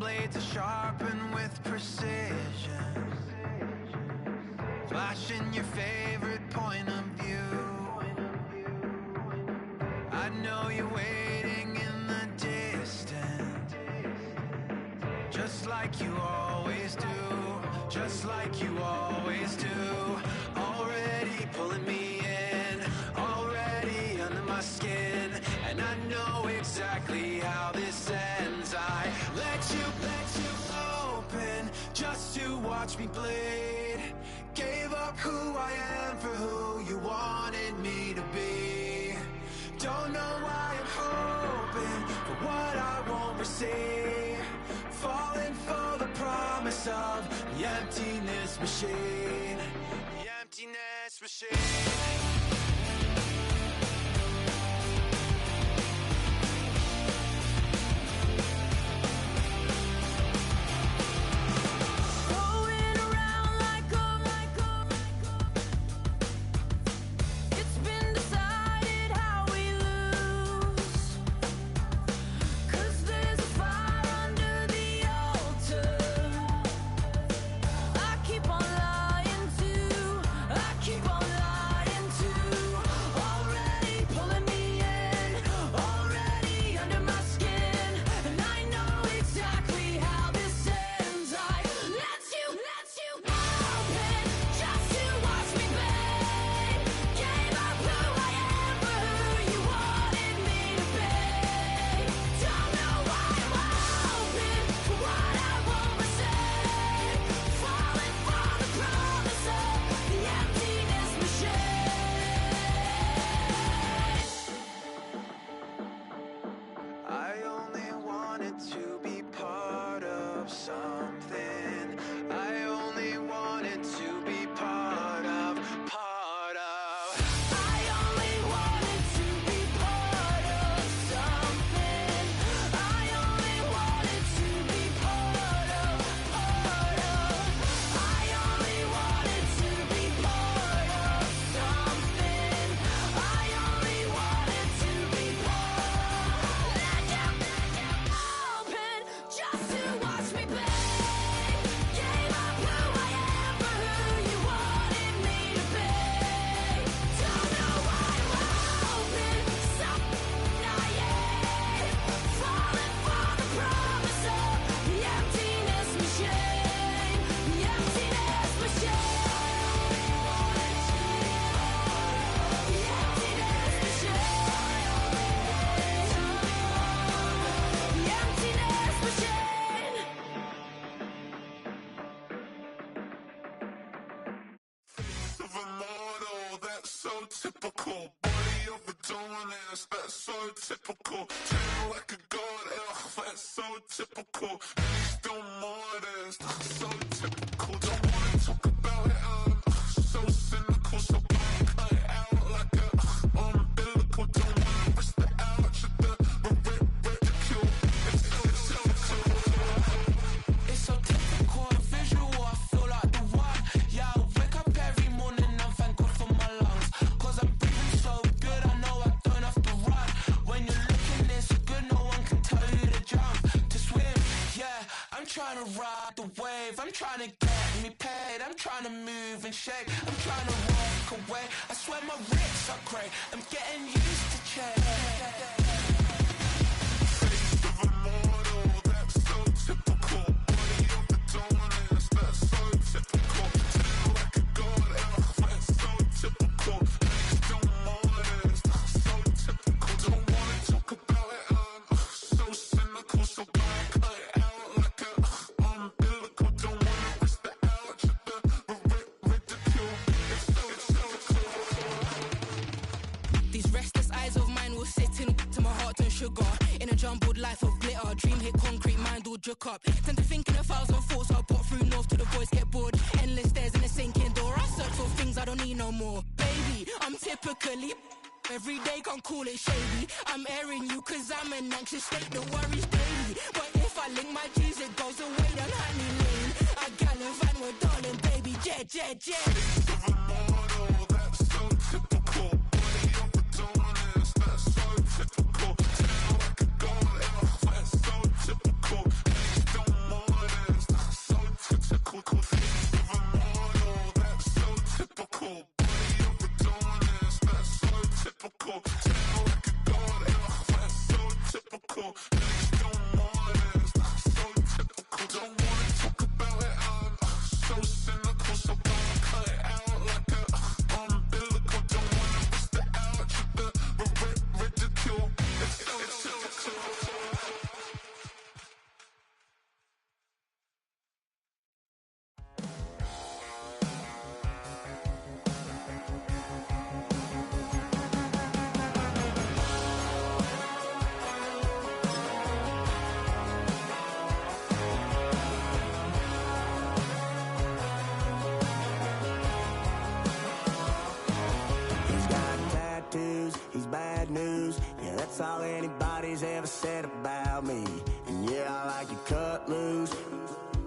blades are sharpened with precision, flashing your favorite point of view. I know you're waiting in the distance, just like you always do, just like you always do. Already pulling me in, already under my skin, and I know exactly how this ends. I let you open just to watch me bleed. Gave up who I am for who you wanted me to be. Don't know why I'm hoping for what I won't receive. Falling for the promise of the emptiness machine. The emptiness machine. Typical body of a donut, that's so typical. Turn like a god, that's so typical. Please don't modest, so typical. Don't wanna talk about it, so cynical. So black, cut it out like a umbilical. Don't wanna risk the ouch of the ridicule. It's so typical. It's so typical, visual, I feel like the one. Yeah, I wake up every morning and thank God for my lungs. Cause I'm breathing so good, I know I don't have to run. When you're looking this good, no one can tell you to jump, to swim. Yeah, I'm trying to ride the wave, I'm trying to get me paid, I'm trying to move and shake, I'm trying to walk away. I swear my wrists are great, I'm getting used to change. Face of a model, that's so typical. Body of a donut, that's so typical. Turn like a god, that's so typical. Please don't modest, so typical. Don't wanna talk about it, so cynical. So black, cut it out like a umbilical. Don't wanna risk the ouch of the ridicule. It's so These restless eyes of mine will sit in to my heart and sugar. In a jumbled life of glitter, dream hit concrete, mind all jook up. Tend to think in 1,000 thoughts, I'll put through north till the voice get bored. Endless stairs in a sinking door, I search for things I don't need no more. Baby, I'm typically every day, can't call it shady. I'm airing you cause I'm an anxious state that worries daily. But if I link my G's, it goes away down honey lane. I gallivant with darling, baby, jet, jet, jet. Face of a model, that's so typical. Body of a donut, that's so typical. Turn like a god, that's so typical. Please don't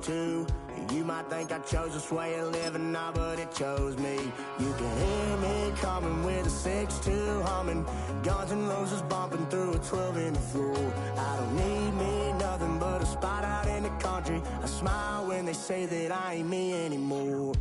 too. You might think I chose this way of living now, but it chose me. You can hear me coming with a 6-2 humming, Guns N' Roses bumping through a 12 in the floor. I don't need me nothing but a spot out in the country. I smile when they say that I ain't me anymore.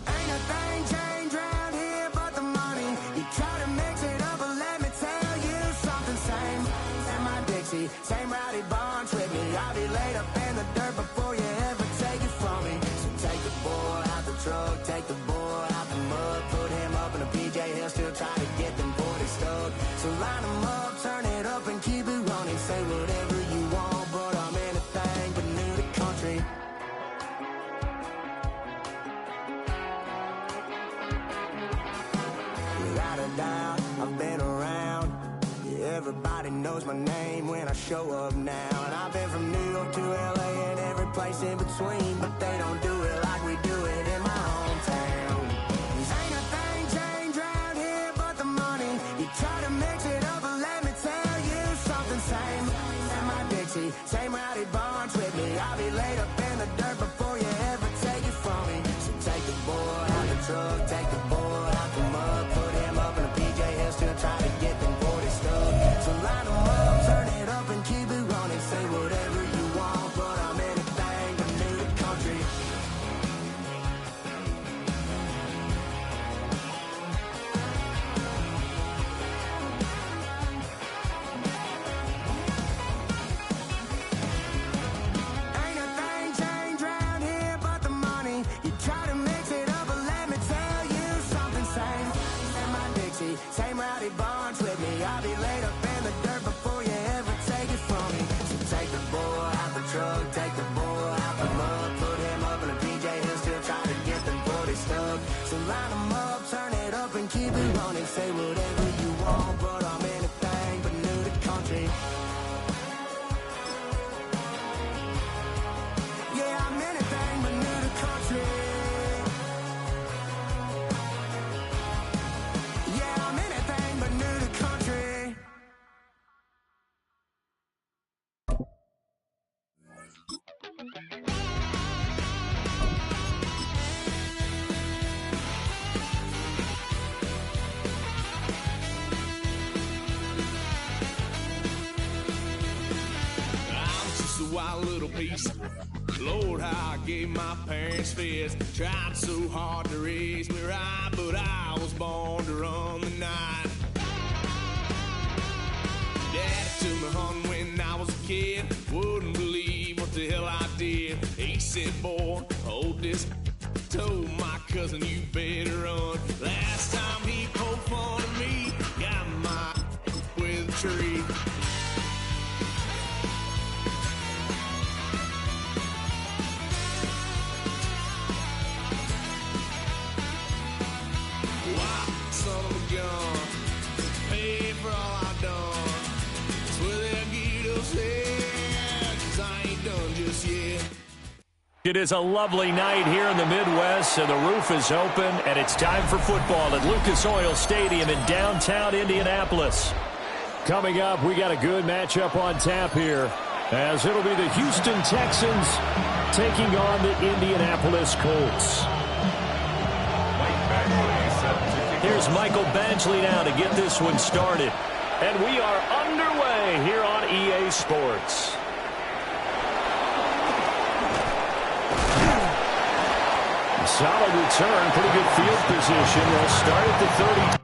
Ain't a thing changed round here but the money. You try to mix it up, but let me tell you something. Same in my Dixie, same rowdy bunch with me. I'll be laid up in the dirt before you ever take it from me. So take the boy out the truck, take the boy out the mud, put him up in a PJ, he'll still try to get them 40 stuck. So line him up, turn it up and keep it running. Say whatever you want, but I'm anything but new to country. Without a doubt, I've been around. Yeah, everybody knows my name when I show up now. And I've been from New York to LA and every place in between, but they don't do it like we do it in my hometown. Ain't a thing changed round here but the money. You try to mix it up, but let me tell you something. Same in my Dixie, same rowdy bunch with me. I'll be laid up in the dirt before you ever take it from me. So take the boy out the truck, take the boy out the mud, put him up in a PJ, he'll still try to get them 40 stuck. So line them up, turn it up and keep it running. Say whatever you want, but I'm anything but new to country. Ain't a thing changed round here but the money. You try to mix it up, but let me tell you something. Same in my Dixie, same rowdy bunch with me. I'll be laid up in the dirt before you ever take it from me. So take the boy out the truck, take the boy out the mud, put him up in a PJ, he'll still try to get them 40 stuck. So line them up, turn it up and keep it running. Say whatever you want, but I'm anything but new to country. Yeah, I'm anything but new to country. Yeah, I'm anything but new to country. I'm just a wild little piece. Lord, how I gave my parents fits. Tried so hard to raise me right, but I was born to run the night. Daddy took me hunting when I was a kid. Wouldn't believe what the hell I did. He said, boy, hold this. Told my cousin, you better run. Last time he poked fun at me, got my with a tree. Wow, son of a gun, paid for all I've done. That's where they'll get us head, 'cause I ain't done just yet. It is a lovely night here in the Midwest, and the roof is open, and it's time for football at Lucas Oil Stadium in downtown Indianapolis. Coming up, we got a good matchup on tap here, as it'll be the Houston Texans taking on the Indianapolis Colts. Here's Michael Badgley now to get this one started. And we are underway here on EA Sports. Solid return, pretty good field position. They'll start at the 30.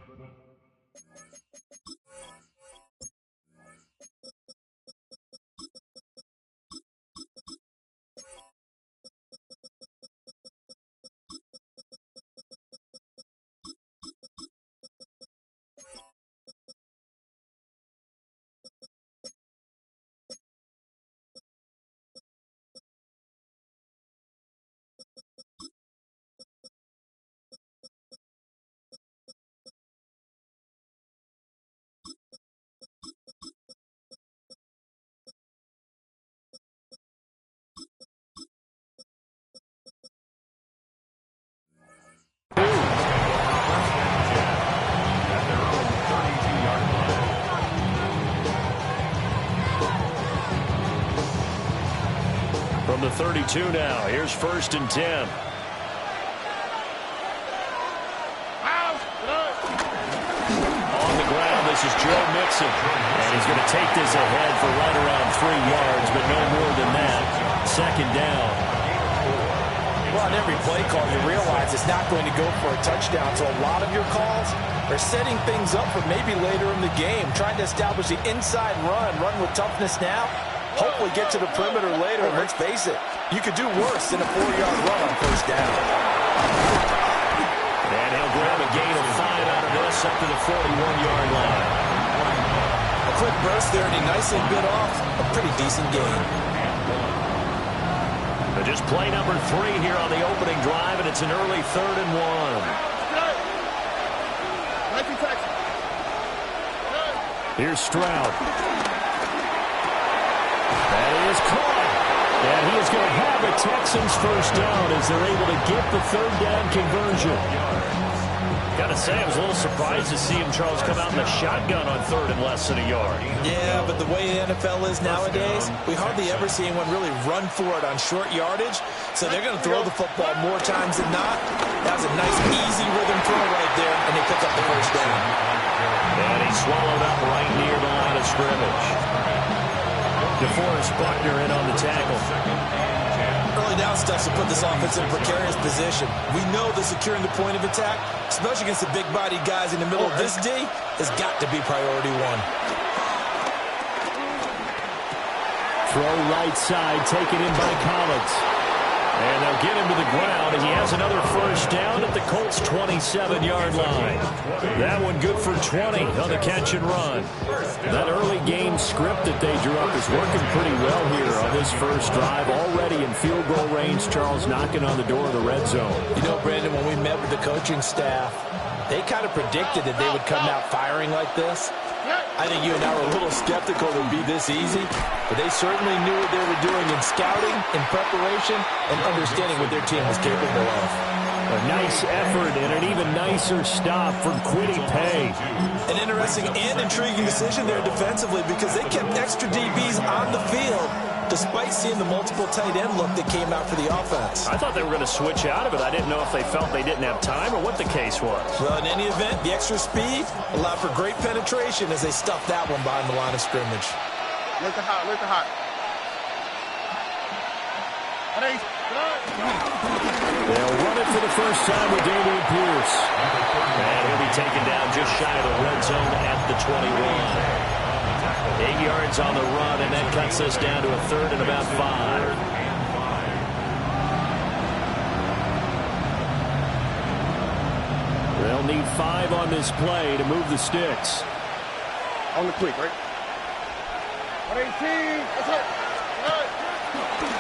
32 now. Here's 1st and 10. On the ground, this is Joe Mixon. And he's going to take this ahead for right around 3 yards, but no more than that. 2nd down. Well, on every play call, you realize it's not going to go for a touchdown. So a lot of your calls are setting things up for maybe later in the game, trying to establish the inside run with toughness now, hopefully get to the perimeter later. And let's face it, you could do worse than a 4-yard run on 1st down. And he'll grab a gain of 5 out of this up to the 41-yard line. A quick burst there, and he nicely bit off a pretty decent gain. But just play number 3 here on the opening drive, and it's an early 3rd and 1. Here's Stroud. That is caught. And he is going to have the Texans 1st down as they're able to get the 3rd down conversion. Got to say, I was a little surprised to see him, Charles, come out in the shotgun on 3rd and less than a yard. Yeah, but the way the NFL is nowadays, we hardly ever see anyone really run for it on short yardage. So they're going to throw the football more times than not. That was a nice, easy rhythm throw right there, and they pick up the 1st down. And he swallowed up right near the line of scrimmage. DeForest Buckner in on the tackle. Early down steps to put this offense in a precarious position. We know that securing the point of attack, especially against the big-bodied guys in the middle of this D, has got to be priority 1. Throw right side, taken in by Collins. And they'll get him to the ground, and he has another 1st down at the Colts' 27-yard line. That one good for 20 on the catch and run. That early game script that they drew up is working pretty well here on this 1st drive. Already in field goal range, Charles knocking on the door of the red zone. You know, Brandon, when we met with the coaching staff, they kind of predicted that they would come out firing like this. I think you and I were a little skeptical it would be this easy, but they certainly knew what they were doing in scouting, in preparation, and understanding what their team was capable of. A nice effort and an even nicer stop from Kwity Paye. An interesting and intriguing decision there defensively because they kept extra DBs on the field despite seeing the multiple tight end look that came out for the offense. I thought they were going to switch out of it. I didn't know if they felt they didn't have time or what the case was. Well, in any event, the extra speed allowed for great penetration as they stuffed that one behind the line of scrimmage. Look at hot, look at hot. They'll run it for the 1st time with Dameon Pierce. And he'll be taken down just shy of the red zone at the 21. 8 yards on the run, and that cuts us down to a 3rd and about 5. They'll need 5 on this play to move the sticks. On the quick, right? 118, that's it.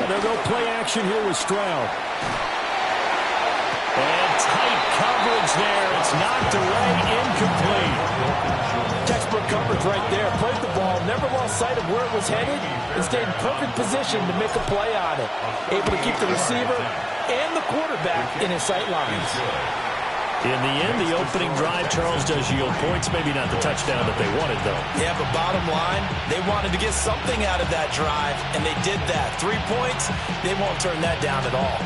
And they'll go play action here with Stroud. And tight coverage there. It's knocked away, incomplete. Textbook coverage right there. Played the ball, never lost sight of where it was headed, and stayed in perfect position to make a play on it. Able to keep the receiver and the quarterback in his sight lines. In the end, the opening drive, Charles, does yield points. Maybe not the touchdown that they wanted, though. Yeah, but bottom line, they wanted to get something out of that drive, and they did that. 3 points, they won't turn that down at all.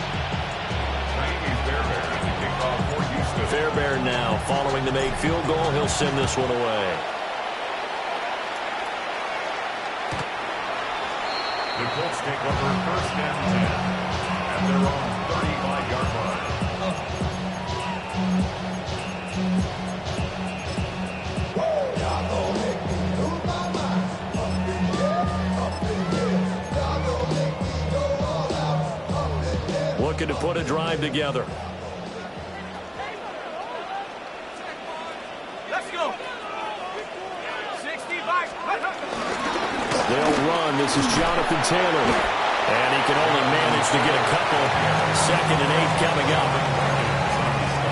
Fairbairn now following the made field goal. He'll send this one away. The Colts take over 1st and 10 at their own 35-yard line. Looking to put a drive together. Let's go. 65. They'll run. This is Jonathan Taylor. And he can only manage to get a couple. 2nd and 8 coming up.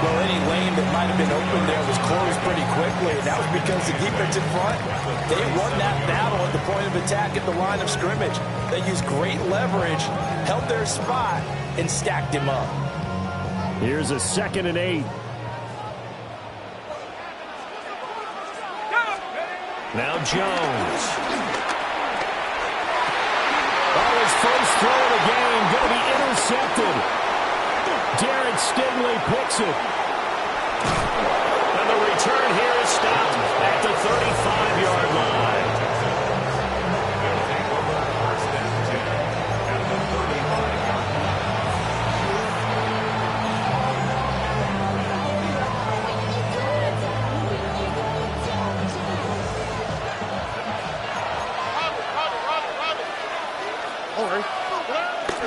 Well, any lane that might have been open there was closed pretty quickly, and that was because the defense in front, they won that battle at the point of attack at the line of scrimmage. They used great leverage, held their spot, and stacked him up. Here's a 2nd and 8. Now Jones. Oh, his first throw of the game going to be intercepted. Derek Stingley picks it. And the return here is stopped at the 35-yard line.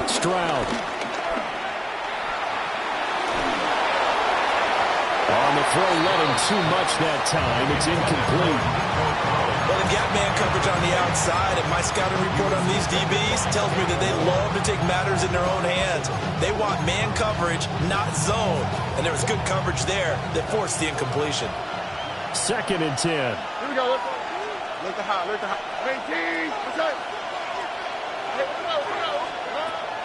Stroud. On the throw, led him too much that time. It's incomplete. Well, they've got man coverage on the outside, and my scouting report on these DBs tells me that they love to take matters in their own hands. They want man coverage, not zone. And there was good coverage there that forced the incompletion. 2nd and 10. Here we go. Look to high. Look to high. 18. What's up?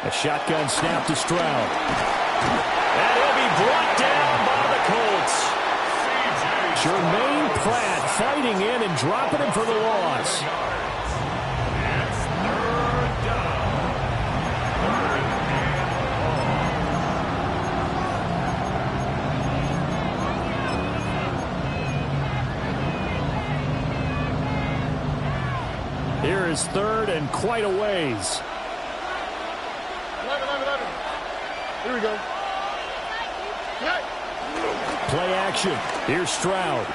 A shotgun snap to Stroud. And he'll be brought down by the Colts. Jermaine Pratt fighting in and dropping him for the loss. Here is 3rd and quite a ways. 11. Here we go. Play action. Here's Stroud.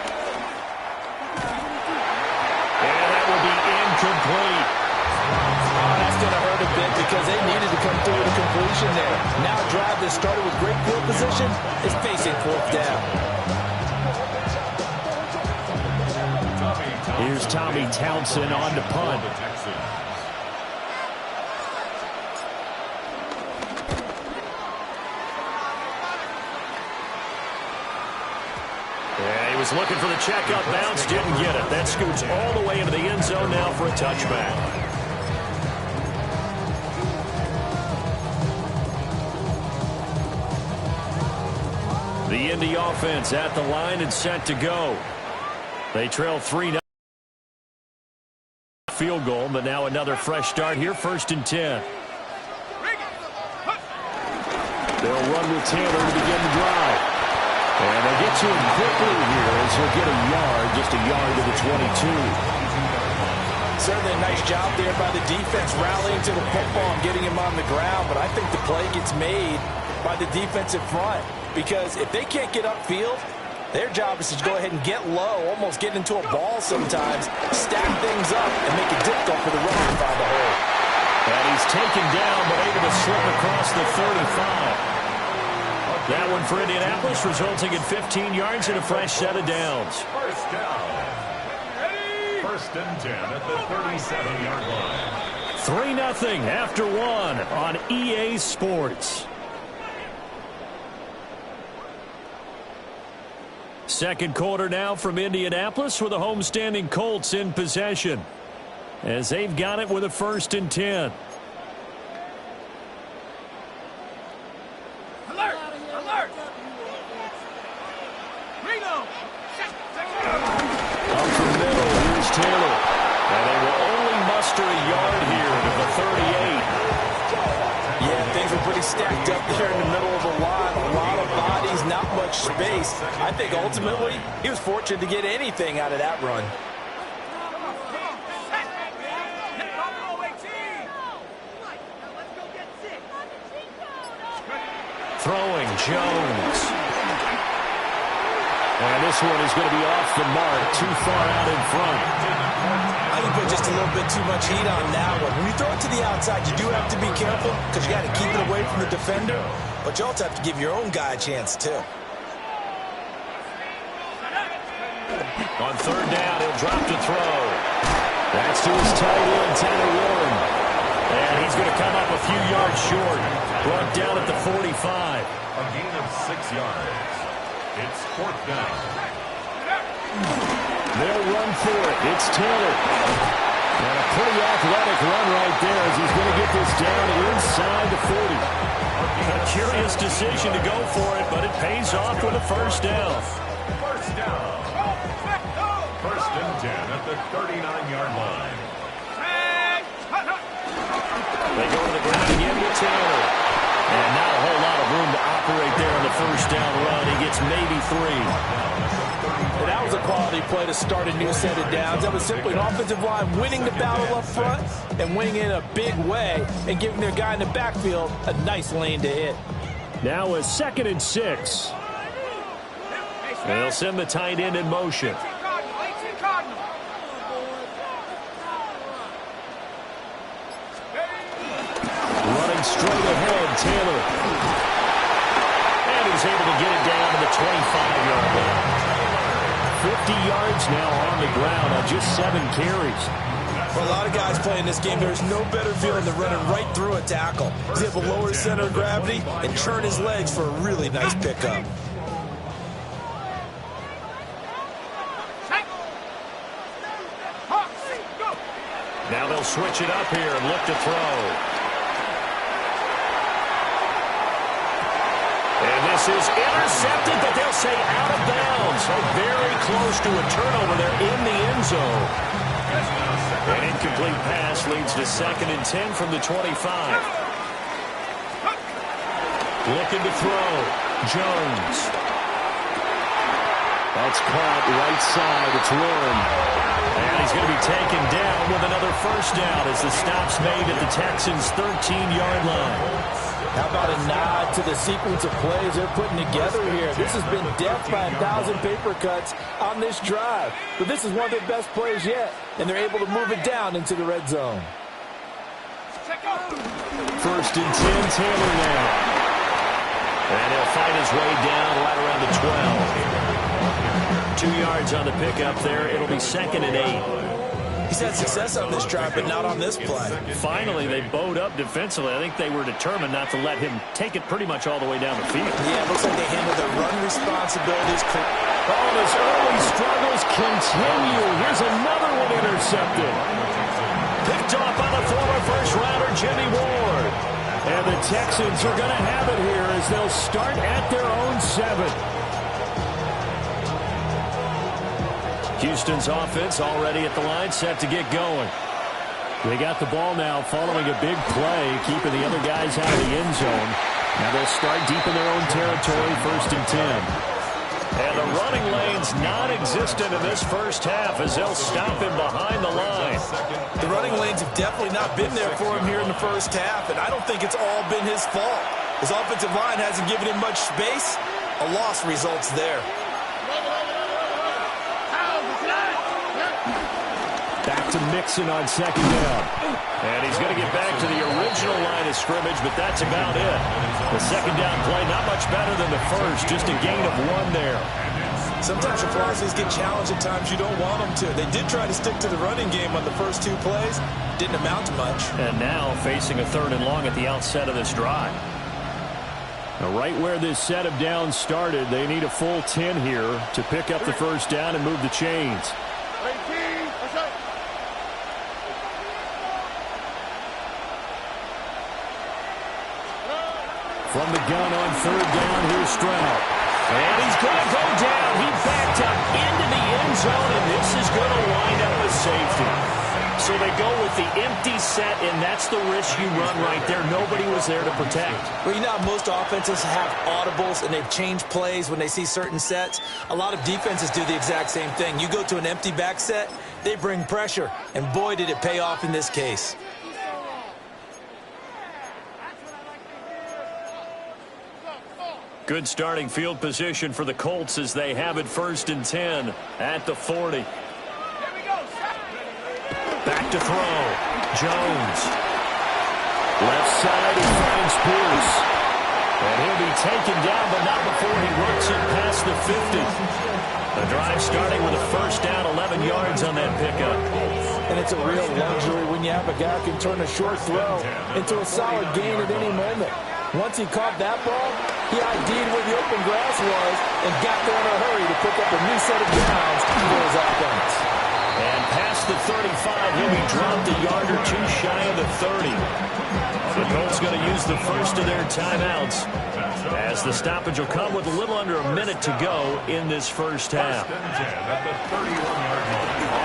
And that will be incomplete. Oh, that's going to hurt a bit because they needed to come through with a completion there. Now a drive that started with great field position is facing 4th down. Here's Tommy Townsend on to punt. Yeah, he was looking for the checkup bounce, didn't get it. That scoots all the way into the end zone now for a touchback. The Indy offense at the line and set to go. They trail 3-0. Field goal, but now another fresh start here, 1st and 10. They'll run with Taylor to begin the drive. And they'll get to him quickly here as he'll get a yard, just a yard to the 22. Certainly a nice job there by the defense rallying to the football and getting him on the ground, but I think the play gets made by the defensive front because if they can't get upfield, their job is to go ahead and get low, almost get into a ball sometimes, stack things up, and make it difficult for the runner to find a hole. And he's taken down, but able to slip across the 35. That one for Indianapolis, resulting in 15 yards and a fresh set of downs. 1st down. 1st and 10 at the 37-yard line. 3-0 after 1 on EA Sports. Second quarter now from Indianapolis with the homestanding Colts in possession as they've got it with a 1st and 10. Up the middle, here's Taylor. And they will only muster a yard here to the 38. Yeah, things were pretty stacked up there in the middle of the line. A lot of bodies, not much space. I think ultimately he was fortunate to get anything out of that run. Throwing Jones. And this one is going to be off the mark, too far out in front. I think put just a little bit too much heat on that one. When you throw it to the outside, you do have to be careful because you got to keep it away from the defender. But you also have to give your own guy a chance, too. On 3rd down, he'll drop to throw. That's to his tight end, Tanner Warren. And he's going to come up a few yards short. Brought down at the 45. A gain of 6 yards. It's 4th down. They'll run for it. It's Taylor. And a pretty athletic run right there as he's going to get this down inside the 40. A curious decision to go for it, but it pays off with a 1st down. 1st down. 1st and 10 at the 39-yard line. Coming in with Taylor. And not a whole lot of room to operate there on the first down run. He gets maybe 3. And that was a quality play to start a new set of downs. That was simply an offensive line winning the battle up front and winning it in a big way and giving their guy in the backfield a nice lane to hit. Now a 2nd and 6. They'll send the tight end in motion. Running straight ahead, Taylor. And he's able to get it down to the 25-yard line. 50 yards now on the ground on just 7 carries. For a lot of guys playing this game, there's no better feeling than running right through a tackle. He's able to lower his center of gravity and churn his legs for a really nice pickup. Now they'll switch it up here and look to throw. And this is intercepted, but they'll say out of bounds. So very close to a turnover there in the end zone. An incomplete pass leads to 2nd and 10 from the 25. Looking to throw. Jones. That's caught right side. It's Warren. And he's going to be taken down with another first down as the stop's made at the Texans' 13-yard line. How about a nod to the sequence of plays they're putting together here? This has been death by 1,000 paper cuts on this drive. But this is one of their best plays yet, and they're able to move it down into the red zone. 1st and 10, Taylor now. And he'll fight his way down right around the 12. 2 yards on the pickup there. It'll be 2nd and 8. He's had success on this drive, but not on this play. Finally, they bowed up defensively. I think they were determined not to let him take it pretty much all the way down the field. Yeah, it looks like they handled their run responsibilities. All his early struggles continue. Here's another one intercepted. Picked off by the former first-rounder Jimmy Ward. And the Texans are going to have it here as they'll start at their own 7. Houston's offense already at the line, set to get going. They got the ball now following a big play, keeping the other guys out of the end zone. Now they'll start deep in their own territory, 1st and 10. And the running lane's non-existent in this first half as they'll stop him behind the line. The running lanes have definitely not been there for him here in the first half, and I don't think it's all been his fault. His offensive line hasn't given him much space. A loss results there. Back to Mixon on 2nd down. And he's going to get back to the original line of scrimmage, but that's about it. The 2nd down play, not much better than the first, just a gain of 1 there. Sometimes your philosophies get challenged at times you don't want them to. They did try to stick to the running game on the first 2 plays. Didn't amount to much. And now facing a 3rd and long at the outset of this drive. Now right where this set of downs started, they need a full 10 here to pick up the first down and move the chains. From the gun on 3rd down, here's Stroud. And he's going to go down. He backed up into the end zone, and this is going to wind up with safety. So they go with the empty set, and that's the risk you run right there. Nobody was there to protect. Well, you know how most offenses have audibles, and they've changed plays when they see certain sets. A lot of defenses do the exact same thing. You go to an empty back set, they bring pressure, and boy, did it pay off in this case. Good starting field position for the Colts as they have it 1st and 10 at the 40. Back to throw. Jones. Left side, he finds Pierce. And he'll be taken down, but not before he works it past the 50. The drive starting with a first down, 11 yards on that pickup. And it's a real luxury when you have a guy who can turn a short throw into a solid gain at any moment. Once he caught that ball, he ID'd where the open grass was and got there in a hurry to pick up a new set of downs for his offense. And past the 35, he'll be dropped a yard or 2 shy of the 30. The Colts going to use the first of their timeouts as the stoppage will come with a little under a minute to go in this first half. On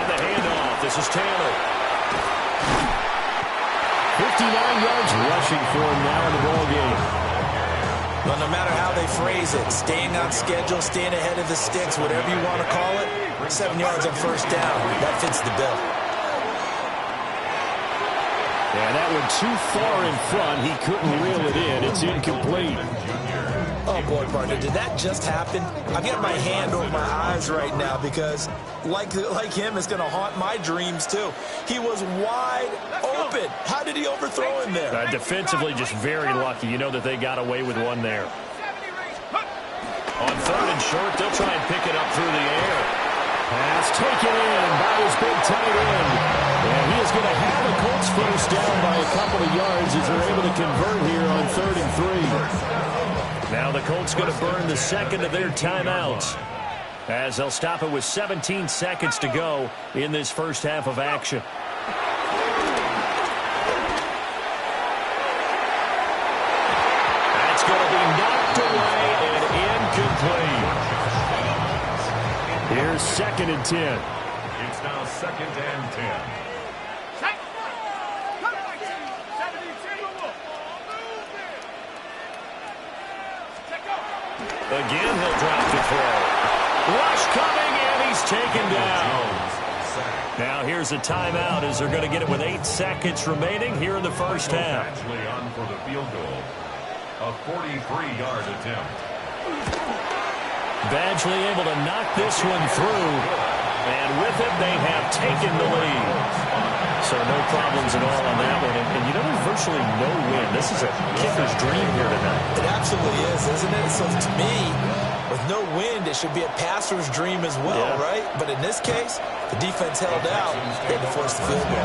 the handoff, this is Taylor. 50 yards rushing for him now in the ball game. Well, no matter how they phrase it, staying on schedule, staying ahead of the sticks, whatever you want to call it, 7 yards on first down. That fits the bill. And that one too far in front. He couldn't reel it in. It's incomplete. Oh, boy, partner, did that just happen? I've got my hand over my eyes right now because, like him, it's going to haunt my dreams, too. He was wide open. How did he overthrow him there? Defensively, just very lucky. You know that they got away with one there. On third and short, they'll try and pick it up through the air. Pass taken in by his big tight end. And he is going to have the Colts first down by a couple of yards as they're able to convert here on 3rd and 3. Now the Colts going to burn the second of their timeouts as they'll stop it with 17 seconds to go in this first half of action. That's going to be knocked away and incomplete. Here's 2nd and 10. It's now 2nd and 10. Again, he'll drop the throw. Rush coming, and he's taken down. Now here's a timeout as they're going to get it with 8 seconds remaining here in the first half. Actually on for the field goal. A 43-yard attempt. Badgley able to knock this one through. And with it, they have taken the lead. So no problems at all on that one. And you know, there's virtually no win. This is a kicker's dream here tonight. It absolutely is, isn't it? So to me, with no wind, it should be a passer's dream as well, right? But in this case, the defense held out. They had to force the field goal.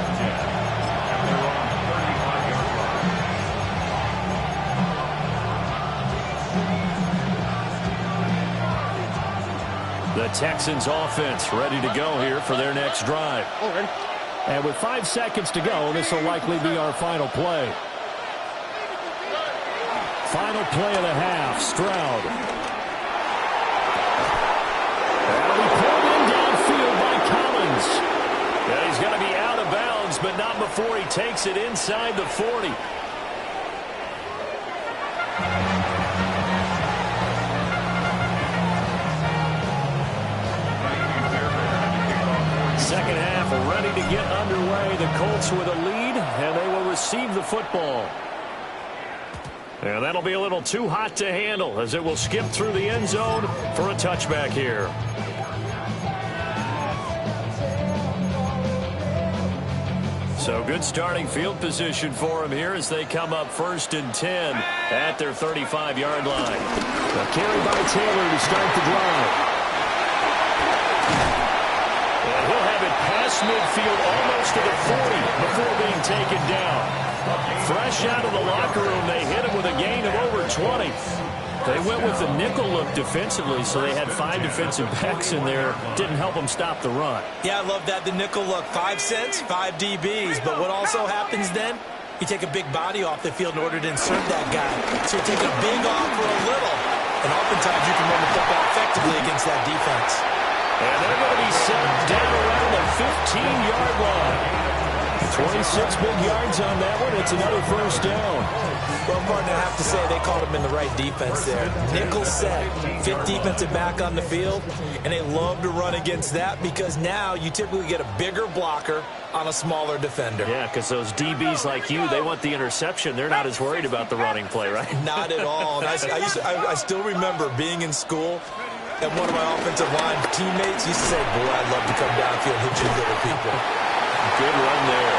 The Texans offense ready to go here for their next drive. And with 5 seconds to go, this will likely be our final play. Final play of the half, Stroud. That'll be pulled in downfield by Collins. Yeah, he's going to be out of bounds, but not before he takes it inside the 40. Second half ready to get underway. The Colts with a lead, and they will receive the football. And that'll be a little too hot to handle as it will skip through the end zone for a touchback here. So good starting field position for them here as they come up 1st and 10 at their 35-yard line. A carry by Taylor to start the drive. And he'll have it past midfield almost to the 40 before being taken down. Fresh out of the locker room, they hit him with a gain of over 20. They went with the nickel look defensively, so they had 5 defensive backs in there. Didn't help them stop the run. Yeah, I love that, the nickel look. 5 cents, 5 DBs. But what also happens then, you take a big body off the field in order to insert that guy. So you're taking a big off for a little. And oftentimes you can run the football effectively against that defense. And they're going to be set down around the 15-yard line. 26 big yards on that one. It's another first down. Well, partner, I have to say they called him in the right defense there. Nickel set, 5th defensive back on the field, and they love to run against that because now you typically get a bigger blocker on a smaller defender. Yeah, because those DBs like you, they want the interception. They're not as worried about the running play, right? Not at all. And I still remember being in school, and one of my offensive line teammates used to say, boy, I'd love to come downfield and hit you little people. Good run there.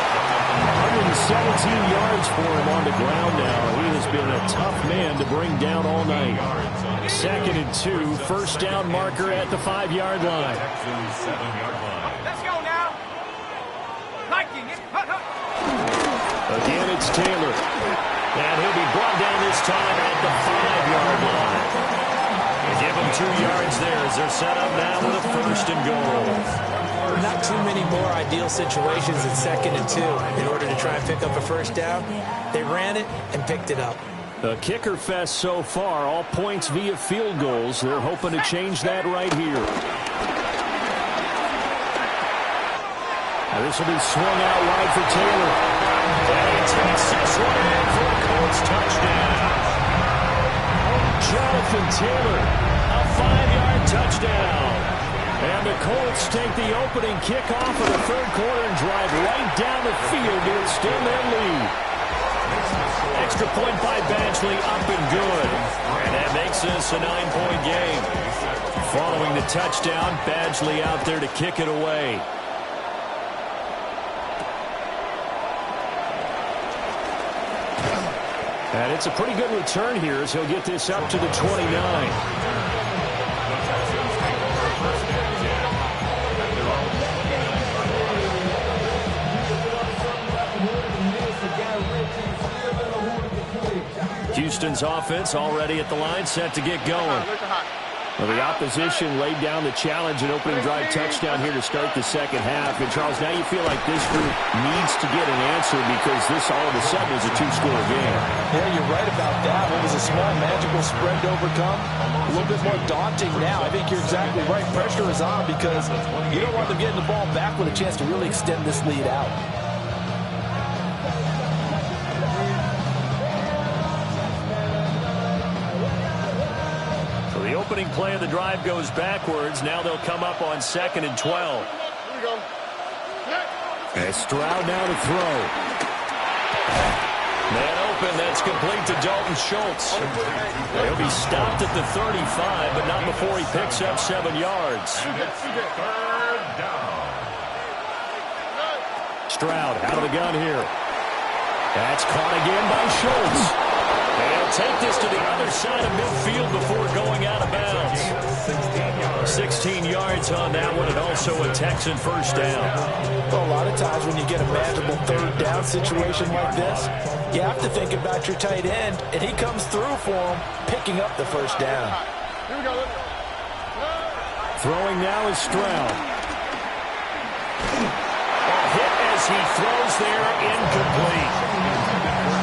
117 yards for him on the ground now. He has been a tough man to bring down all night. 2nd and 2, first down marker at the 5-yard line. Let's go now. Again, it's Taylor. And he'll be brought down this time at the 5-yard line. Give him 2 yards there as they're set up now with a 1st and goal. Not too many more ideal situations at 2nd and 2 in order to try and pick up a first down. They ran it and picked it up. A kicker fest so far, all points via field goals. They're hoping to change that right here. This will be swung out wide for Taylor. And takes this one in for a Colts touchdown. Jonathan Taylor, a 5-yard touchdown. And the Colts take the opening kickoff of the third quarter and drive right down the field to extend their lead. Extra point by Badgley, up and good. And that makes this a 9-point game. Following the touchdown, Badgley out there to kick it away. And it's a pretty good return here as he'll get this up to the 29. Houston's offense already at the line, set to get going. Well, the opposition laid down the challenge and opening drive touchdown here to start the second half. And, Charles, now you feel like this group needs to get an answer because this all of a sudden is a two-score game. Yeah, you're right about that. What was a small magical spread to overcome? A little bit more daunting now. I think you're exactly right. Pressure is on because you don't want them getting the ball back with a chance to really extend this lead out. The opening play of the drive goes backwards. Now they'll come up on 2nd and 12. And Stroud now to throw. Man open, that's complete to Dalton Schultz. He'll be stopped at the 35, but not before he picks up 7 yards. Stroud out of the gun here. That's caught again by Schultz. And he'll take this to the other side of midfield before going out of bounds. 16 yards on that one, and also a Texan first down. Well, a lot of times when you get a manageable third down situation like this, you have to think about your tight end, and he comes through for him, picking up the first down. Throwing now is Stroud. Hit as he throws there, incomplete.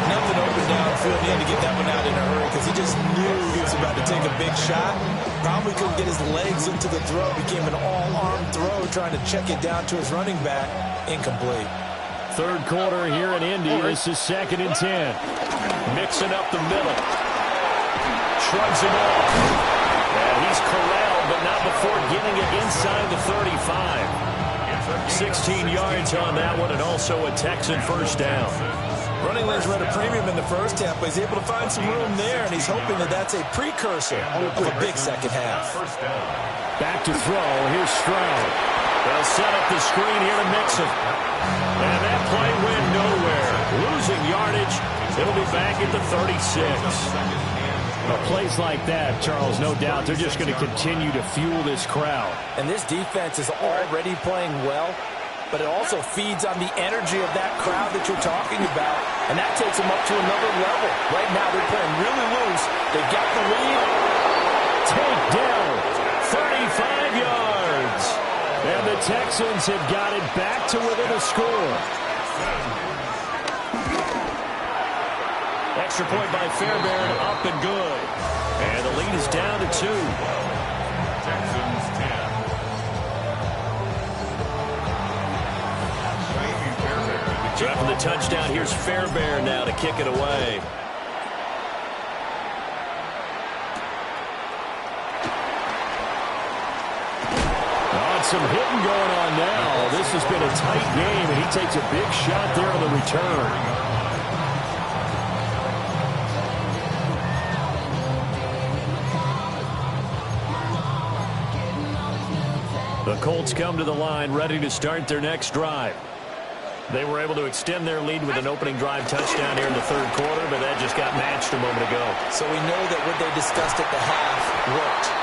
Nothing open downfield. He had to get that one out in a hurry because he just knew he was about to take a big shot. Probably couldn't get his legs into the throw. Became an all-arm throw trying to check it down to his running back. Incomplete. Third quarter here in Indy. This is 2nd and 10. Mixing up the middle. Shrugs him off. And he's corralled, but not before getting it inside the 35. 16 yards on that one, and also a Texan first down. Running lanes were at a premium in the first half, but he's able to find some room there, and he's hoping that that's a precursor of a big second half. Back to throw. Here's Stroud. They'll set up the screen here to Mixon. And that play went nowhere. Losing yardage. It'll be back at the 36. Well, plays like that, Charles, no doubt, they're just going to continue to fuel this crowd. And this defense is already playing well, but it also feeds on the energy of that crowd that you're talking about, and that takes them up to another level. Right now, they're playing really loose. They've got the lead. Takedown, 35 yards. And the Texans have got it back to within a score. Extra point by Fairbairn, up and good. And the lead is down to 2. Texans 10. So after the touchdown, here's Fairbairn now to kick it away. Some hitting going on now. This has been a tight game, and he takes a big shot there on the return. The Colts come to the line, ready to start their next drive. They were able to extend their lead with an opening drive touchdown here in the third quarter, but that just got matched a moment ago. So we know that what they discussed at the half worked.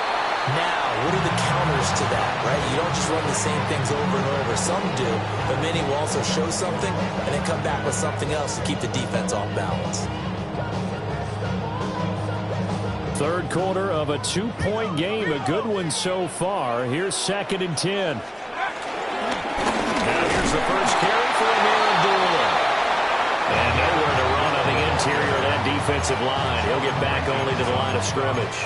Now, what are the counters to that, right? You don't just run the same things over and over. Some do, but many will also show something and then come back with something else to keep the defense off balance. Third quarter of a 2-point game, a good one so far. Here's 2nd and 10. Now here's the first carry for Aaron Dillon. And nowhere to run on the interior of that defensive line. He'll get back only to the line of scrimmage.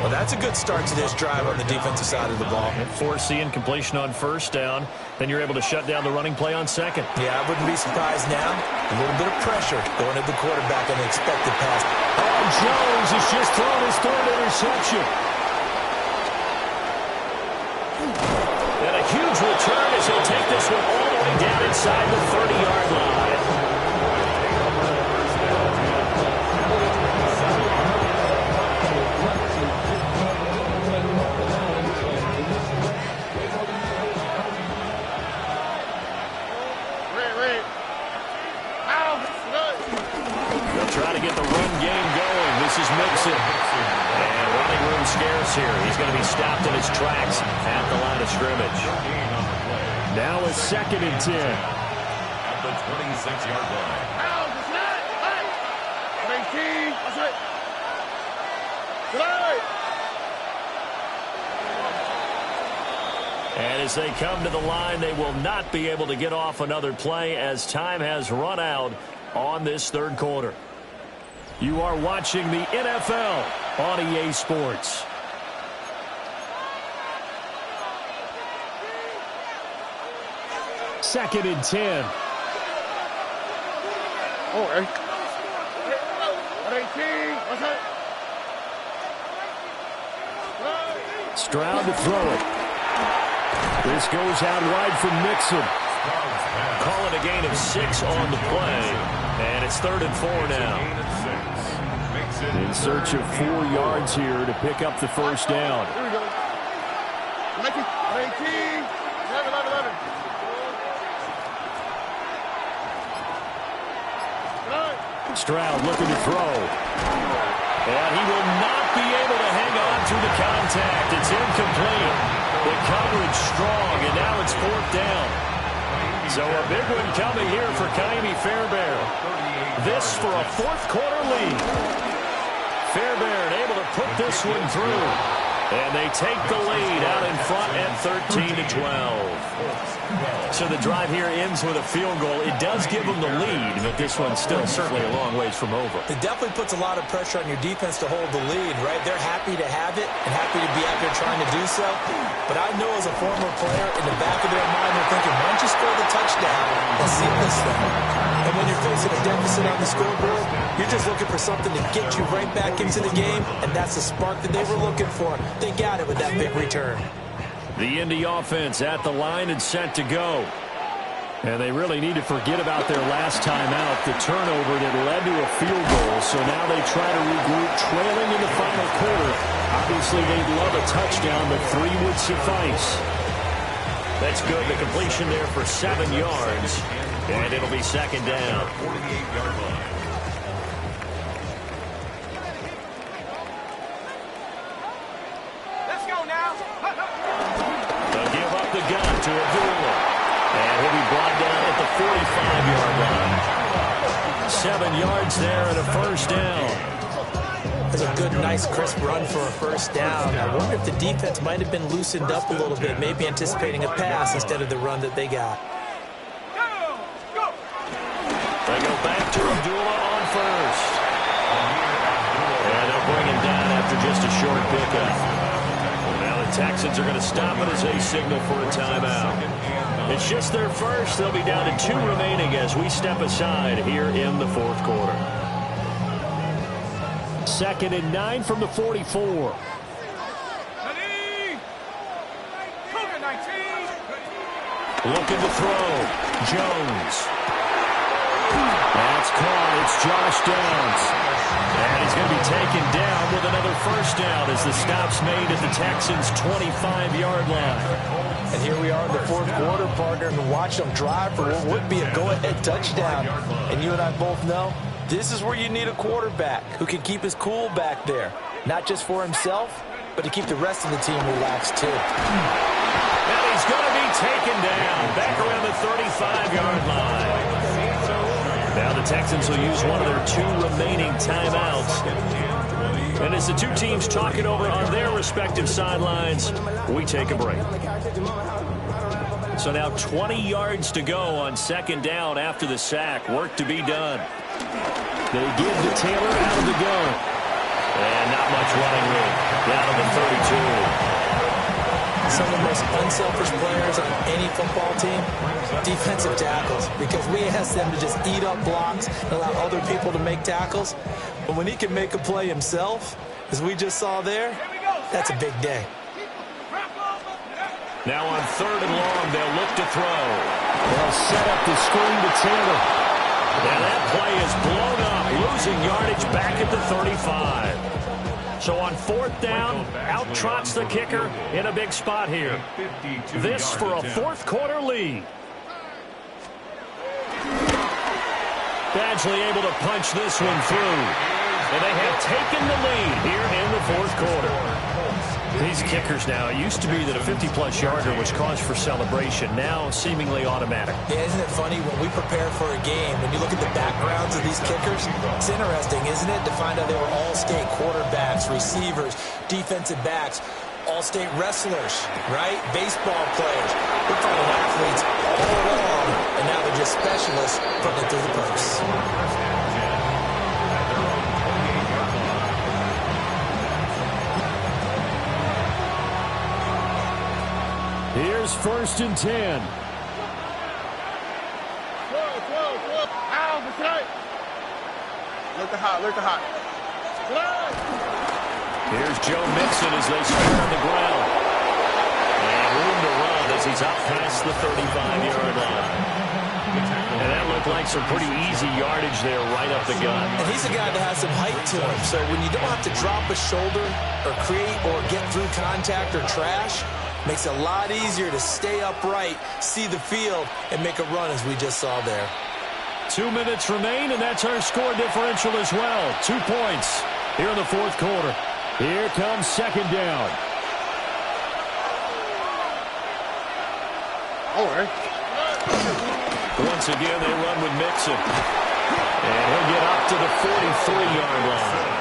Well, that's a good start to this drive on the defensive side of the ball. Force the incompletion on first down. Then you're able to shut down the running play on second. Yeah, I wouldn't be surprised now. A little bit of pressure going at the quarterback on the expected pass. Oh, Jones has just thrown his third interception. And a huge return as he'll take this one all the way down inside the 30-yard line. Try to get the run game going. This is Mixon. And running room scarce here. He's going to be stopped in his tracks at the line of scrimmage. Now it's 2nd and 10. At the 26-yard line. And as they come to the line, they will not be able to get off another play as time has run out on this third quarter. You are watching the NFL on EA Sports. Second and 10. Stroud to throw it. This goes out wide from Mixon. Call it a gain of 6 on the play. And it's 3rd and 4 now. In search of 4 yards here to pick up the first down. Here we go. 19, 11. Stroud looking to throw. And he will not be able to hang on through the contact. It's incomplete. The coverage strong, and now it's 4th down. So a big one coming here for Kaimi Fairbairn. This for a 4th quarter lead. Fairbairn able to put this one through. And they take the lead out in front at 13-12. So the drive here ends with a field goal. It does give them the lead, but this one's still certainly a long ways from over. It definitely puts a lot of pressure on your defense to hold the lead, right? They're happy to have it and happy to be out there trying to do so. But I know as a former player, in the back of their mind, they're thinking, why don't you score the touchdown and see this thing? And when you're facing a deficit on the scoreboard, you're just looking for something to get you right back into the game, and that's the spark that they were looking for. They got it with that big return. The Indy offense at the line and set to go. And they really need to forget about their last time out, the turnover that led to a field goal. So now they try to regroup, trailing in the final quarter. Obviously, they'd love a touchdown, but 3 would suffice. That's good. The completion there for 7 yards. And it'll be 2nd down. 48-yard line. They'll give up the gun to Abdullah. And he'll be brought down at the 45-yard line. 7 yards there and a first down. That's a good, nice, crisp run for a first down. I wonder if the defense might have been loosened up a little bit, maybe anticipating a pass instead of the run that they got. They go back to Abdullah on first. And they'll bring him down after just a short pickup. Now the Texans are going to stop it as they signal for a timeout. It's just their first. They'll be down to 2 remaining as we step aside here in the 4th quarter. 2nd and 9 from the 44. Looking to throw. Jones. That's caught. It's Josh Downs. And he's going to be taken down with another first down as the stop's made at the Texans' 25-yard line. And here we are in the 4th quarter, partner, and watch them drive for what would be a go-ahead touchdown. And you and I both know this is where you need a quarterback who can keep his cool back there. Not just for himself, but to keep the rest of the team relaxed, too. And he's going to be taken down back around the 35-yard line. Now the Texans will use one of their 2 remaining timeouts. And as the 2 teams talk it over on their respective sidelines, we take a break. So now 20 yards to go on 2nd down after the sack. Work to be done. They give to Taylor out of the gun. And not much running room. Down to the some of the most unselfish players on any football team? Defensive tackles, because we ask them to just eat up blocks and allow other people to make tackles. But when he can make a play himself, as we just saw there, that's a big day. Now on 3rd and long, they'll look to throw. They'll set up the screen to Taylor. And that play is blown up, losing yardage back at the 35. So on 4th down, out trots the kicker in a big spot here. This for a 4th quarter lead. Badgley able to punch this one through. And they have taken the lead here in the 4th quarter. These kickers now, it used to be that a 50-plus yarder was cause for celebration. Now seemingly automatic. Yeah, isn't it funny when we prepare for a game, when you look at the backgrounds of these kickers, it's interesting, isn't it, to find out they were all-state quarterbacks, receivers, defensive backs, all-state wrestlers, right? Baseball players. We're finding athletes all along, and now they're just specialists putting it through the posts. Here's 1st and 10. Out, that's right. Look the hot. Here's Joe Mixon as they start on the ground. And room to run as he's out past the 35-yard line. And that looked like some pretty easy yardage there right up the gut. And he's a guy that has some height to him, so when you don't have to drop a shoulder or create or get through contact or trash, makes it a lot easier to stay upright, see the field, and make a run as we just saw there. 2 minutes remain, and that's our score differential as well. 2 points here in the 4th quarter. Here comes 2nd down. All right. Once again, they run with Mixon. And he'll get up to the 43-yard line.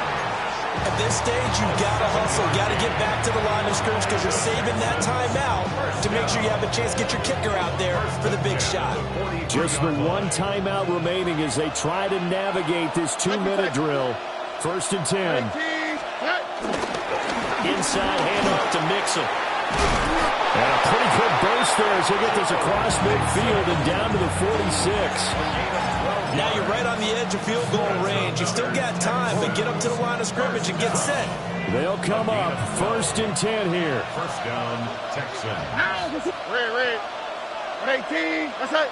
At this stage, you've got to hustle, got to get back to the line of scrimmage because you're saving that timeout to make sure you have a chance to get your kicker out there for the big shot. Just the one timeout remaining as they try to navigate this 2-minute drill. 1st and 10. Inside handoff to Mixon. And a pretty good burst there as he gets this across midfield and down to the 46. Now you're right on the edge of field goal range. You've still got time, but get up to the line of scrimmage and get set. They'll come up 1st and 10 here. 1st down, Texans. Red. 18. That's it.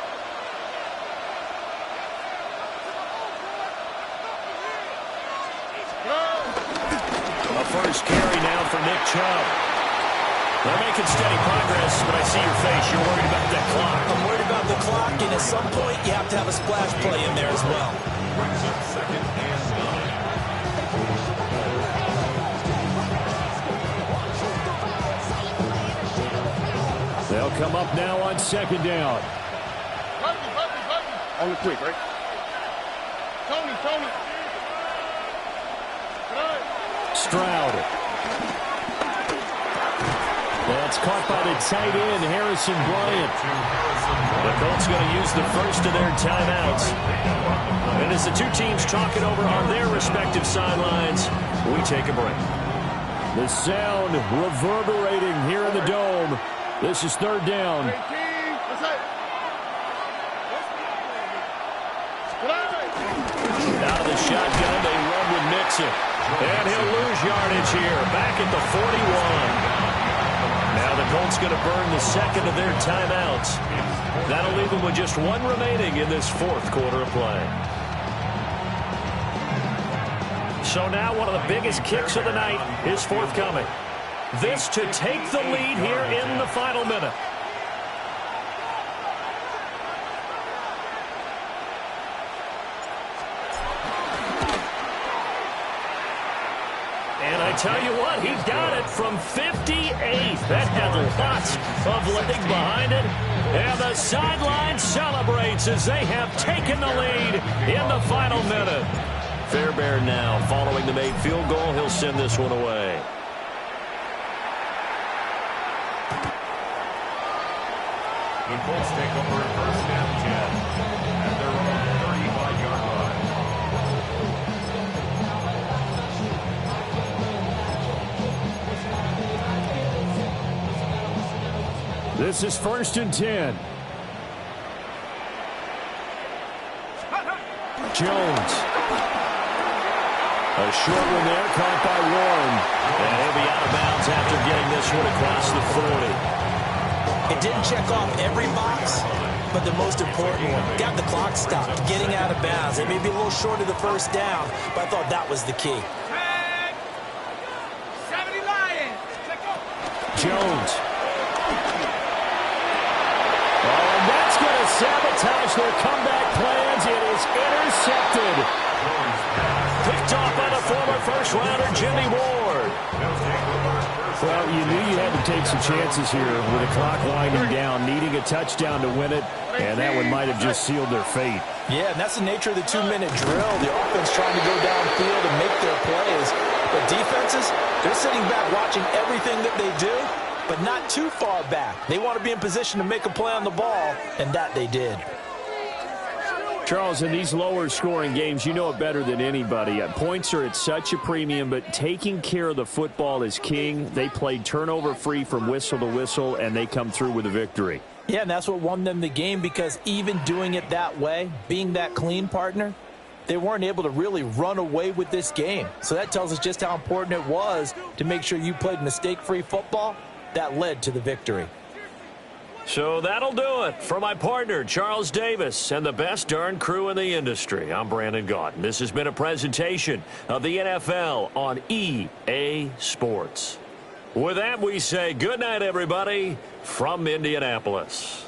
A first carry now for Nick Chubb. They're making steady progress, but I see your face. You're worried about that clock. I'm worried about the clock, and at some point, you have to have a splash play in there as well. Brings up 2nd and 9. They'll come up now on 2nd down. On the quick, right? Tony. Stroud. That's caught by the tight end, Harrison Bryant. The Colts going to use the first of their timeouts. And as the two teams talk it over on their respective sidelines, we take a break. The sound reverberating here in the Dome. This is 3rd down. Out of the shotgun, they run with Mixon. And he'll lose yardage here, back at the 41. Now the Colts going to burn the 2nd of their timeouts. That'll leave them with just 1 remaining in this 4th quarter of play. So now one of the biggest kicks of the night is forthcoming. This to take the lead here in the final minute. And I tell you what, he got it from 58. That had lots of leg behind it. And the sideline celebrates as they have taken the lead in the final minute. Fairbairn now, following the made field goal, he'll send this one away. The Colts take over 1st and 10 at their own 35-yard line. This is 1st and 10. Jones. A short one there, caught by Warren. And he'll be out of bounds after getting this one across the 40. It didn't check off every box, but the most important one. Got the clock stopped, getting out of bounds. It may be a little short of the first down, but I thought that was the key. Jones. Oh, and that's going to sabotage their comeback plans. It is intercepted. Picked off by the former first-rounder, Jimmy Ward. Well, you knew you had to take some chances here with the clock winding down, needing a touchdown to win it, and that one might have just sealed their fate. Yeah, and that's the nature of the 2-minute drill. The offense trying to go downfield and make their plays. But defenses, they're sitting back watching everything that they do, but not too far back. They want to be in position to make a play on the ball, and that they did. Charles, in these lower-scoring games, you know it better than anybody. Points are at such a premium, but taking care of the football is king. They played turnover-free from whistle to whistle, and they come through with a victory. Yeah, and that's what won them the game, because even doing it that way, being that clean partner, they weren't able to really run away with this game. So that tells us just how important it was to make sure you played mistake-free football. That led to the victory. So that'll do it for my partner, Charles Davis, and the best darn crew in the industry. I'm Brandon Gaudin. This has been a presentation of the NFL on EA Sports. With that, we say good night, everybody, from Indianapolis.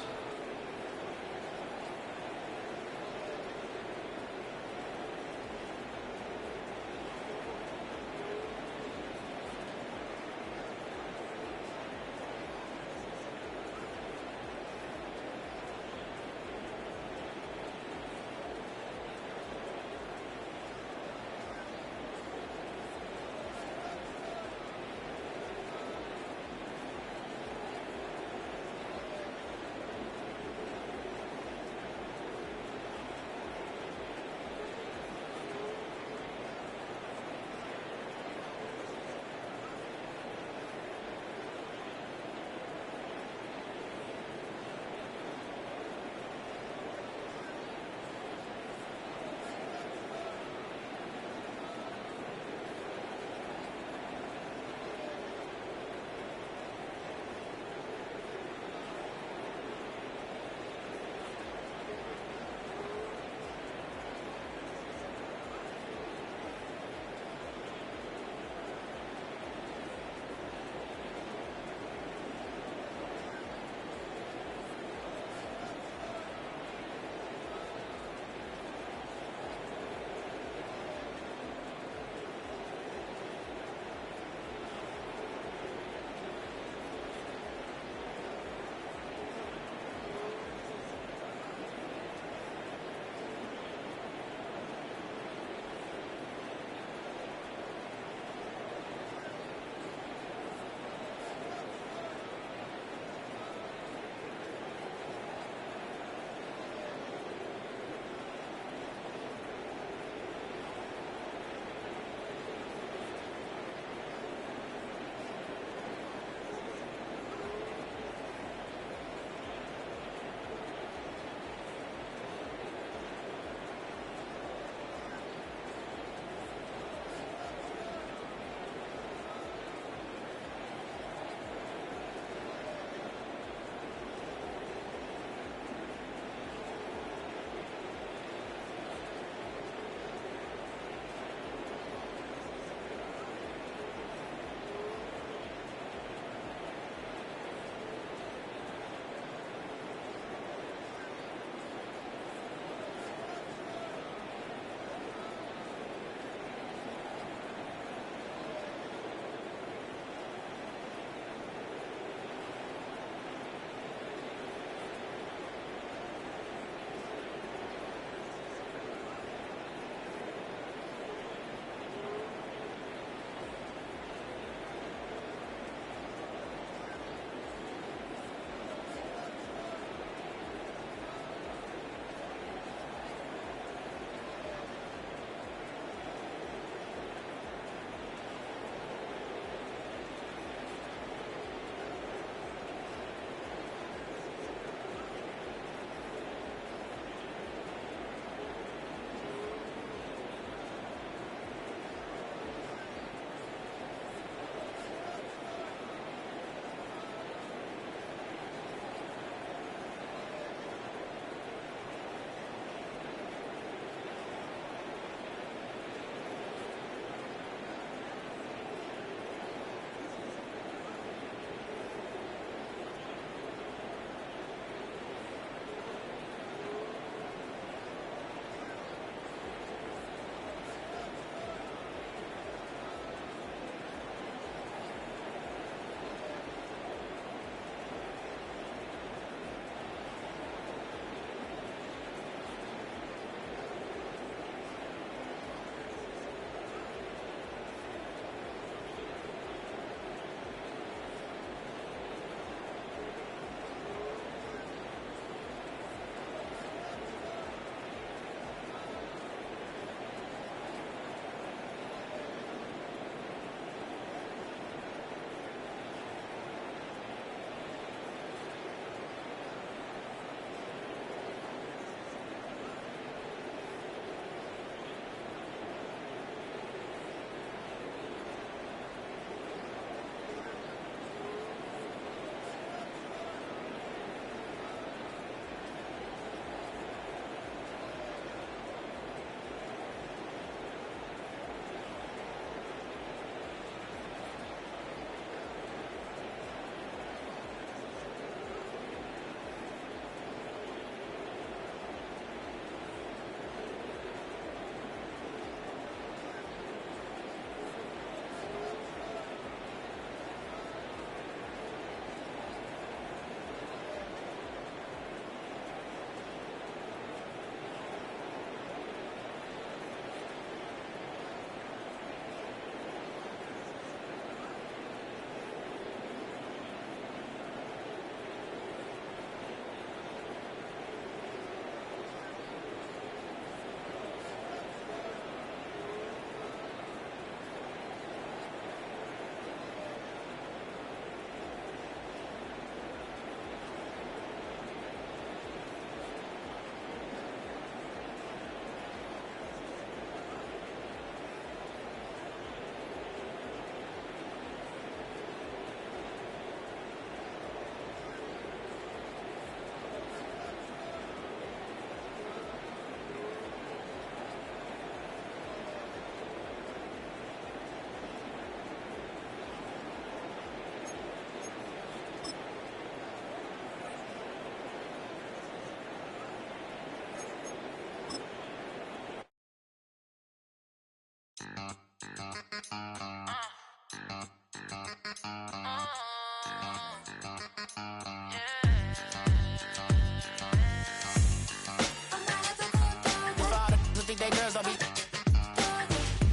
Think they girls don't be.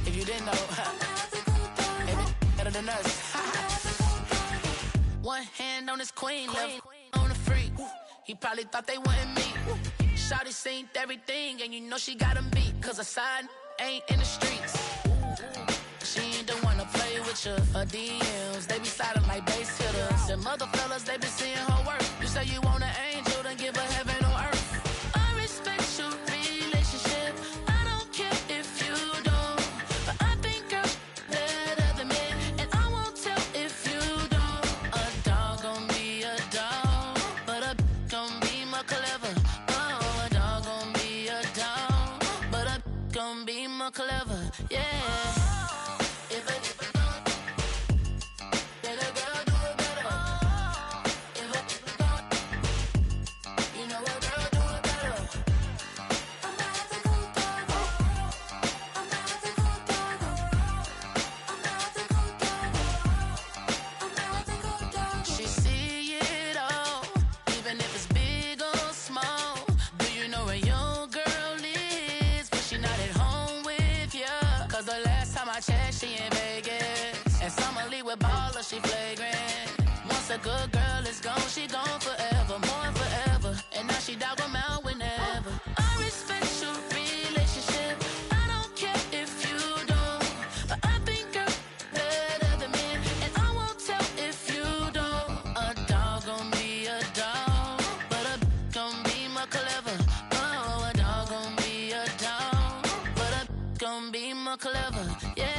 If you didn't know, better than us. One hand on his queen, left on the freak. He probably thought they wanted me. Shawty seen everything, and you know she got him beat. Cause a side ain't in the streets. She ain't the one to play with you. Her DMs, they be sliding like base hitters. The mother fellas, they be seeing her work. You say you want an angel, then give her heaven on earth. I respect your relationship. Clever, yeah. If a girl do it better. You know a girl do it better. She see it all, even if it's big or small. Do you know where your girl is? But she not at home. Cause the last time I checked, she in Vegas. And Summer Lee with baller, she flagrant. Once a good girl is gone, she gone forever, more forever. And now she dog them out whenever. I respect your relationship. I don't care if you don't. But I think you're better than me. And I won't tell if you don't. A dog gon' be a dog. But a gon' be more clever. Oh, a dog gon' be a dog. But a gon' be more clever, yeah.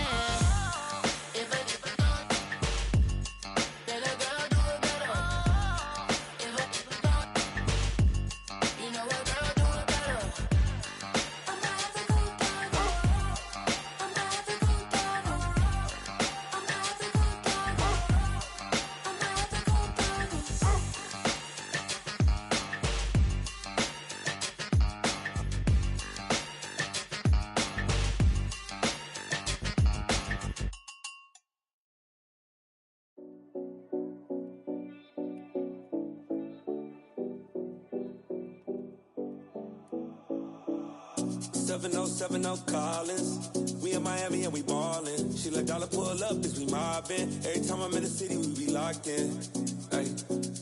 If a girl do it better. You know a girl do it better. Oh Collins. We in Miami and we ballin'. She let dollar pull up, cause we mobbin'. Every time I'm in the city, we be locked in. Ay,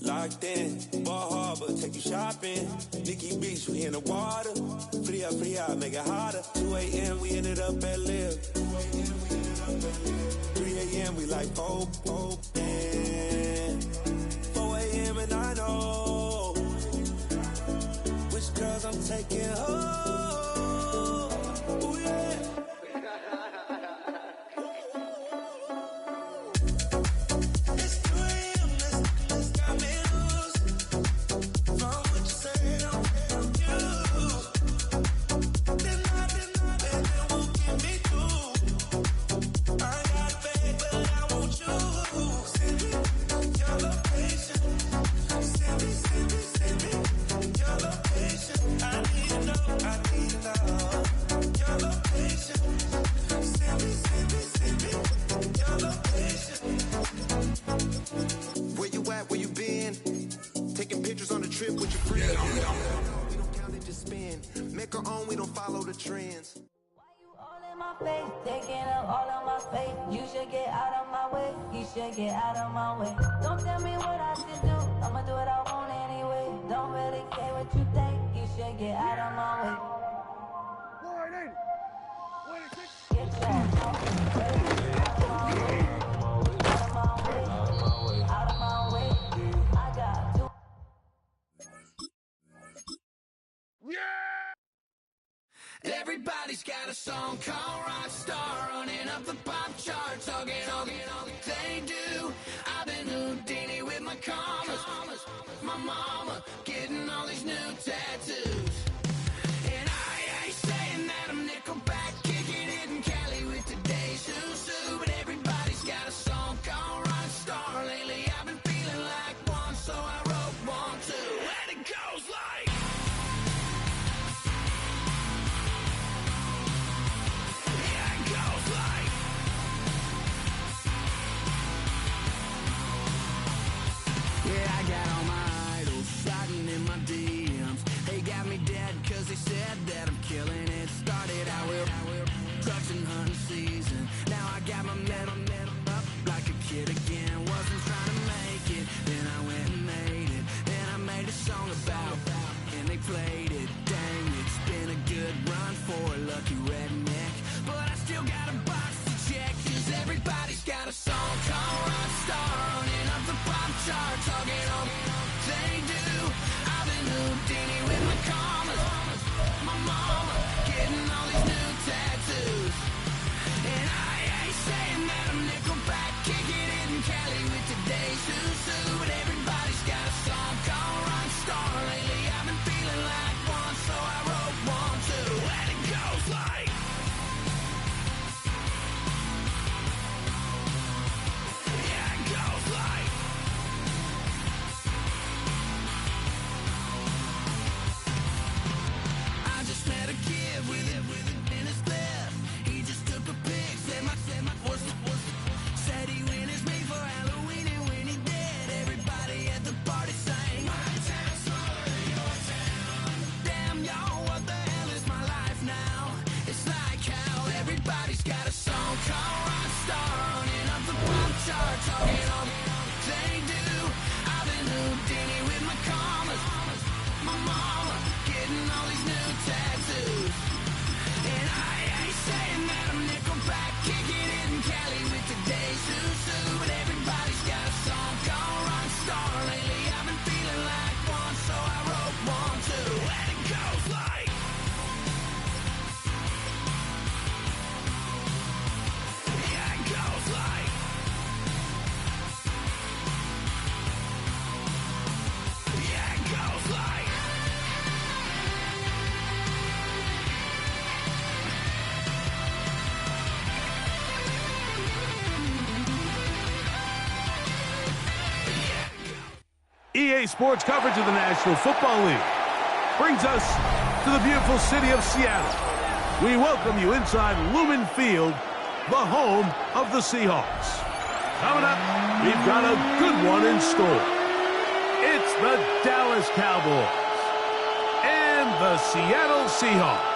locked in. Ball Harbor, take you shopping. Nikki Beach, we in the water. Fria, make it hotter. 2 a.m., we ended up at Live. 3 a.m., we like Pope. And 4 a.m. and I know which girls I'm taking home. Get out of my way. Don't tell me what I should do. I'ma do what I want anyway. Don't really care what you think. You should get out of my way. Get your out of my way. I got to. Everybody's got a song called Rockstar, running up the pop charts, talking all they do. I've been Houdini with my commas, my mama getting all these new tattoos. And I ain't saying that I'm Nickelback, kicking it in Cali with today's Susu, but everybody's got a song called Rockstar. Lately I've been feeling like one, so I wrote one too, and it goes like. talking all they do. I've been Houdini with my commas. My mama getting all these new tattoos. And I ain't saying that I'm Nickelback, kicking it in Cali with today's Susu. But everybody's got a song called Rockstar. Lately I've been feeling like one, so I wrote one too. And it goes like, yeah, it goes like, yeah, it goes like. EA Sports coverage of the National Football League brings us to the beautiful city of Seattle. We welcome you inside Lumen Field, the home of the Seahawks. Coming up, we've got a good one in store. It's the Dallas Cowboys and the Seattle Seahawks.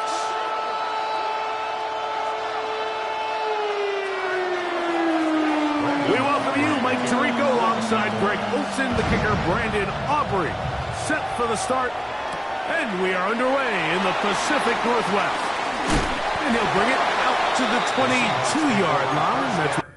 We welcome you, Mike Tirico, alongside Greg Olson, the kicker, Brandon Aubrey, set for the start. And we are underway in the Pacific Northwest. And he'll bring it out to the 22-yard line. That's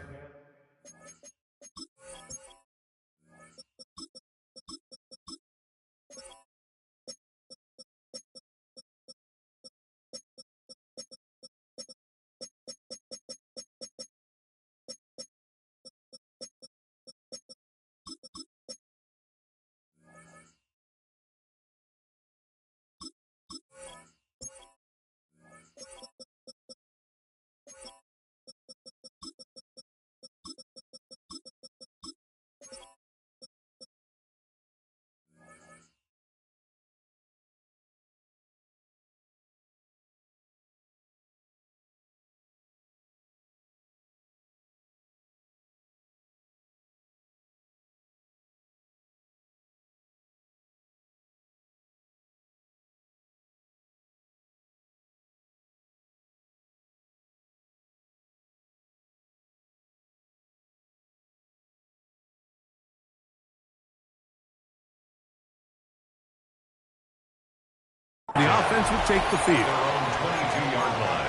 the offense will take the field. Their own 22-yard line.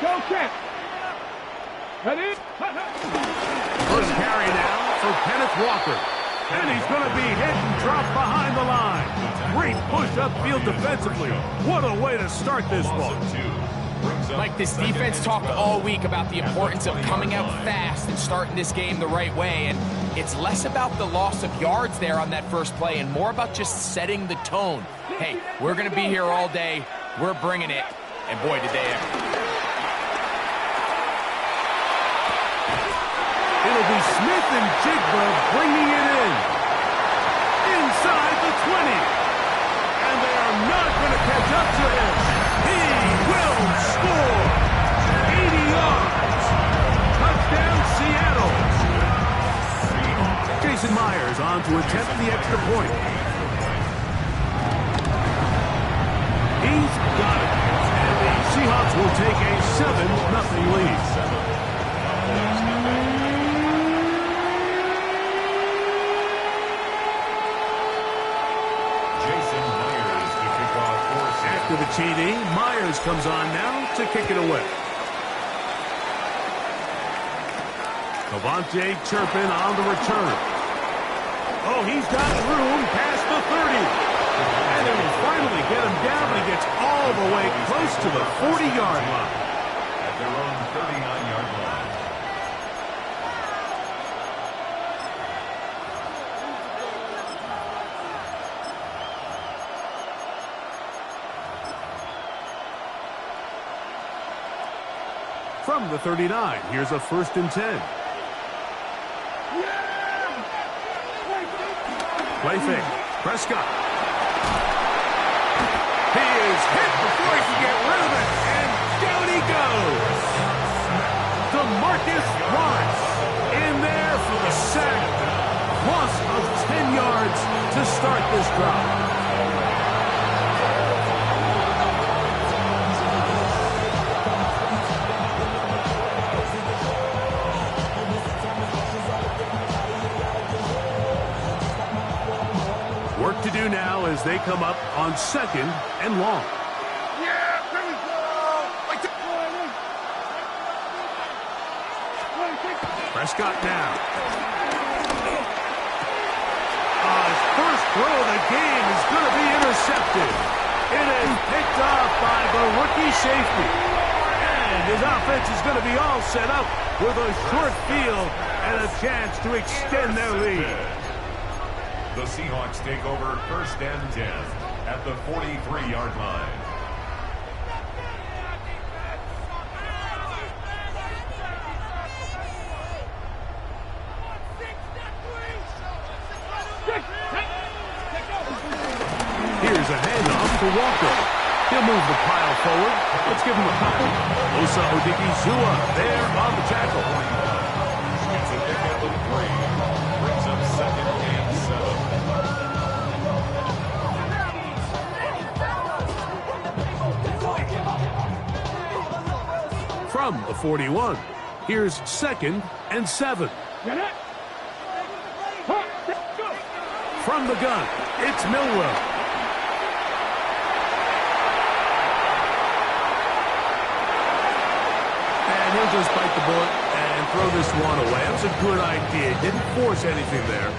Go check. Ready? First carry now for Kenneth Walker. And he's going to be hit and dropped behind the line. Great push upfield defensively. What a way to start this ball. Mike, this defense talked all week about the importance of coming out fast and starting this game the right way. And it's less about the loss of yards there on that first play and more about just setting the tone. Hey, we're going to be here all day. We're bringing it. And boy, did they ever. It'll be Smith and Jigba bringing it in. Inside the 20. And they are not going to catch up to him. He will score. 80 yards. Touchdown, Seattle. Jason Myers on to attempt the extra point. He's got it. And the Seahawks will take a 7-0 lead. After the TD, Myers comes on now to kick it away. Devontae Turpin on the return. Oh, he's got room past the 30. And they will finally get him down, but he gets all the way close to the 40-yard line. At their own 39-yard line. From the 39, here's a 1st and 10. Play fake. Prescott. He is hit before he can get rid of it, and down he goes. to start this drive. Work to do now as they come up on 2nd and long. Yeah, here we go. Prescott now. His first throw of the game is going to be intercepted. It is picked off by the rookie safety. And his offense is going to be all set up with a short field and a chance to extend their lead. The Seahawks take over 1st and 10 at the 43-yard line. Here's a handoff to Walker. He'll move the pile forward. Let's give him a couple. Osa Odigizua there on the tackle. It's a pickup of 3. Brings up 2nd and 7. From the 41, here's 2nd and 7. From the gun, it's Milroe. And he'll just bite the bullet and throw this one away. That was a good idea. Didn't force anything there.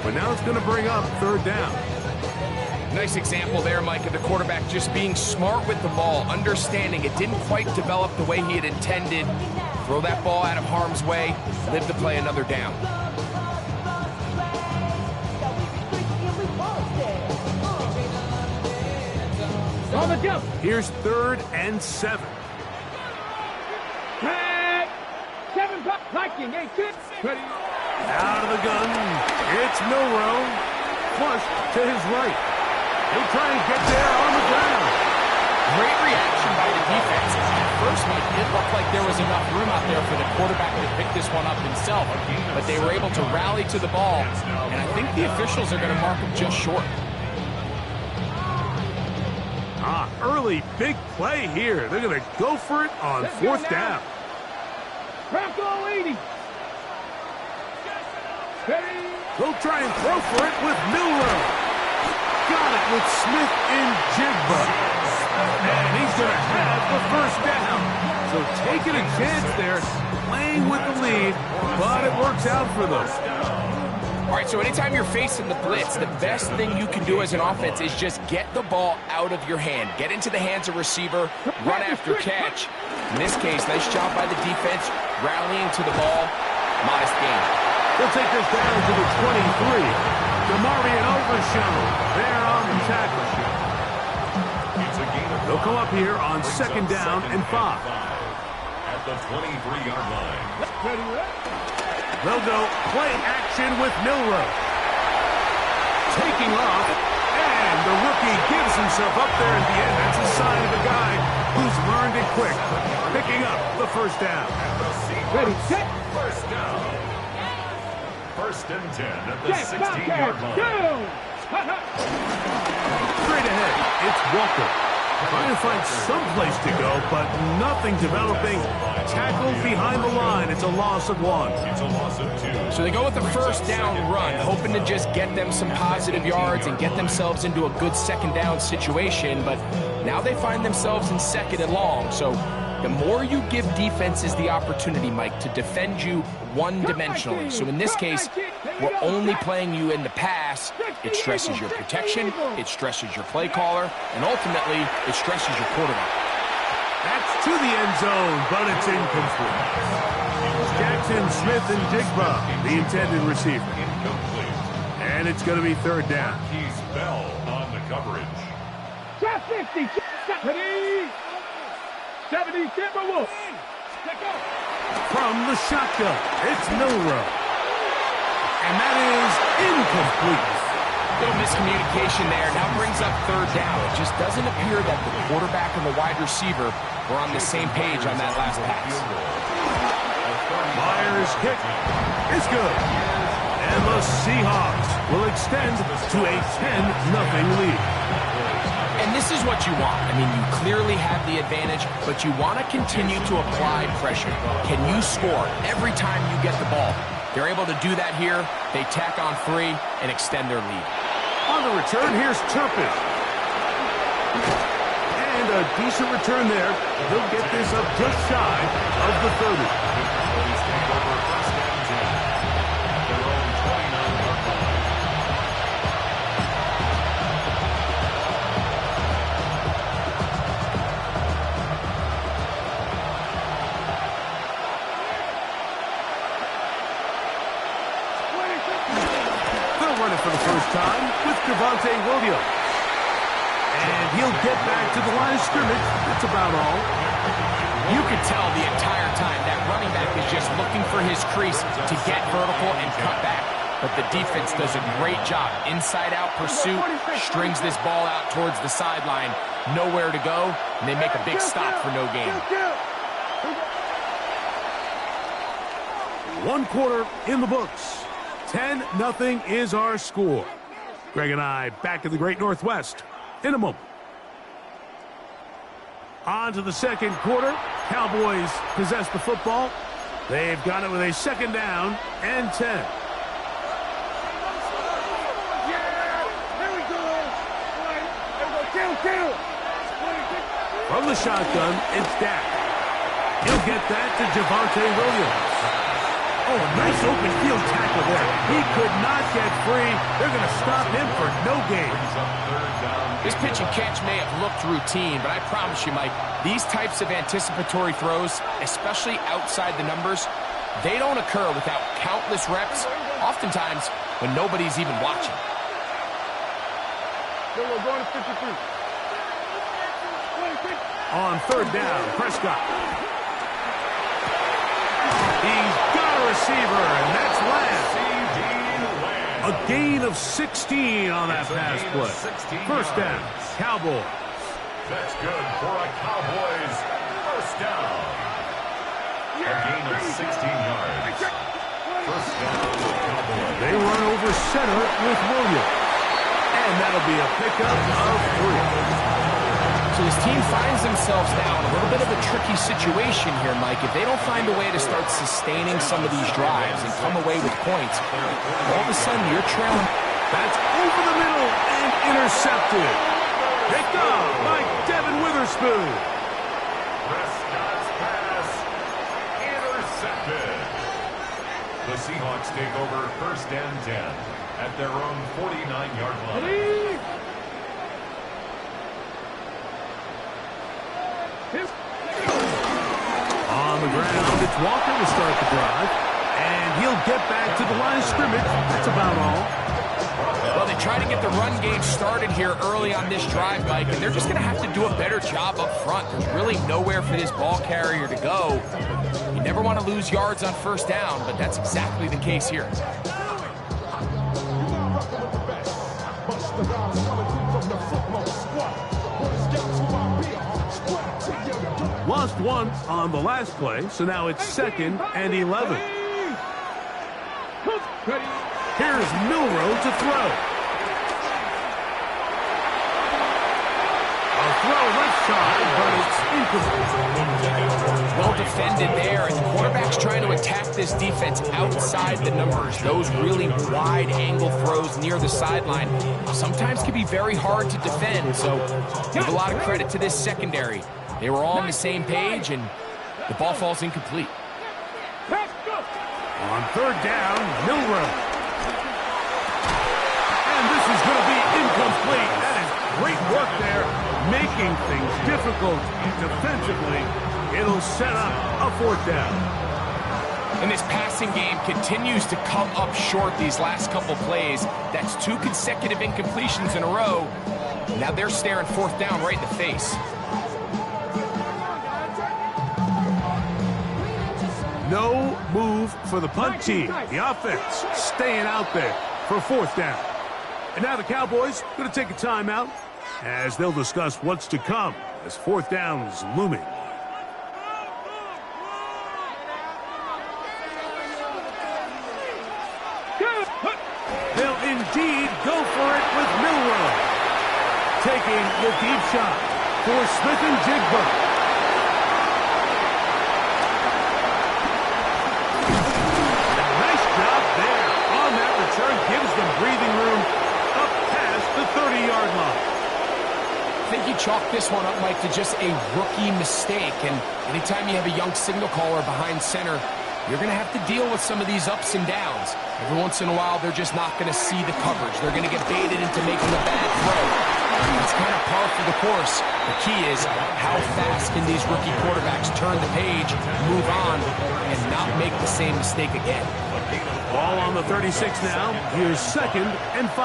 But now it's going to bring up 3rd down. Nice example there, Mike, of the quarterback just being smart with the ball, understanding it didn't quite develop the way he had intended. Throw that ball out of harm's way, live to play another down. Here's 3rd and 7. Out of the gun, it's Milroe. Flush to his right. He'll try and get there on the ground. Great reaction by the defense. At first, Mike, it looked like there was enough room out there for the quarterback to pick this one up himself. But they were able to rally to the ball. And I think the officials are going to mark him just short. Early big play here. They're going to go for it on 4th down. Bronco 80. They'll try and throw for it with Milroe. Got it with Smith in Jigba. And he's going to have the 1st down. So taking a chance there, playing with the lead, but it works out for them. All right, so anytime you're facing the blitz, the best thing you can do as an offense is just get the ball out of your hand. Get into the hands of receiver, run after catch. In this case, nice job by the defense, rallying to the ball. Modest gain. They'll take this down to the 23. DeMarvion Overshown there on the tackle. They'll come up here on 2nd down and 5. At the 23-yard line. They'll go play action with Milroe. Taking off, and the rookie gives himself up there at the end. That's a sign of a guy who's learned it quick. Picking up the 1st down. Ready, set. 1st down. 1st and 10 at the 16-yard line. Straight ahead, it's Walker. Trying to find some place to go, but nothing developing. Tackled behind the line. It's a loss of 1. It's a loss of 2. So they go with the 1st down run, hoping to just get them some positive yards and get themselves into a good 2nd down situation. But now they find themselves in 2nd and long. So the more you give defenses the opportunity, Mike, to defend you one-dimensionally. So in this case, we're only playing you in the pass. It stresses your protection, it stresses your play caller, and ultimately, it stresses your quarterback. That's to the end zone, but it's incomplete. Jackson, Smith, and Jigba, the intended receiver. And it's going to be 3rd down. He's Bell on the coverage. 50, 70, Timberwolves. From the shotgun, it's Milroe. And that is incomplete. Little miscommunication there. Now brings up 3rd down. It just doesn't appear that the quarterback and the wide receiver were on the same page on that last pass. Myers' kick is good. And the Seahawks will extend to a 10-0 lead. And this is what you want. I mean, you clearly have the advantage, but you want to continue to apply pressure. Can you score every time you get the ball? They're able to do that here. They tack on 3 and extend their lead. On the return, here's Turpin. And a decent return there. He'll get this up just shy of the 30. For the first time with Javonte Williams. And he'll get back to the line of scrimmage. That's about all. You could tell the entire time that running back is just looking for his crease to get vertical and cut back. But the defense does a great job. Inside-out pursuit, strings this ball out towards the sideline. Nowhere to go, and they make a big stop for no gain. 1 quarter in the books. 10-0 is our score. Greg and I back in the Great Northwest in a moment. On to the second quarter. Cowboys possess the football. They've got it with a 2nd down and 10. From the shotgun, it's Dak. He'll get that to Javonte Williams. Oh, a nice open field tackle there. He could not get free. They're going to stop him for no gain. This pitch and catch may have looked routine, but I promise you, Mike, these types of anticipatory throws, especially outside the numbers, they don't occur without countless reps, oftentimes when nobody's even watching. On 3rd down, Prescott. He's got a receiver, and that's Lamb. A gain of 16 on that pass play. 1st down, Cowboys. That's good for a Cowboys 1st down. A gain of 16 yards. 1st down, Cowboys. They run over center with Williams. And that'll be a pickup of 3. So this team finds themselves now in a little bit of a tricky situation here, Mike. If they don't find a way to start sustaining some of these drives and come away with points, all of a sudden you're trailing. That's over the middle and intercepted. Picked up by Devin Witherspoon. Prescott's pass intercepted. The Seahawks take over 1st and 10 at their own 49-yard line. On the ground, it's Walker to start the drive. And he'll get back to the line of scrimmage. That's about all. Well, they try to get the run game started here early on this drive, Mike, and they're just going to have to do a better job up front. There's really nowhere for this ball carrier to go. You never want to lose yards on 1st down, but that's exactly the case here. Lost 1 on the last play, so now it's 2nd and 11. Here's Milroe to throw. A throw left side, but it's incomplete. Well defended there, and the quarterback's trying to attack this defense outside the numbers. Those really wide angle throws near the sideline sometimes can be very hard to defend, so give a lot of credit to this secondary. They were all on the same page, and the ball falls incomplete. On 3rd down, Milroe. And this is going to be incomplete. That is great work there, making things difficult defensively. It'll set up a 4th down. And this passing game continues to come up short these last couple plays. That's 2 consecutive incompletions in a row. Now they're staring 4th down right in the face. No move for the punt team. The offense staying out there for 4th down. And now the Cowboys going to take a timeout as they'll discuss what's to come as 4th down is looming. taking the deep shot for Smith and Jigba. Nice job there on that return. Gives them breathing room up past the 30-yard line. I think you chalk this one up, Mike, to just a rookie mistake. And anytime you have a young signal caller behind center, you're going to have to deal with some of these ups and downs. Every once in a while, they're just not going to see the coverage. They're going to get baited into making a bad throw. It's kind of par for the course. The key is how fast can these rookie quarterbacks turn the page, move on, and not make the same mistake again. Ball on the 36 now. Here's 2nd and 5.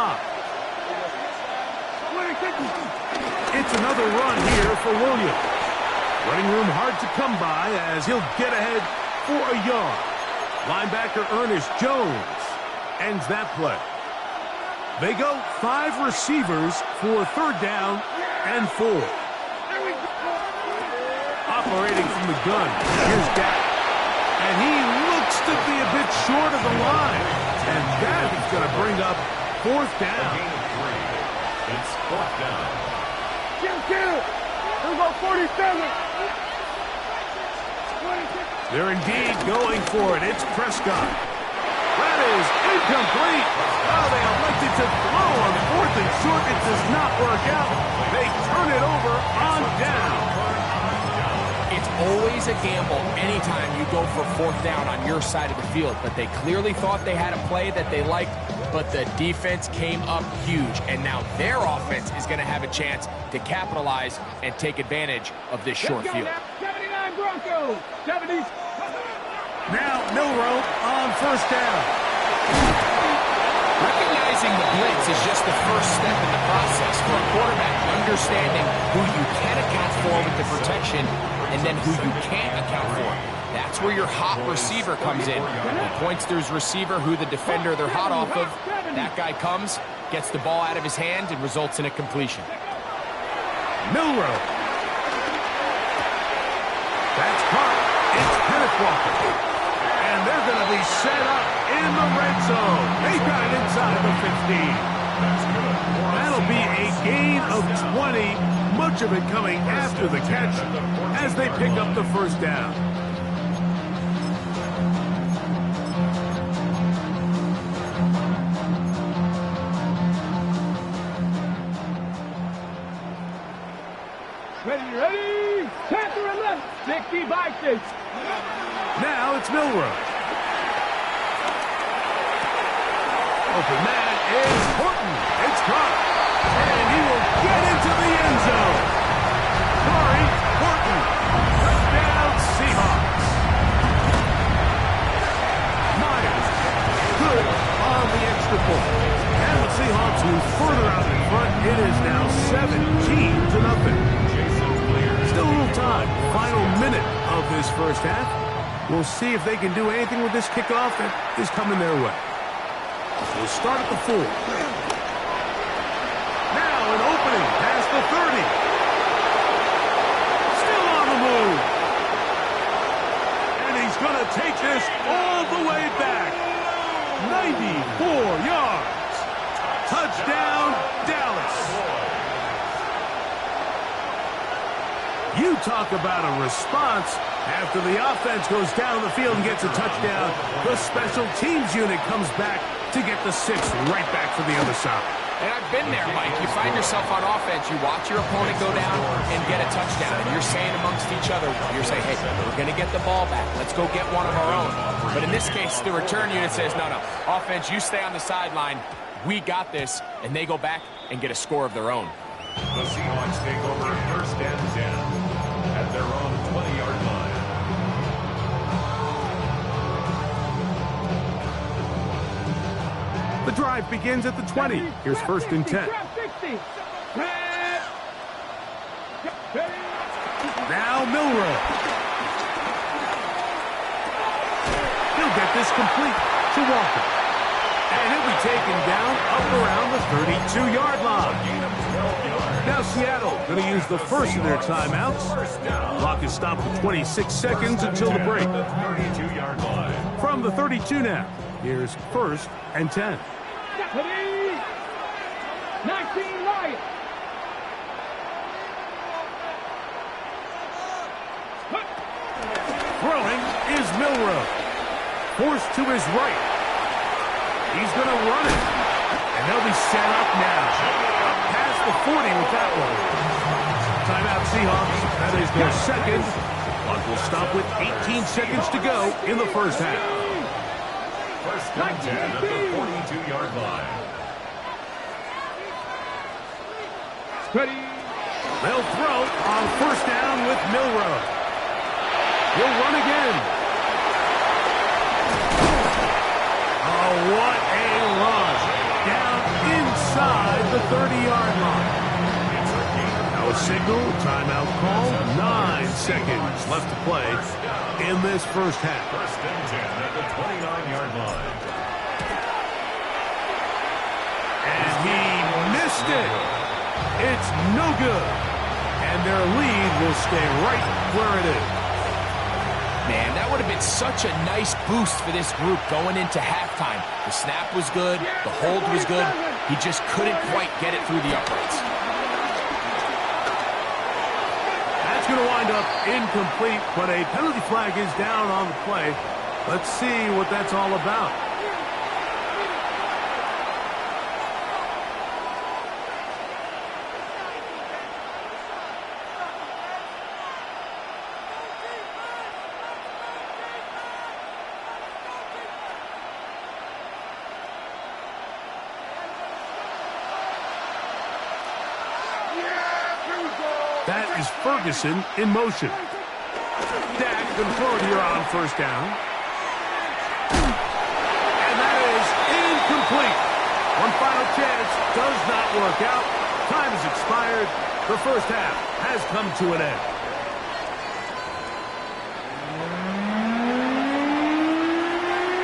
It's another run here for Williams. Running room hard to come by as he'll get ahead for a yard. Linebacker Ernest Jones ends that play. They go 5 receivers for 3rd down and 4. Operating from the gun, here's Dak. And he looks to be a bit short of the line. And that is going to bring up 4th down. It's 4th down. Here we go, 47. They're indeed going for it. It's Prescott. That is incomplete. Oh, they elected to throw on 4th and short. It does not work out. They turn it over on down. It's always a gamble anytime you go for 4th down on your side of the field, but they clearly thought they had a play that they liked, but the defense came up huge, and now their offense is going to have a chance to capitalize and take advantage of this short field. 79 Broncos, 70s. Now Milroe on 1st down. Recognizing the blitz is just the first step in the process for a quarterback, understanding who you can account for with the protection and then who you can't account for. That's where your hot receiver comes in. He points to his receiver, who the defender they're hot off of. That guy comes, gets the ball out of his hand, and results in a completion. Milroe. That's caught. It's Walker. And they're going to be set up in the red zone. They got it inside the 15. That'll be a gain of 20. Much of it coming after the catch as they pick up the 1st down. Ready, set to the left, 60 by 6. Now it's Milroe. Open man is Horton. It's caught. And he will get into the end zone. Corey Horton. Touchdown Seahawks. Myers. Good on the extra point. And the Seahawks move further out in front. It is now 17-0. Still a little time. Final minute of this 1st half. We'll see if they can do anything with this kickoff that is coming their way. We'll start at the 4. Now an opening past the 30. Still on the move. And he's going to take this all the way back. 94 yards. Touchdown, Dallas. You talk about a response. After the offense goes down the field and gets a touchdown, the special teams unit comes back to get the 6th right back for the other side. And I've been there, Mike. You find yourself on offense, you watch your opponent go down and get a touchdown, and you're saying amongst each other, you're saying, hey, we're going to get the ball back. Let's go get one of our own. But in this case, the return unit says, no, offense, you stay on the sideline. We got this, and they go back and get a score of their own. The Seahawks take over 1st and 10 at their own 20-yard line. The drive begins at the 20. Here's 1st and 10. Now Milroe. He'll get this complete to Walker. And he'll be taken down up around the 32-yard line. Now Seattle going to use the first of their timeouts. Clock is stopped for 26 seconds until the break. From the 32 now, here's 1st and 10. 19 Lions. Throwing is Milrow. Forced to his right. He's going to run it. And they'll be set up now. Up past the 40 with that one. Timeout Seahawks. That is their second. But will stop with 18 seconds to go in the first half. First and 10 at the 42-yard line. Ready. They'll throw on first down with Milrow. He'll run again. Oh, what a run. Down inside the 30-yard line. No signal, timeout call. 9 seconds left to play in this first half. First and 10 at the 29-yard line. And he missed it. It's no good. And their lead will stay right where it is. Man, that would have been such a nice boost for this group going into halftime. The snap was good. The hold was good. He just couldn't quite get it through the uprights. That's going to wind up incomplete, but a penalty flag is down on the play. Let's see what that's all about. That is Ferguson in motion. Dak going to throw it here on first down. And that is incomplete. One final chance does not work out. Time has expired. The first half has come to an end.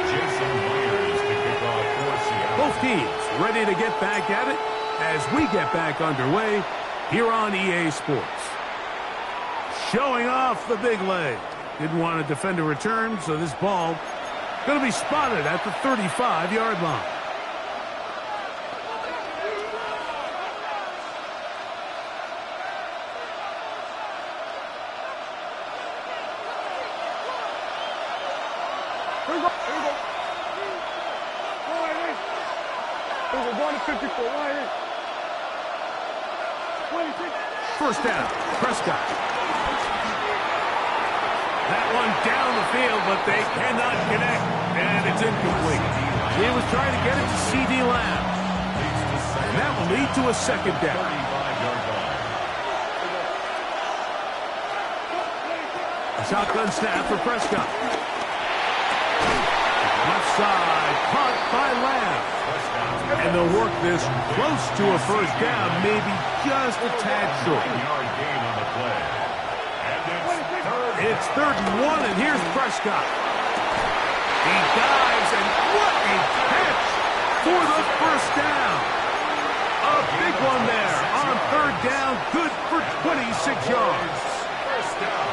Jason Myers to kick off for Seattle. Both teams ready to get back at it as we get back underway here on EA Sports. Showing off the big leg. Didn't want to defend a return, so this ball going to be spotted at the 35-yard line. Here we go. We're going to 54. Right in. First down, Prescott. That one down the field, but they cannot connect, and it's incomplete. He was trying to get it to C.D. Lamb, and that will lead to a second down. A shotgun snap for Prescott. Left side, caught by Lamb. And they'll work this close to a first down, maybe just a tad short. It's 3rd and 1, and here's Prescott. He dives, and what a catch for the first down. A big one there on 3rd down, good for 26 yards. First down.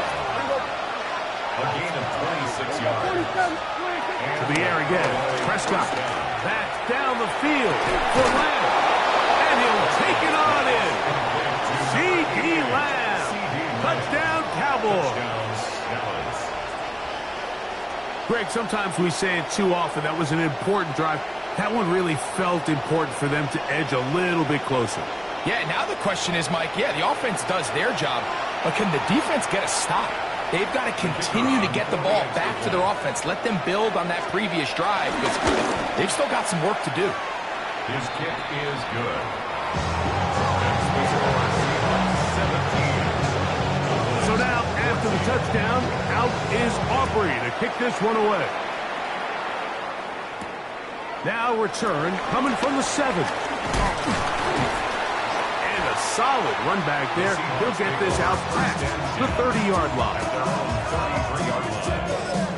A gain of 26 yards. To the air again, Prescott. That's down the field for Lamb. And he'll take it on in. C.D. Lamb. Touchdown, Cowboys. Greg, sometimes we say it too often. That was an important drive. That one really felt important for them to edge a little bit closer. Yeah, now the question is, Mike, the offense does their job, but can the defense get a stop? They've got to continue to get the ball back to their offense. Let them build on that previous drive because they've still got some work to do. His kick is good. So now, after the touchdown, out is Aubrey to kick this one away. Now return coming from the 7. And a solid run back there. He'll get this out past the 30-yard line. 33-yard line.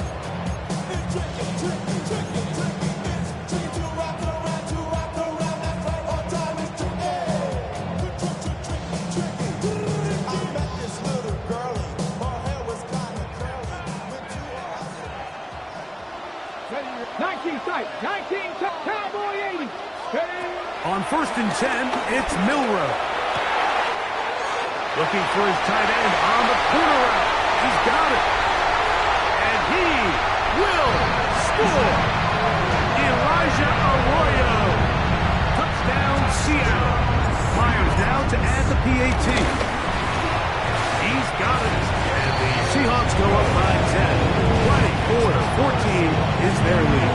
Cowboy 80. On 1st and 10, it's Milrow. Looking for his tight end on the corner route. He's got it. And Seattle. Myers now to add the PAT. He's got it. And the Seahawks go up by 10. 24-14 is their lead.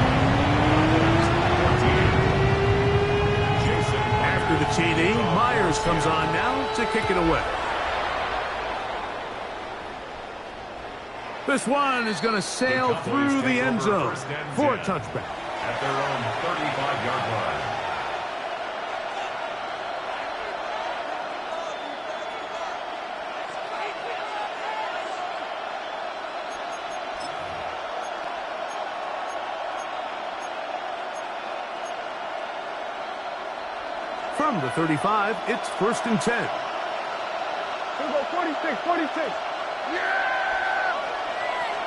After the TD, Myers comes on now to kick it away. This one is going to sail through the end zone for a touchback. At their own 35-yard line. From the 35, it's 1st and 10. Here we go, 46, 46. Yeah!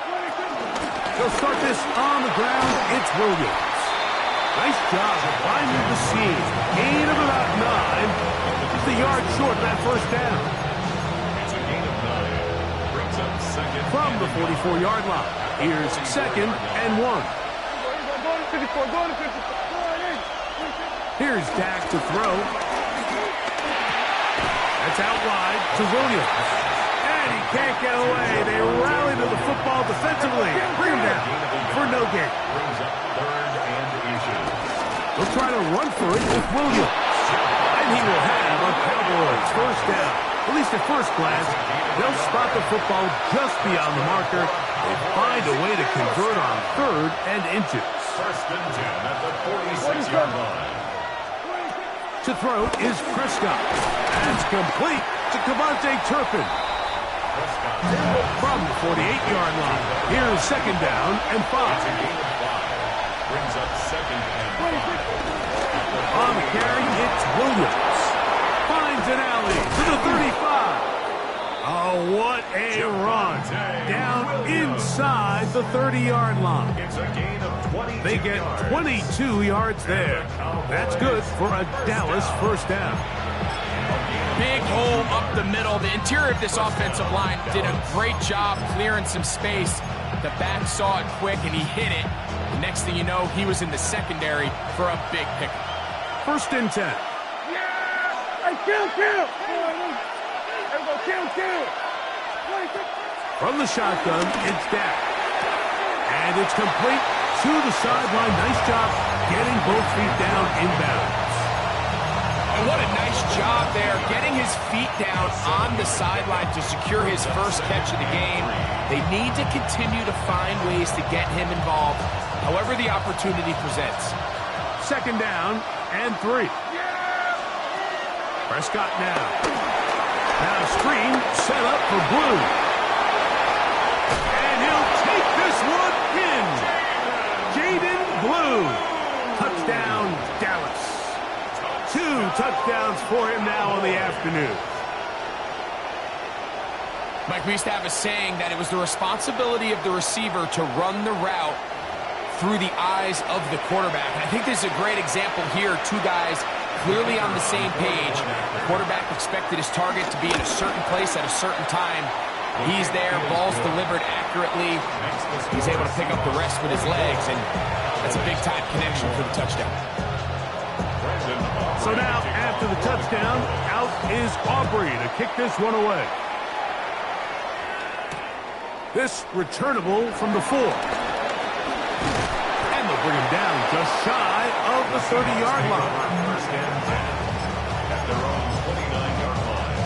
46. They'll start this on the ground. It's Williams. Nice job finding the seam. Gain of about 9. Just a yard short that first down. It's a gain of 9. Brings up second. From the 44-yard line, here's 2nd and 1. Go to 54, go to 54. Here's Dak to throw. That's out wide to Williams. And he can't get away. They rally to the football defensively. Bring him down for no gain. Brings up 3rd and inches. They'll try to run for it with Williams. And he will have a Cowboys first down. At least at first glance, they'll spot the football just beyond the marker. They find a way to convert on 3rd and inches. 1st and 10 at the 46-yard line. To throw is Prescott. That's complete to Cavante Turpin. From the 48-yard line, here's 2nd down and 5. It's a gain of 5. Brings up 2nd and 5. On the carry, it's Williams. Finds an alley to the 35. Oh, what a run. Down inside the 30-yard line. It's a gain of 22 They get 22 yards there. That's good for a Dallas first down. Big hole up the middle. The interior of this offensive line did a great job clearing some space. The back saw it quick, and he hit it. The next thing you know, he was in the secondary for a big pickup. 1st and 10. Yeah! Hey, kill! There we go, kill! From the shotgun, it's Dak. And it's complete to the sideline. Nice job getting both feet down inbounds. And what a nice job there, getting his feet down on the sideline to secure his first catch of the game. They need to continue to find ways to get him involved, however the opportunity presents. 2nd down and 3. Prescott now. Now screen set up for Blue. And he'll take this one in. Jaden Blue. Touchdown, Dallas. 2 touchdowns for him now on the afternoon. Mike, we used to have a saying that it was the responsibility of the receiver to run the route through the eyes of the quarterback. And I think this is a great example here. 2 guys clearly on the same page. The quarterback expected his target to be in a certain place at a certain time. He's there, ball's delivered accurately. He's able to pick up the rest with his legs, and that's a big-time connection for the touchdown. So now, after the touchdown, out is Aubrey to kick this one away. This returnable from the 4. And they'll bring him down just shy of the 30-yard line. 1st and 10 at their own 29-yard line.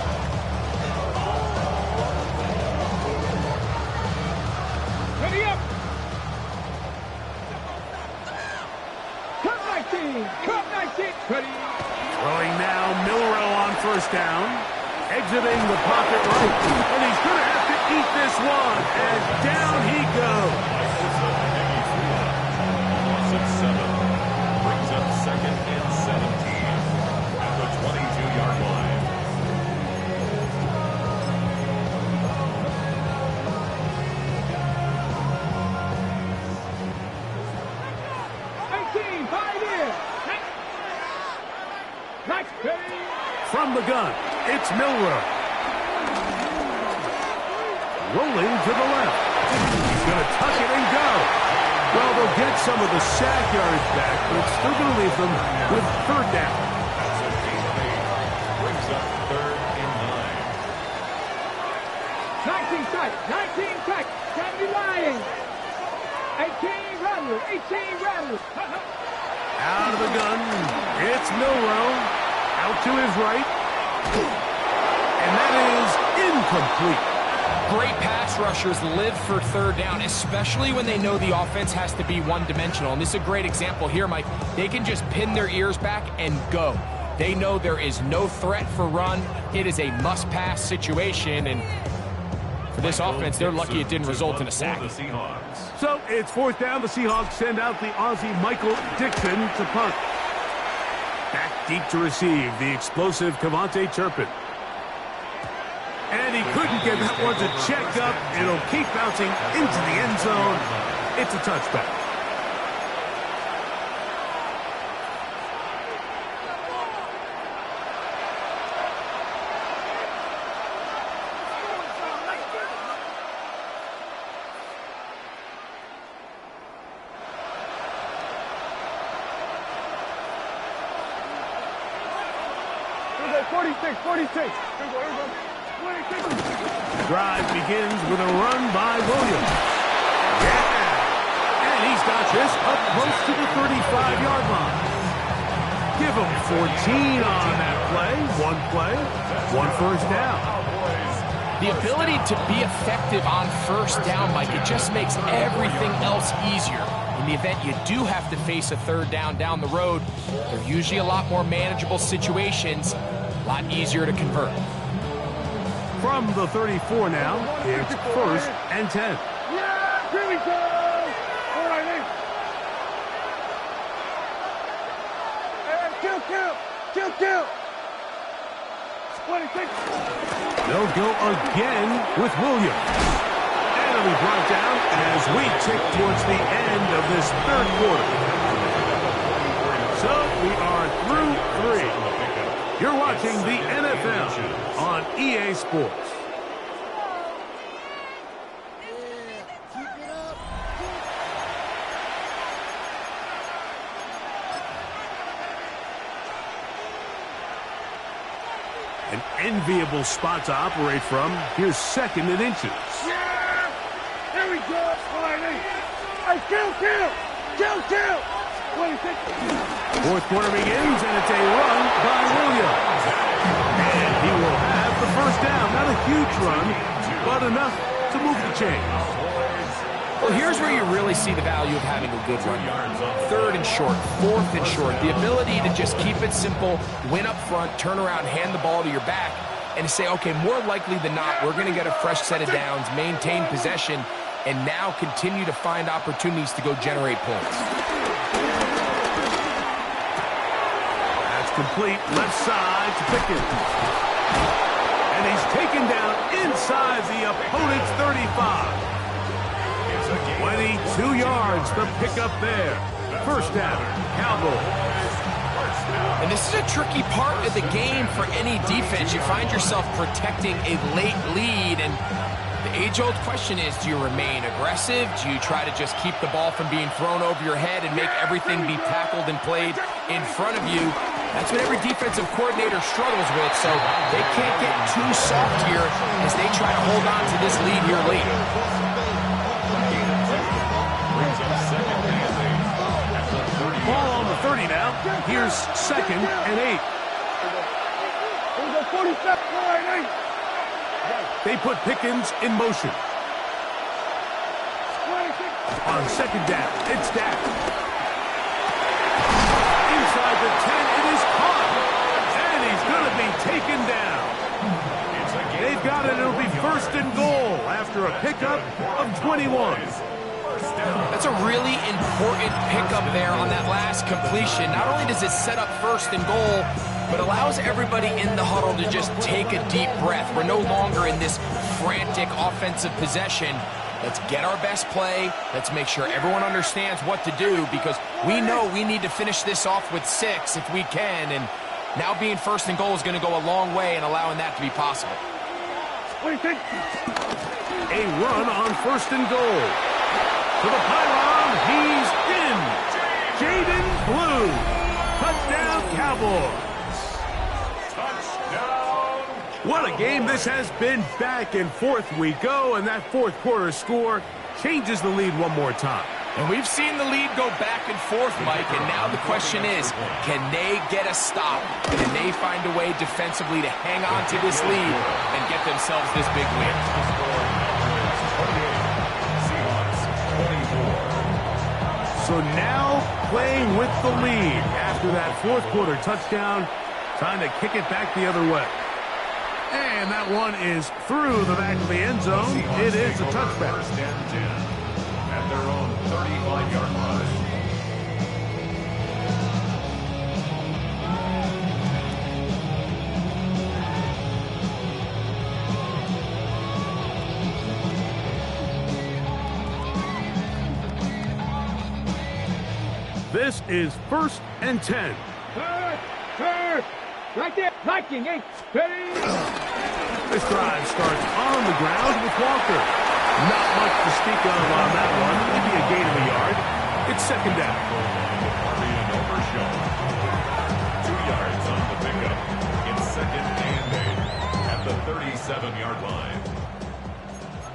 Ready up! Cut 19! Cut 19! Ready! Throwing now, Milrow on 1st down. Exiting the pocket right. And he's going to have to eat this one. And down he goes. Loss of 7. Brings up 2nd and 17 at the 22-yard line. From the gun, it's Milrow. Rolling to the left. He's going to tuck it and go. Well, they'll get some of the sack yards back, but it's still going to leave them with 3rd down. right. 19 back. 70 lying. 18 rattlers. 18 rattlers. Out of the gun. It's Milrow. Out to his right. And that is incomplete. Great pass rushers live for third down, especially when they know the offense has to be one-dimensional. And this is a great example here, Mike. They can just pin their ears back and go. They know there is no threat for run. It is a must-pass situation, and for this offense, they're lucky it didn't result in a sack. So it's fourth down. The Seahawks send out the Aussie Michael Dixon to punt. Back deep to receive the explosive Cavante Turpin. And he couldn't get that one to check up. It'll keep bouncing into the end zone. It's a touchback. Here we go, 46, 46. Here we go. Drive begins with a run by Williams. Yeah! And he's got this up close to the 35-yard line. Give him 14 on that play, one first down. The ability to be effective on first down, Mike, it just makes everything else easier. In the event you do have to face a third down the road, they're usually a lot more manageable situations, a lot easier to convert. From the 34 now, it's first and 10. Yeah, here we go. All right, hey. Kill. 26. They'll go again with Williams. And it'll be brought down as we tick towards the end of this third quarter. So we are through 3. You're watching the NFL on EA Sports. An enviable spot to operate from. Here's second and inches. Yeah! Here we go. All right, hey. Kill. 26. Fourth quarter begins, and it's a run by Williams. And he will have the first down. Not a huge run, but enough to move the chains. Well, here's where you really see the value of having a good run. Third and short, fourth and short. The ability to just keep it simple, win up front, turn around, hand the ball to your back, and to say, okay, more likely than not, we're going to get a fresh set of downs, maintain possession, and now continue to find opportunities to go generate points. Complete left side to Pickens. And he's taken down inside the opponent's 35. 22 yards, the pickup there. First down, Cowboys. And this is a tricky part of the game for any defense. You find yourself protecting a late lead, and the age-old question is, do you remain aggressive? Do you try to just keep the ball from being thrown over your head and make everything be tackled and played in front of you? That's what every defensive coordinator struggles with, so they can't get too soft here as they try to hold on to this lead here late. Ball on the 30 now. Here's second and 8. They put Pickens in motion. On second down, it's Dak. Inside the 10, it is caught. And he's going to be taken down. They've got it. It'll be first and goal after a pickup of 21. That's a really important pickup there on that last completion. Not only does it set up first and goal, but allows everybody in the huddle to just take a deep breath. We're no longer in this frantic offensive possession. Let's get our best play. Let's make sure everyone understands what to do, because we know we need to finish this off with 6 if we can. And now being first and goal is going to go a long way in allowing that to be possible. A run on first and goal. To the pylon, he's in. Jaden Blue. Touchdown, Cowboys. Touchdown. What What a game this has been. Back and forth we go, and that fourth quarter score changes the lead one more time. And we've seen the lead go back and forth, Mike, and now the question is, can they get a stop? Can they find a way defensively to hang on to this lead and get themselves this big win? So now playing with the lead after that fourth quarter touchdown, trying to kick it back the other way. And that one is through the back of the end zone. It is a touchback. First and 10 at their own 35-yard line. This is 1st and 10. Right there, Viking, hey, ready? This drive starts on the ground with Walker. Not much to speak of on that one. Maybe a gain of a yard. It's second down. Being overshown. 2 yards on the pickup. It's second and 8 at the 37-yard line.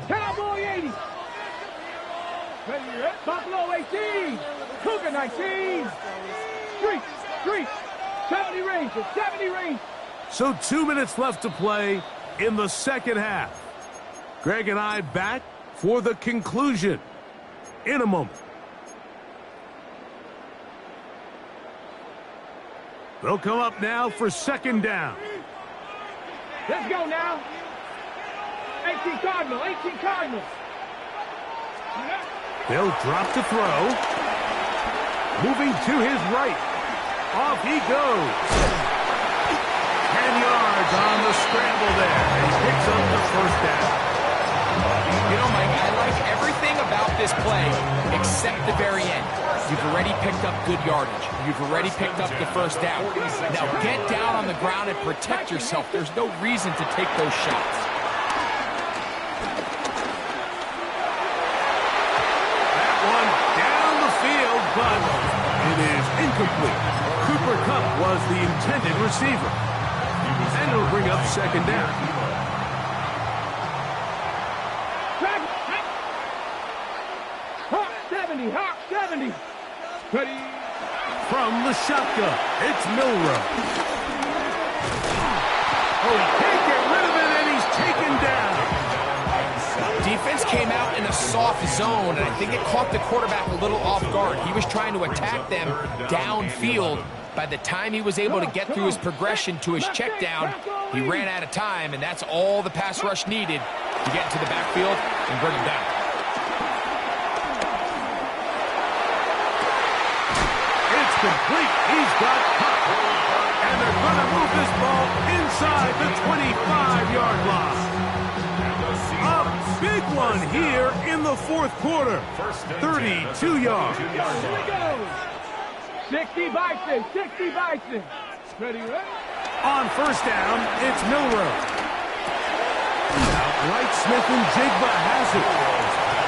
Cowboy 80. Ready, Buffalo 18. Cougar 19. Street. 70 Rangers, 70 Rangers. So 2 minutes left to play in the second half. Greg and I back for the conclusion in a moment. They'll come up now for second down. Let's go now. 18 Cardinals. They'll drop to throw. Moving to his right. Off he goes. 10 yards on the scramble there. And he picks up the first down. You know, Mike, I like everything about this play except the very end. You've already picked up good yardage. You've already picked up the first down. Now get down on the ground and protect yourself. There's no reason to take those shots. That one down the field, but it is incomplete. Cooper Kupp was the intended receiver. And it'll bring up second down. Hawk 70. Ready. From the shotgun, it's Milrow. Oh, he can't get rid of it, and he's taken down. Defense came out in a soft zone, and I think it caught the quarterback a little off guard. He was trying to attack them downfield. By the time he was able to get through his progression to his check down, he ran out of time, and that's all the pass rush needed to get into the backfield and bring him down. It's complete. He's got Kupp. And they're going to move this ball inside the 25-yard line. A big one here in the fourth quarter. 32 yards. Here we go. 60 Bison. Ready? On first down, it's Milrow. Outright Smith and Jigba has it.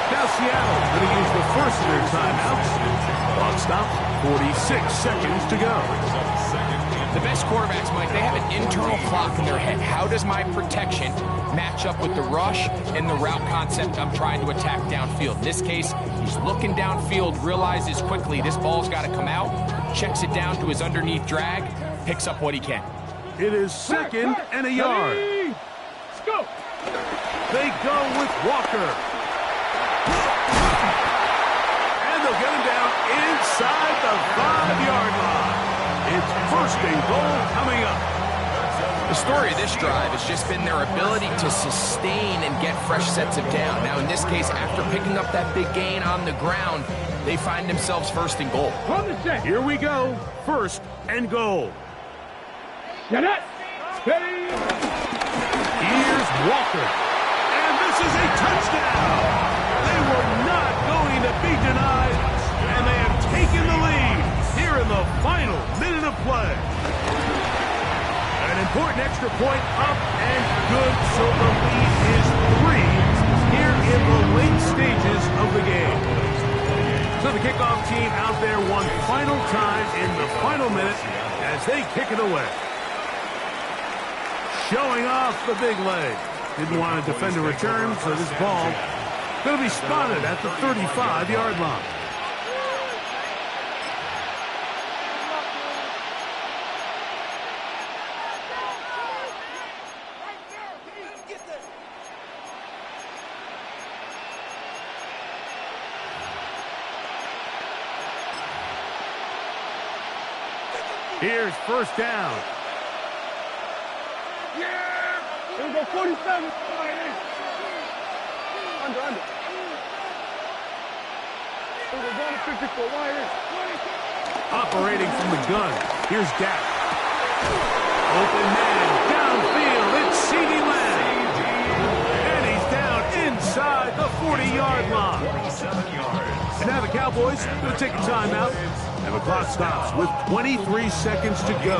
Now Seattle going to use the first of their timeouts. Clock stop, 46 seconds to go. The best quarterbacks, Mike, they have an internal clock in their head. How does my protection match up with the rush and the route concept I'm trying to attack downfield? In this case, he's looking downfield, realizes quickly this ball's got to come out, checks it down to his underneath drag, picks up what he can. It is second and a yard. Let's go. They go with Walker. And they'll get him down inside the 5-yard line. It's first and goal coming up. The story of this drive has just been their ability to sustain and get fresh sets of down. Now, in this case, after picking up that big gain on the ground, they find themselves first and goal. Here we go. First and goal. Get it. Ready. Here's Walker. And this is a touchdown. They were not going to be denied, and they have taken the lead here in the final minute of play. An important extra point up and good, so the lead is 3 here in the late stages of the game. So the kickoff team out there one final time in the final minute as they kick it away. showing off the big leg. Didn't want to defend a return, so this ball going to be spotted at the 35-yard line. Here's first down. Yeah! Here we go, 47. Under. Here we go, going to 54. Wide in. Operating from the gun. Here's Dak. Open man. Downfield. It's CeeDee Lamb. And he's down inside the 40-yard line. 47 yards. And now the Cowboys going to take a timeout. And the clock stops with 23 seconds to go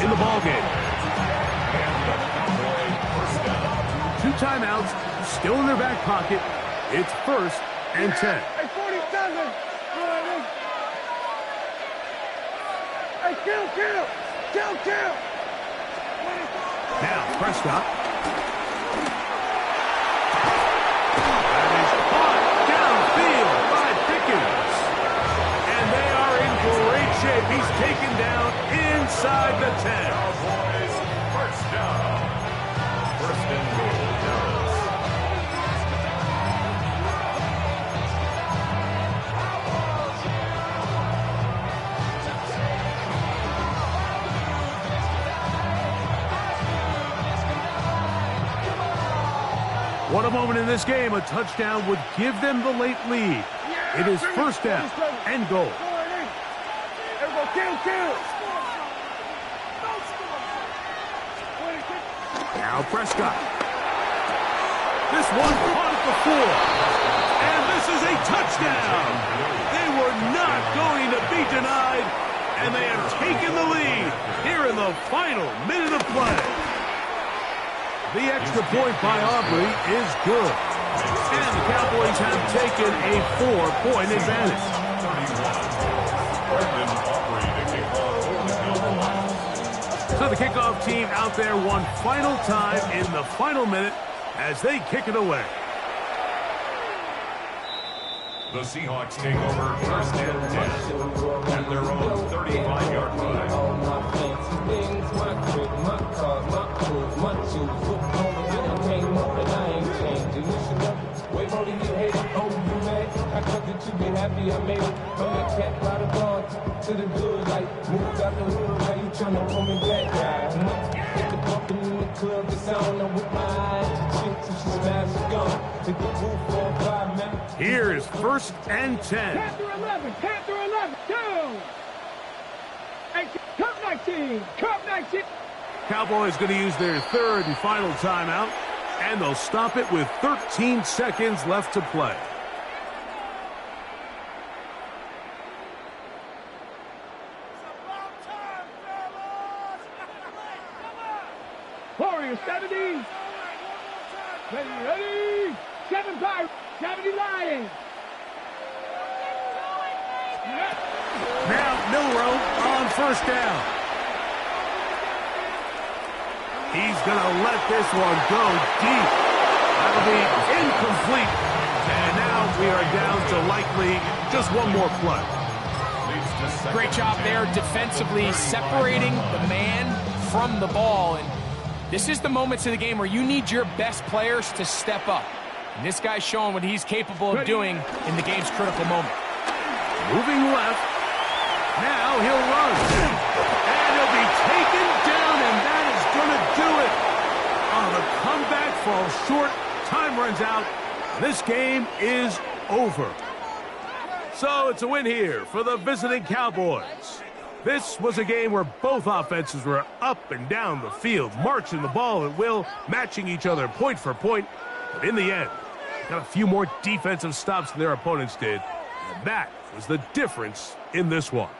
in the ballgame. 2 timeouts still in their back pocket. It's first and 10. Hey, 47. Hey, kill. Now Prescott. That is caught downfield by Pickens. And they are in great shape. He's taken down inside the 10. Cowboys, first down. First and goal, Dallas. What a moment in this game. A touchdown would give them the late lead. It is first down and goal. Kill. Now Prescott. This one caught at the 4. And this is a touchdown. They were not going to be denied. And they have taken the lead here in the final minute of play. The extra point by Aubrey is good. And the Cowboys have taken a 4-point advantage. So the kickoff team out there one final time in the final minute as they kick it away. The Seahawks take over first and 10 at their own 35-yard line. Here is first and 10. Panther 11, go! Hey, Cup 19. Cowboys going to use their third and final timeout, and they'll stop it with 13 seconds left to play. Warriors 70. Ready. 7-5. 70 Lions. Now Milroe on first down. He's going to let this one go deep. That'll be incomplete. And now we are down to likely just one more play. Great job there defensively separating the man from the ball. And this is the moments of the game where you need your best players to step up. And this guy's showing what he's capable of doing in the game's critical moment. Moving left. Now he'll run. And he'll be taken down, and that is going to do it. Oh, the comeback falls short. Time runs out. This game is over. So it's a win here for the visiting Cowboys. This was a game where both offenses were up and down the field, marching the ball at will, matching each other point for point. But in the end, got a few more defensive stops than their opponents did. And that was the difference in this one.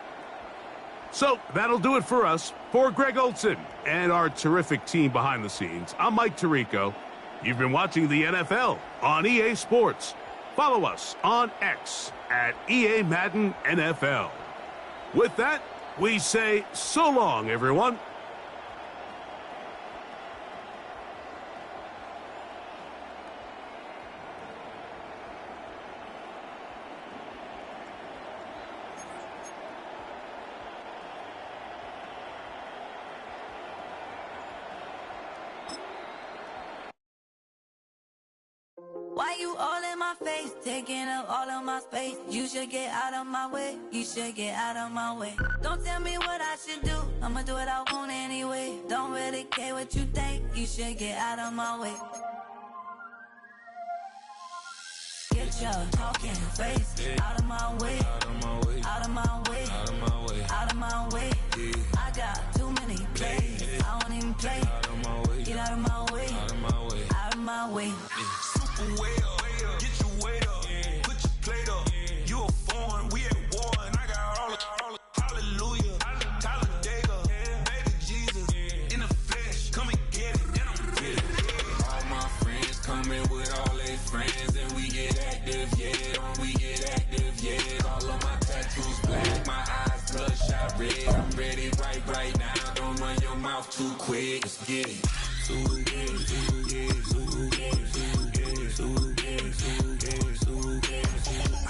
So that'll do it for us. For Greg Olson and our terrific team behind the scenes, I'm Mike Tirico. You've been watching the NFL on EA Sports. Follow us on X at EA Madden NFL. With that, we say so long, everyone. all in my face, taking up all of my space. You should get out of my way, you should get out of my way. Don't tell me what I should do, I'ma do what I want anyway. Don't really care what you think, you should get out of my way. Get your talking face out of my way, out of my way, out of my way, out of my way, out of my way. I got too many plays, I don't even play. Get out of my way, out of my way, out of my way. Super way up, get your weight up, put your plate up. You a foreign, we at war, and I got all the hallelujah. Talladega, baby Jesus, in the flesh, come and get it, and I'm with it. All my friends coming with all their friends, and we get active, yeah, we get active, yeah. All of my tattoos black, my eyes bloodshot red. I'm ready right now, don't run your mouth too quick, let's get it.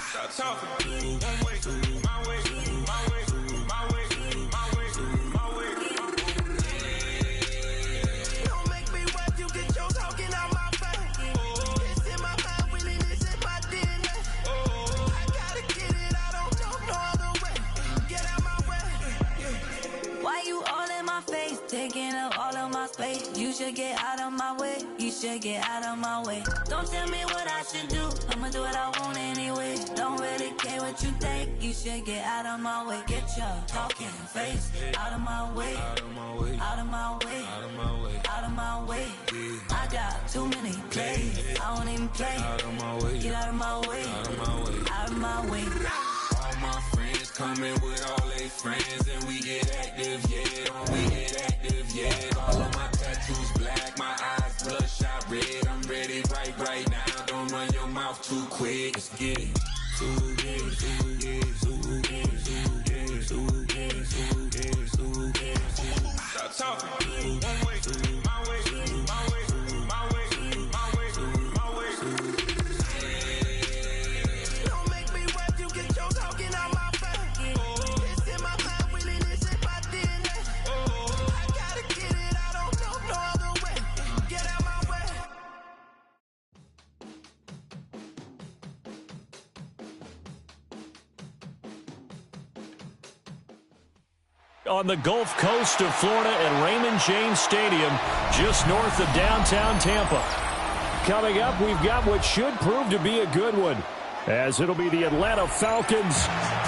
Stop talking. One way, my way, my way, my way, my way, my way. Don't make me watch you get your talking out my face. It's in my mind, winning this in my DNA. I gotta get it, I don't know no other way. Get out my way. Why you all in my face, taking up all of my space? You should get out of my way, you should get out of my way. Don't tell me what I should do, I'ma do what I want anyway. Don't really care what you think, you should get out of my way. Get your talking face out of my way, out of my way, out of my way, out of my way, out of my way. I got too many plays, I don't even play. Out of my way, get out of my way, out of my way, out of my way. All my friends coming with all their friends, and we get active, yeah, we get active, yeah. All of my tattoos black, my eyes bloodshot red. I'm ready right now, don't run your mouth too quick, let's get it. Stop talking. One way, my way, my way, my way, my way, my way. Don't make me watch you get your talking out my face. It's in my mind, winning this in my DNA. I gotta get it, I don't know no other way. Get out my way. On the Gulf Coast of Florida at Raymond James Stadium, just north of downtown Tampa. Coming up, we've got what should prove to be a good one, as it'll be the Atlanta Falcons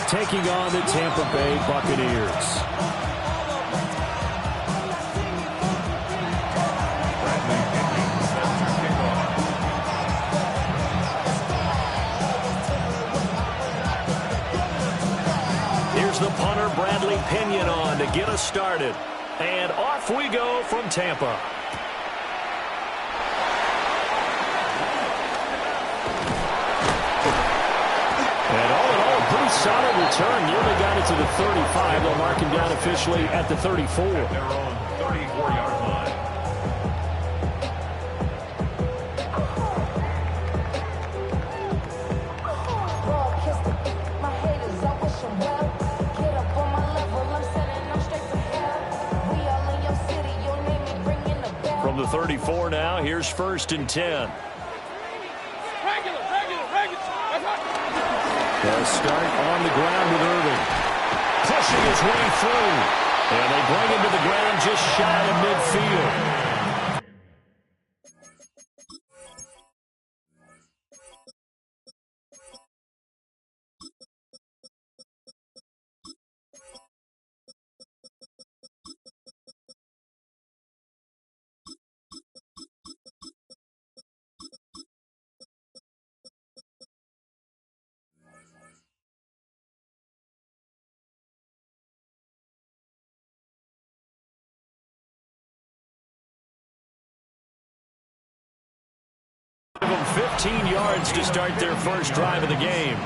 taking on the Tampa Bay Buccaneers. The punter, Bradley Pinion, on to get us started. And off we go from Tampa. And all in all, a pretty solid return. Nearly got it to the 35. They'll mark him down officially at the 34. They're on 34-yard line. From the 34 now, here's 1st and 10. They'll start on the ground with Irving. Pushing his way through. And they bring him to the ground just shy of midfield. Give them 15 yards to start their first drive of the game.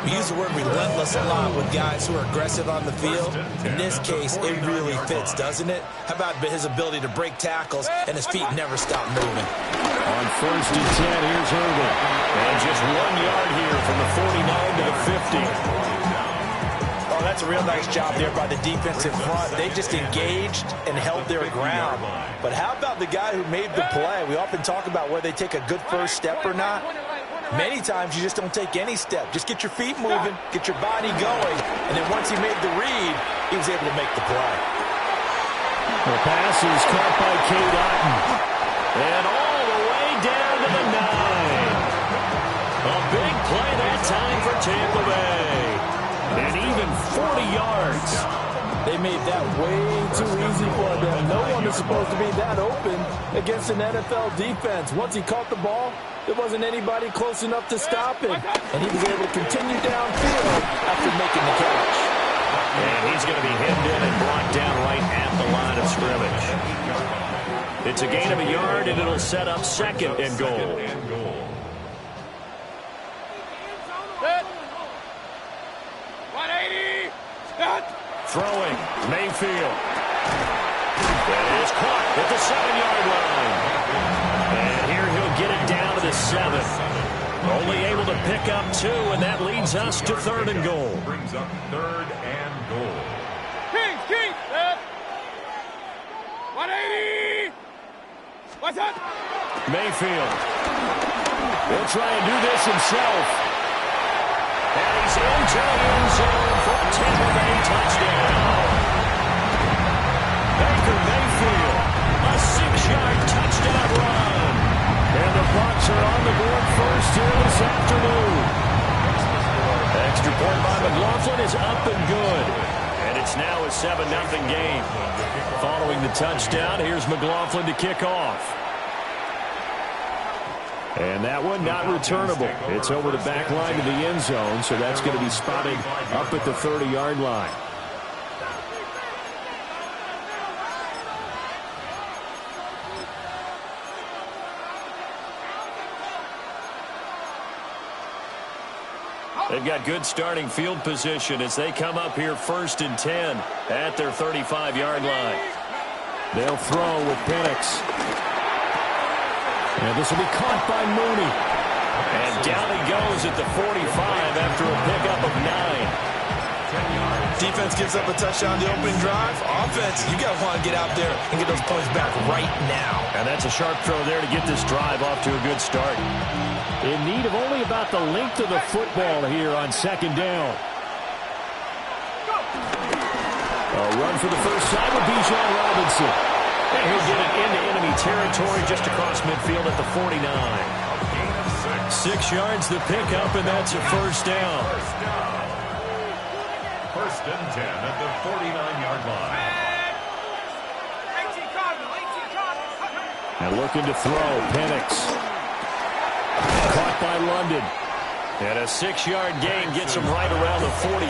We use the word relentless a lot with guys who are aggressive on the field. In this case, it really fits, doesn't it? How about his ability to break tackles and his feet never stop moving? On 1st and 10, here's Irving. And just 1 yard here from the 49 to the 50. Oh, that's a real nice job there by the defensive front. They just engaged and held their ground. But how about the guy who made the play? We often talk about whether they take a good first step or not. Many times you just don't take any step. Just get your feet moving, get your body going, and then once he made the read, he was able to make the play. The pass is caught by Cade Otton. And all the way down to the 9. A big play that time for Tampa Bay. And even 40 yards. They made that way too easy for them. No one is supposed to be that open against an NFL defense. Once he caught the ball, there wasn't anybody close enough to stop him. And he was able to continue downfield after making the catch. And he's going to be hemmed in and brought down right at the line of scrimmage. It's a gain of a yard, and it'll set up second and goal. Throwing, Mayfield. That is caught at the 7-yard line. And here he'll get it down to the 7. Only able to pick up 2, and that leads us to 3rd and goal. Brings up 3rd and goal. King, 180. What's up? Mayfield. He'll try and do this himself. And he's into the end zone for a Tampa Bay touchdown. Baker Mayfield, a 6-yard touchdown run. And the Bucs are on the board first here this afternoon. Extra point by McLaughlin is up and good. And it's now a 7-0 game. Following the touchdown, here's McLaughlin to kick off. And that one not returnable. It's over the back line to the end zone, so that's going to be spotted up at the 30-yard line. They've got good starting field position as they come up here 1st and 10 at their 35-yard line. They'll throw with Penix. And this will be caught by Mooney. And down he goes at the 45 after a pickup of 9. Defense gives up a touchdown the opening drive. Offense, you got to want to get out there and get those points back right now. And that's a sharp throw there to get this drive off to a good start. In need of only about the length of the football here on 2nd down. A run for the first time with Bijan Robinson. And he'll get it into enemy territory just across midfield at the 49. 6 yards the pickup, and that's a first down. 1st and 10 at the 49-yard line. And looking to throw, Penix. Caught by London. And a 6-yard gain gets him right around the 43.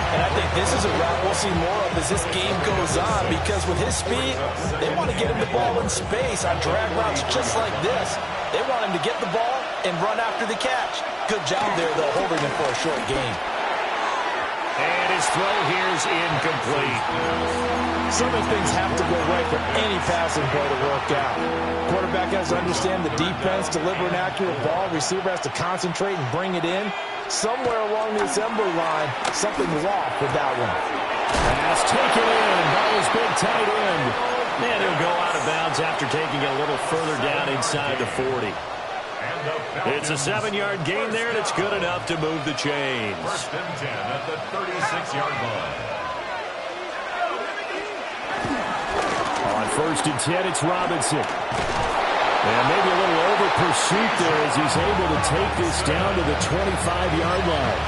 And I think this is a route we'll see more of as this game goes on, because with his speed, they want to get him the ball in space on drag routes just like this. They want him to get the ball and run after the catch. Good job there, though, holding him for a short gain. And his throw here is incomplete. Some of the things have to go right for any passing play to work out. Quarterback has to understand the defense, deliver an accurate ball. Receiver has to concentrate and bring it in. Somewhere along the assembly line, something was off with that one. Pass taken in by his big tight end. And he'll go out of bounds after taking it a little further down inside the 40. It's a 7-yard gain there, and it's good enough to move the chains. 1st and 10 at the 36-yard line. On 1st and 10, it's Robinson. And maybe a little over pursuit there as he's able to take this down to the 25-yard line.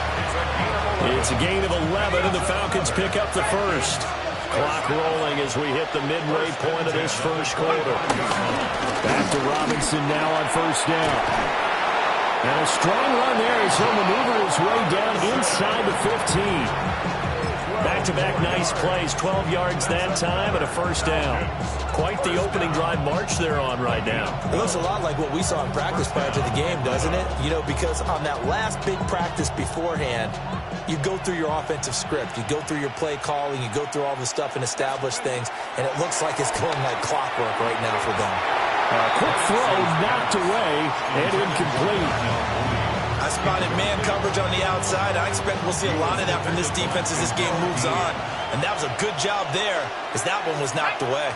It's a gain of 11, and the Falcons pick up the first. Clock rolling as we hit the midway point of this first quarter. Back to Robinson now on 1st down. And a strong run there as he'll maneuver his way down inside the 15. Back-to-back nice plays, 12 yards that time and a 1st down. Quite the opening drive march they're on right now. It looks a lot like what we saw in practice prior to the game, doesn't it? You know, because on that last big practice beforehand, you go through your offensive script, you go through your play calling, you go through all the stuff and establish things, and it looks like it's going like clockwork right now for them. Quick throw knocked away and incomplete. I spotted man coverage on the outside. I expect we'll see a lot of that from this defense as this game moves on. And that was a good job there as that one was knocked away.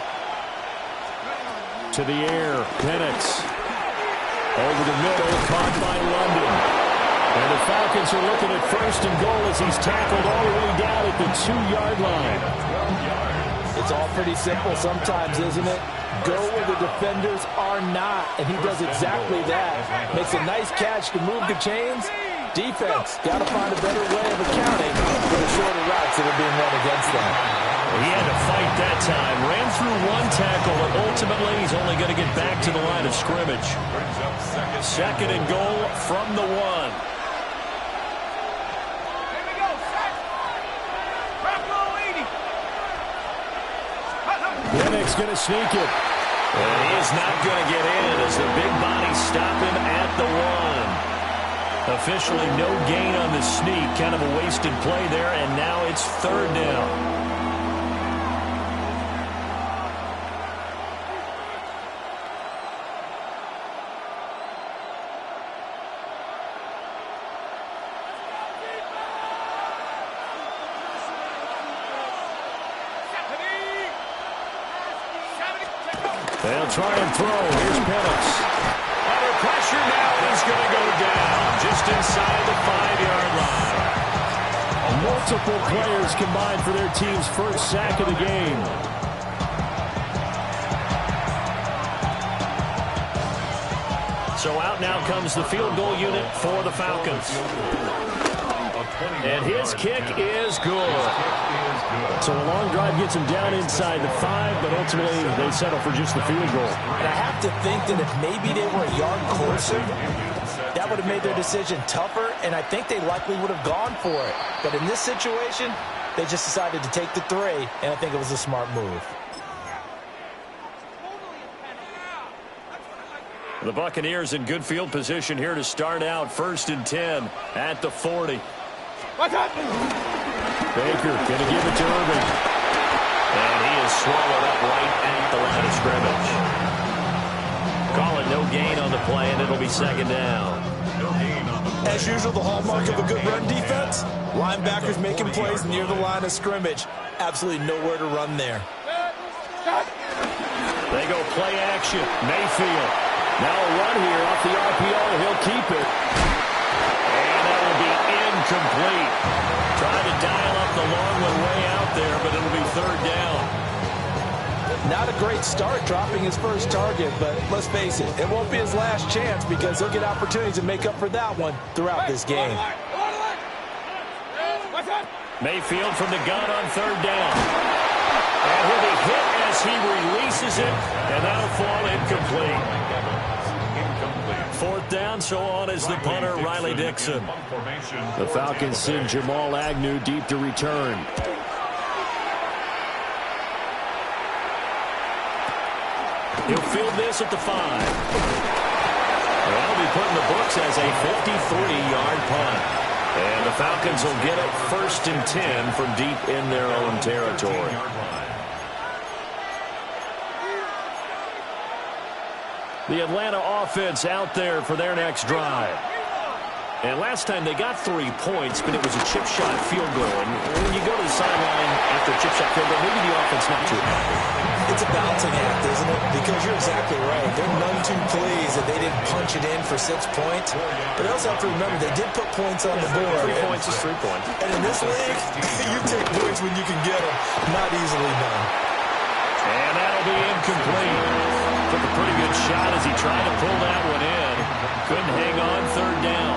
To the air, Penix. Over the middle, caught by London. And the Falcons are looking at first and goal as he's tackled all the way down at the 2-yard line. It's all pretty simple sometimes, isn't it? Go where the defenders are not, and he does exactly that. Makes a nice catch to move the chains. Defense, got to find a better way of accounting for the shorter routes that are being run against them. He had to fight that time. Ran through one tackle, but ultimately he's only going to get back to the line of scrimmage. Second and goal from the 1. Penix going to sneak it. And he is not going to get in as the big bodies stop him at the 1. Officially no gain on the sneak. Kind of a wasted play there, and now it's third down. They'll try and throw. Here's Penix. Under pressure now, and he's going to go down just inside the 5-yard line. Multiple players combined for their team's first sack of the game. So out now comes the field goal unit for the Falcons. And his kick is good. So a long drive gets him down inside the 5, but ultimately they settle for just the field goal. And I have to think that if maybe they were a yard closer, that would have made their decision tougher, and I think they likely would have gone for it. But in this situation, they just decided to take the 3, and I think it was a smart move. The Buccaneers in good field position here to start out. 1st and 10 at the 40. Baker going to give it to Irving. And he is swallowed up right at the line of scrimmage. Call it no gain on the play, and it'll be second down. As usual, the hallmark of a good run defense, linebackers making plays near the line of scrimmage. Absolutely nowhere to run there. They go play action. Mayfield. Now a run here off the RPO. He'll keep it. And that will be incomplete. Trying to dial up the long one way out there, but it'll be third down. Not a great start dropping his first target, but let's face it, it won't be his last chance because he'll get opportunities to make up for that one throughout this game. Mayfield from the gun on third down. And he'll be hit as he releases it, and that'll fall incomplete. Fourth down, so on is the punter, Riley Dixon. The Falcons send Jamal Agnew deep to return. He'll field this at the 5. That'll be put in the books as a 53-yard punt. And the Falcons will get it 1st and 10 from deep in their own territory. The Atlanta offense out there for their next drive. And last time they got 3 points, but it was a chip shot field goal. And when you go to the sideline after a chip shot field goal, maybe the offense not too happy. It's a balancing act, isn't it? Because you're exactly right. They're none too pleased that they didn't punch it in for 6 points. But you also have to remember they did put points on the board. 3 points is 3 points. And in this league, you take points when you can get them. Not easily done. And that'll be incomplete. Took a pretty good shot as he tried to pull that one in. Couldn't hang on, third down.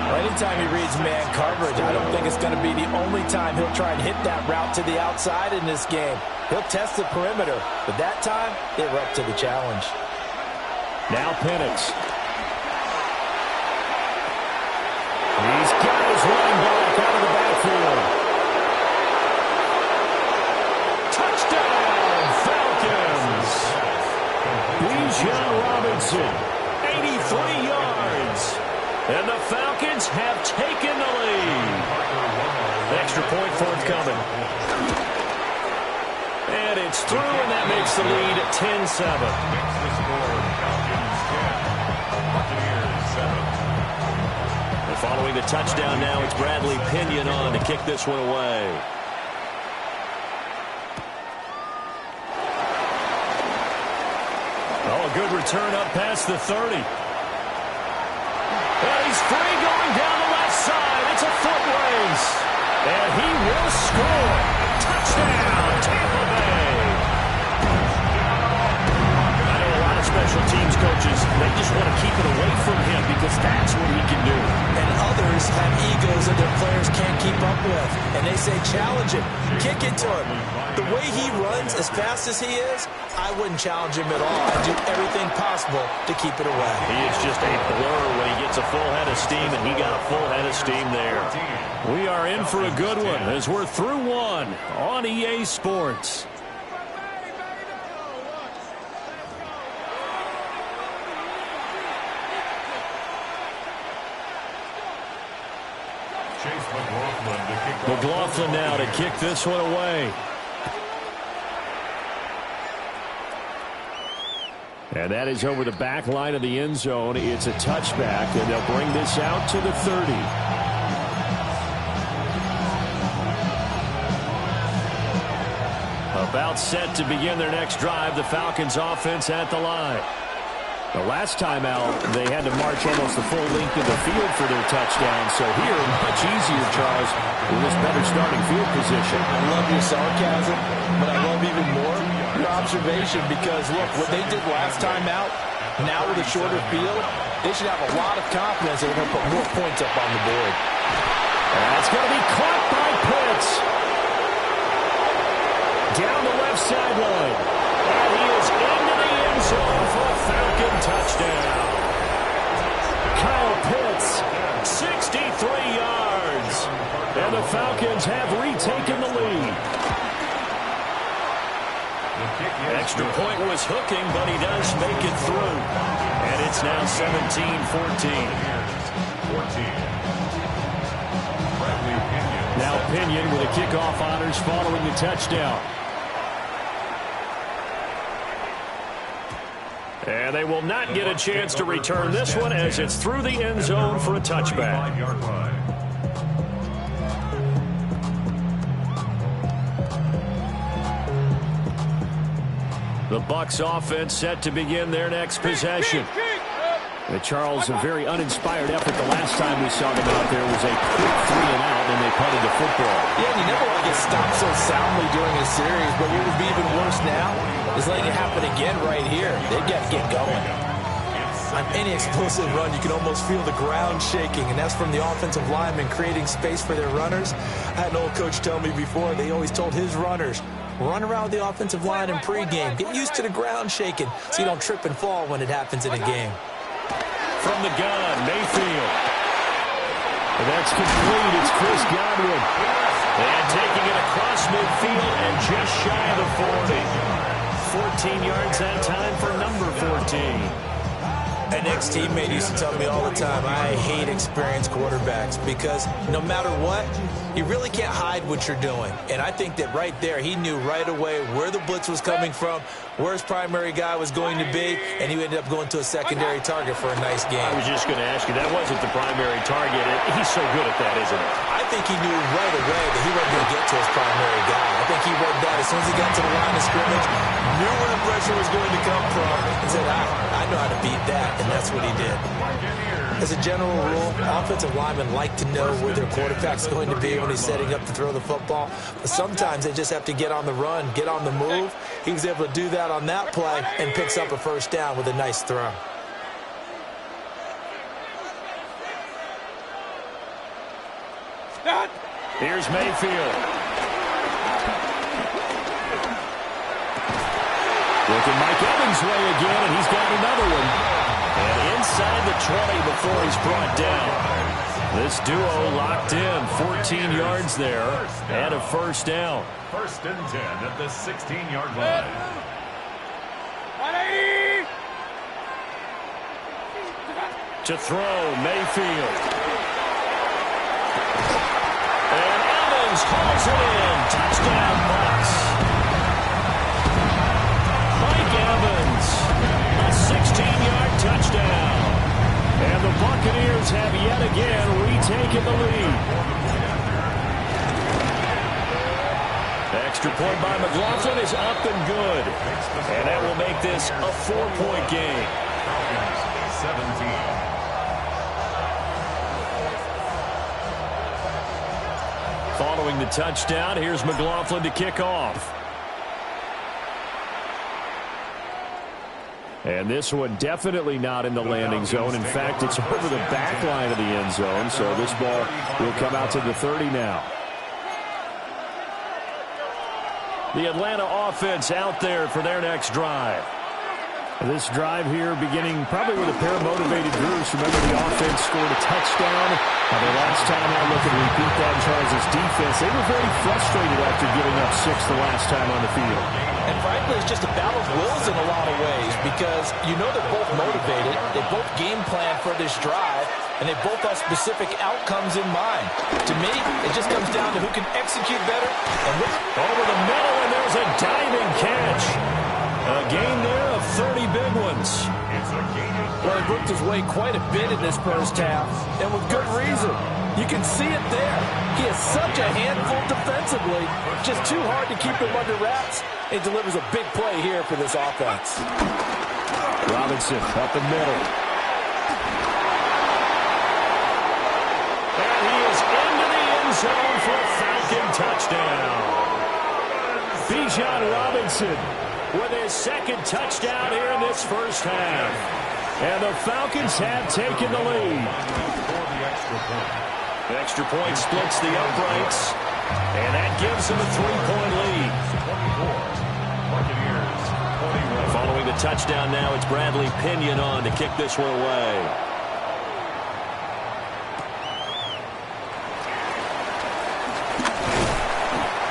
Well, anytime he reads man coverage, I don't think it's going to be the only time he'll try and hit that route to the outside in this game. He'll test the perimeter, but that time, they were up to the challenge. Now Penix. He's got his running back out of the backfield. Touchdown, Falcons! Bijan Robinson, 83 yards. And the Falcons have taken the lead. Extra point forthcoming. And it's through, and that makes the lead 10-7. And following the touchdown now, it's Bradley Pinion on to kick this one away. good return up past the 30. And he's free going down the left side. It's a foot race. And he will score. Touchdown, Tampa Bay. I know a lot of special teams coaches, they just want to keep it away from him because that's what he can do. And others have egos that their players can't keep up with. And they say, challenge him, kick it to him. The way he runs as fast as he is, I wouldn't challenge him at all. I'd do everything possible to keep it away. He is just a blur when he gets a full head of steam, and he got a full head of steam there. We are in for a good one as we're through one on EA Sports. McLaughlin now to kick this one away. And that is over the back line of the end zone. It's a touchback, and they'll bring this out to the 30. About set to begin their next drive, the Falcons offense at the line. The last time out, they had to march almost the full length of the field for their touchdown. So here, much easier, Charles, with this better starting field position. I love your sarcasm, but I love even more your observation because, look, what they did last time out, now with a shorter field, they should have a lot of confidence that they're going to put more points up on the board. That's going to be caught by Pitts. Down the left sideline. And he is into the end zone for a Falcon touchdown. Kyle Pitts, 63 yards. And the Falcons have retaken the lead. Extra point was hooking, but he does make it through. And it's now 17-14. Now Pinion with a kickoff honors following the touchdown. And they will not get a chance to return this one as it's through the end zone for a touchback. The Bucs offense set to begin their next possession. And Charles, a very uninspired effort the last time we saw them out there was a quick 3-and-out, and they punted the football. Yeah, and you never want to get stopped so soundly during a series, but what would be even worse now is letting it happen again right here. They've got to get going. On any explosive run, you can almost feel the ground shaking, and that's from the offensive linemen creating space for their runners. I had an old coach tell me before, they always told his runners, run around the offensive line in pregame. Get used to the ground shaking so you don't trip and fall when it happens in a game. From the gun, Mayfield. And that's complete. It's Chris Godwin. And taking it across midfield and just shy of the 40. 14 yards that time for number 14. An ex-teammate used to tell me all the time, I hate experienced quarterbacks because no matter what, you really can't hide what you're doing. And I think that right there, he knew right away where the blitz was coming from, where his primary guy was going to be, and he ended up going to a secondary target for a nice game. I was just going to ask you, that wasn't the primary target. He's so good at that, isn't he? I think he knew right away that he wasn't going to get to his primary guy. I think he read that as soon as he got to the line of scrimmage, knew where the pressure was going to come from, and said, I know how to beat that, and that's what he did. As a general rule, offensive linemen like to know where their quarterback's going to be when he's setting up to throw the football. But sometimes they just have to get on the run, get on the move. He was able to do that on that play and picks up a first down with a nice throw. Here's Mayfield. Looking Mike Evans' way again, and he's got another one. And inside the 20 before he's brought down. This duo locked in, 14 yards there, and a first down. 1st and 10 at the 16-yard line. To throw, Mayfield. And Evans hauls it in. Touchdown, Bucs. Mike Evans, a 16-yard touchdown. And the Buccaneers have yet again retaken the lead. extra point by McLaughlin is up and good. And that will make this a 4-point game. Falcons 17. Following the touchdown, here's McLaughlin to kick off. And this one definitely not in the landing zone. In fact, it's over the back line of the end zone, so this ball will come out to the 30 now. The Atlanta offense out there for their next drive. This drive here beginning probably with a pair of motivated groups. Remember, the offense scored a touchdown. The last time I look and repeat that, Charles' defense, they were very frustrated after giving up 6 the last time on the field. And frankly, it's just a battle of wills in a lot of ways because you know they're both motivated. They both game plan for this drive, and they both have specific outcomes in mind. To me, it just comes down to who can execute better. And over the middle, and there's a diving catch. A gain there of 30 big ones. Well, he worked his way quite a bit in this first half, and with good reason. You can see it there. He is such a handful defensively. Just too hard to keep him under wraps. He delivers a big play here for this offense. Robinson up the middle. And he is into the end zone for a Falcon touchdown. Bijan Robinson with his second touchdown here in this first half. And the Falcons have taken the lead. The extra point splits the uprights, and that gives them a 3-point lead. Following the touchdown now, it's Bradley Pinion on to kick this one away.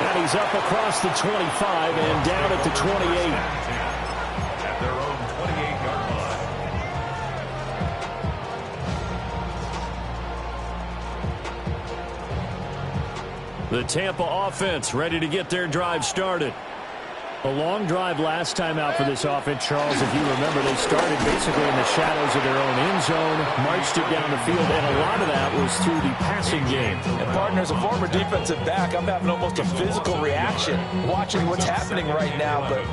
And he's up across the 25 and down at the 28. At their own 28-yard line. The Tampa offense ready to get their drive started. A long drive last time out for this offense, Charles. If you remember, they started basically in the shadows of their own end zone, marched it down the field, and a lot of that was through the passing game. And partner, as a former defensive back, I'm having almost a physical reaction watching what's happening right now. But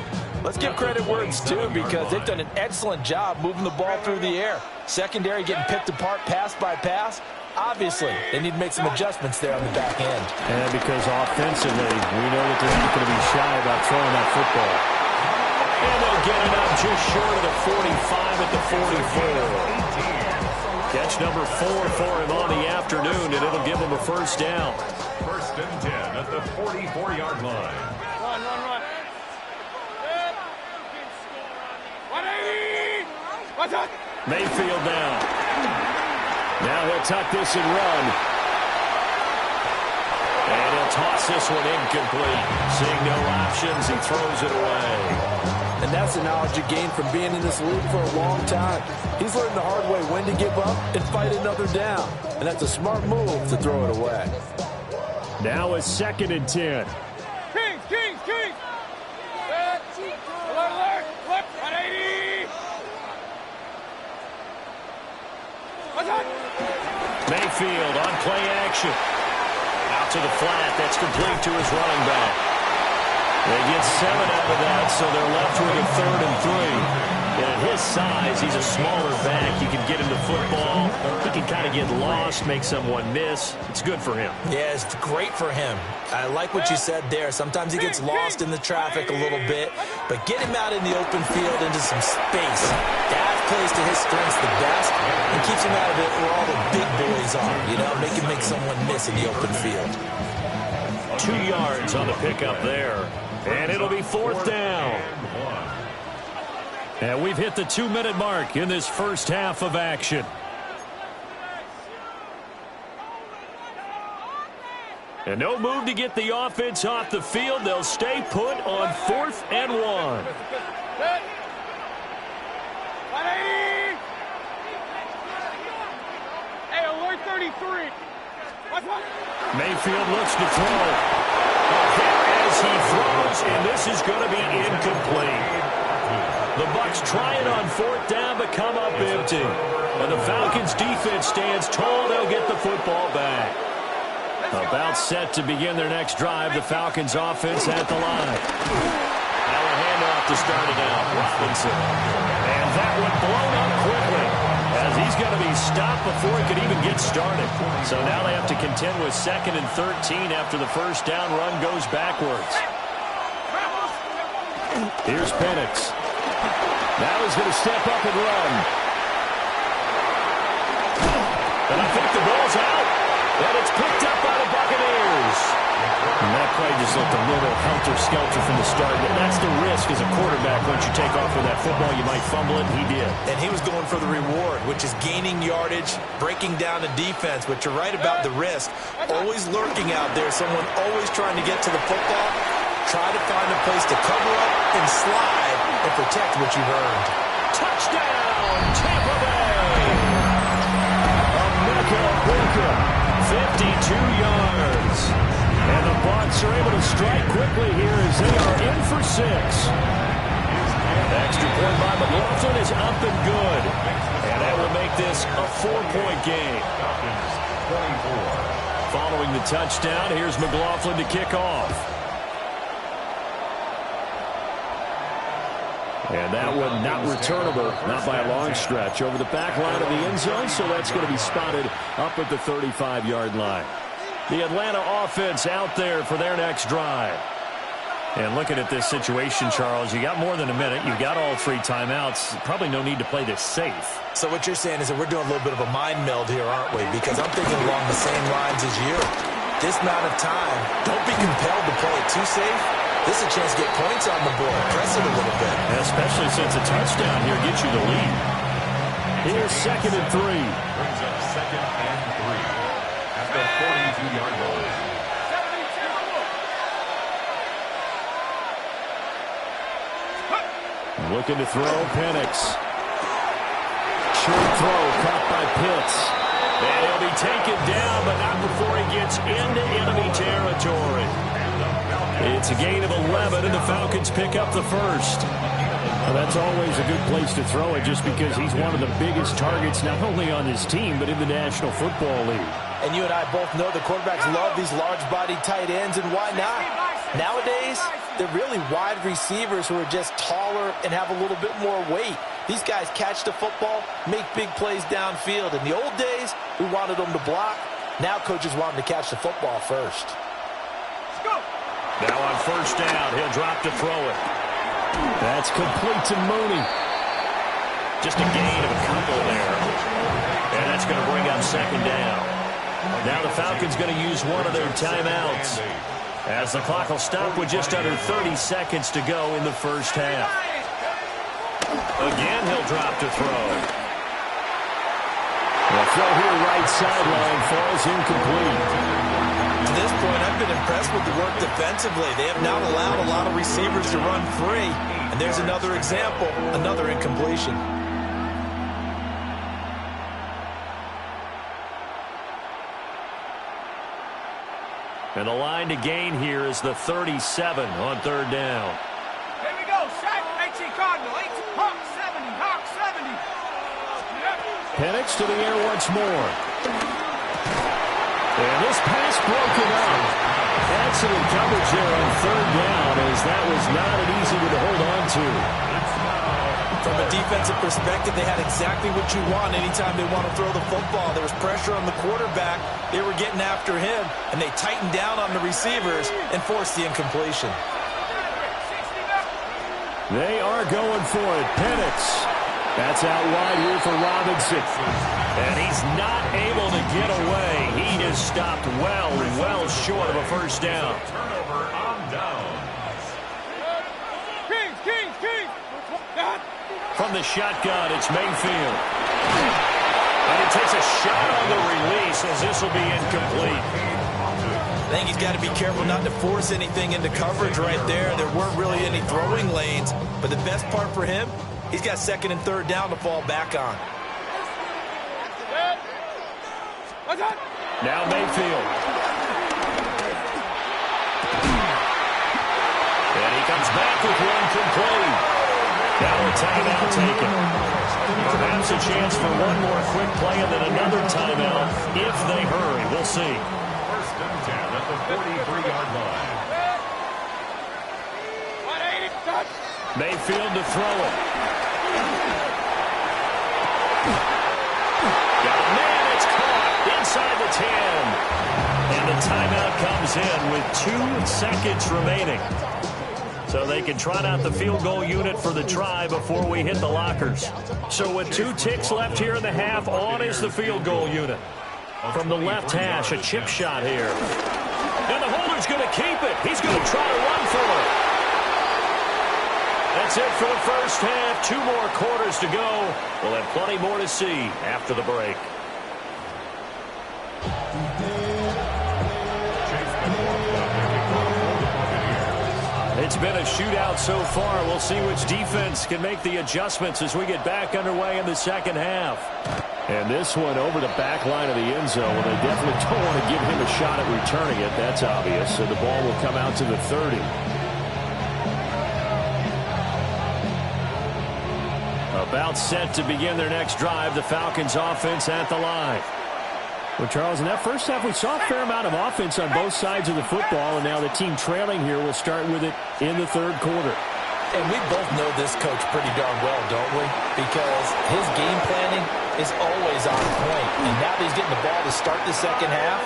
let's give credit where it's due because they've done an excellent job moving the ball through the air. Secondary getting picked apart pass by pass. Obviously, they need to make some adjustments there on the back end. And because offensively, we know that they're not going to be shy about throwing that football. And they'll get it up just short of the 45 at the 44. Catch number 4 for him on the afternoon, and it'll give him a first down. First and 10 at the 44-yard line. Run. 180! What's up? Mayfield down. Now he'll tuck this and run. And he'll toss this one incomplete. Seeing no options, he throws it away. And that's the knowledge you gain from being in this league for a long time. He's learned the hard way when to give up and fight another down. And that's a smart move to throw it away. Now it's 2nd and 10. Kings! Alert! Flip! 180! What's up? Mayfield on play action. Out to the flat. That's complete to his running back. They get 7 out of that, so they're left with a 3rd and 3. And at his size, he's a smaller back. You can get him to football. He can kind of get lost, make someone miss. It's good for him. Yeah, it's great for him. I like what you said there. Sometimes he gets lost in the traffic a little bit, but get him out in the open field into some space. That plays to his strengths the best and keeps him out of it where all the big boys are, you know, make someone miss in the open field. 2 yards on the pickup there. And it'll be 4th down. And we've hit the 2-minute mark in this first half of action. And no move to get the offense off the field. They'll stay put on 4th and 1. Hey, alert 33. Mayfield looks to throw. There as he throws, and this is going to be incomplete. The Bucs try it on 4th down, but come up empty. And the Falcons' defense stands tall. They'll get the football back. About set to begin their next drive. The Falcons offense at the line. Now a handoff to start it out. Robinson. And that one blown up quickly, as he's going to be stopped before he could even get started. So now they have to contend with 2nd and 13 after the first down run goes backwards. Here's Penix. Now he's going to step up and run. And I think the ball's out. And it's picked up by the Buccaneers. And that play just looked a little helter-skelter from the start. And that's the risk as a quarterback. Once you take off with that football, you might fumble it, and he did. And he was going for the reward, which is gaining yardage, breaking down the defense. But you're right about the risk. Always lurking out there, someone always trying to get to the football. Try to find a place to cover up and slide and protect what you've earned. Touchdown, Tampa Bay! Emeka Egbuka, 52 yards. And the Bucs are able to strike quickly here as they are in for 6. The extra point by McLaughlin is up and good. And that will make this a 4-point game. Following the touchdown, here's McLaughlin to kick off. And that one not returnable, not by a long stretch, over the back line of the end zone, so that's going to be spotted up at the 35-yard line. The Atlanta offense out there for their next drive. And looking at this situation, Charles, you got more than a minute. You got all 3 timeouts. Probably no need to play this safe. So what you're saying is that we're doing a little bit of a mind meld here, aren't we? Because I'm thinking along the same lines as you. This amount of time, don't be compelled to play it too safe. This is a chance to get points on the board. Press it a little bit. Especially since a touchdown here gets you the lead. Here's 2nd and 3. Brings up 2nd and 3 at the 42-yard line. Looking to throw, Penix. Short throw, caught by Pitts. And he'll be taken down, but not before he gets into enemy territory. It's a gain of 11, and the Falcons pick up the first. Well, that's always a good place to throw it, just because he's one of the biggest targets, not only on his team, but in the National Football League. And you and I both know the quarterbacks love these large-bodied tight ends, and why not? Nowadays, they're really wide receivers who are just taller and have a little bit more weight. These guys catch the football, make big plays downfield. In the old days, we wanted them to block. Now coaches want them to catch the football first. Now on first down, he'll drop to throw it. That's complete to Mooney. Just a gain of a couple there. And that's going to bring up 2nd down. Now the Falcons going to use one of their timeouts, as the clock will stop with just under 30 seconds to go in the first half. Again, he'll drop to throw. The throw here right sideline falls incomplete. To this point, I've been impressed with the work defensively. They have not allowed a lot of receivers to run free. And there's another example, another incompletion. And the line to gain here is the 37 on 3rd down. Here we go. Set. 18 Cardinal. 18 Hawk 70. Hawk 70. Penix to the air once more. And this pass broken up. Excellent coverage there on 3rd down, as that was not an easy one to hold on to. From a defensive perspective, they had exactly what you want anytime they want to throw the football. There was pressure on the quarterback. They were getting after him, and they tightened down on the receivers and forced the incompletion. They are going for it. Penix. That's out wide here for Robinson. And he's not able to get away. He is stopped well short of a first down. Turnover on downs. Kings. From the shotgun, it's Mayfield. And he takes a shot on the release, as this will be incomplete. I think he's got to be careful not to force anything into coverage right there. There weren't really any throwing lanes. But the best part for him, he's got 2nd and 3rd down to fall back on. Now Mayfield. And he comes back with one complete. Now a timeout taken. Perhaps a chance for one more quick play and then another timeout if they hurry. We'll see. 1st and 10. 43-yard line. Mayfield to throw it. Got a man, it's caught inside the 10. And the timeout comes in with 2 seconds remaining. So they can trot out the field goal unit for the try before we hit the lockers. So with 2 ticks left here in the half, on is the field goal unit. From the left hash, a chip shot here. And the holder's going to keep it. He's going to try to run for it. That's it for the first half. 2 more quarters to go. We'll have plenty more to see after the break. It's been a shootout so far. We'll see which defense can make the adjustments as we get back underway in the second half. And this one over the back line of the end zone. Well, they definitely don't want to give him a shot at returning it. That's obvious. So the ball will come out to the 30. About set to begin their next drive. The Falcons offense at the line. Well, Charles, in that first half, we saw a fair amount of offense on both sides of the football, and now the team trailing here will start with it in the third quarter. And we both know this coach pretty darn well, don't we? Because his game planning is always on point. And now that he's getting the ball to start the second half,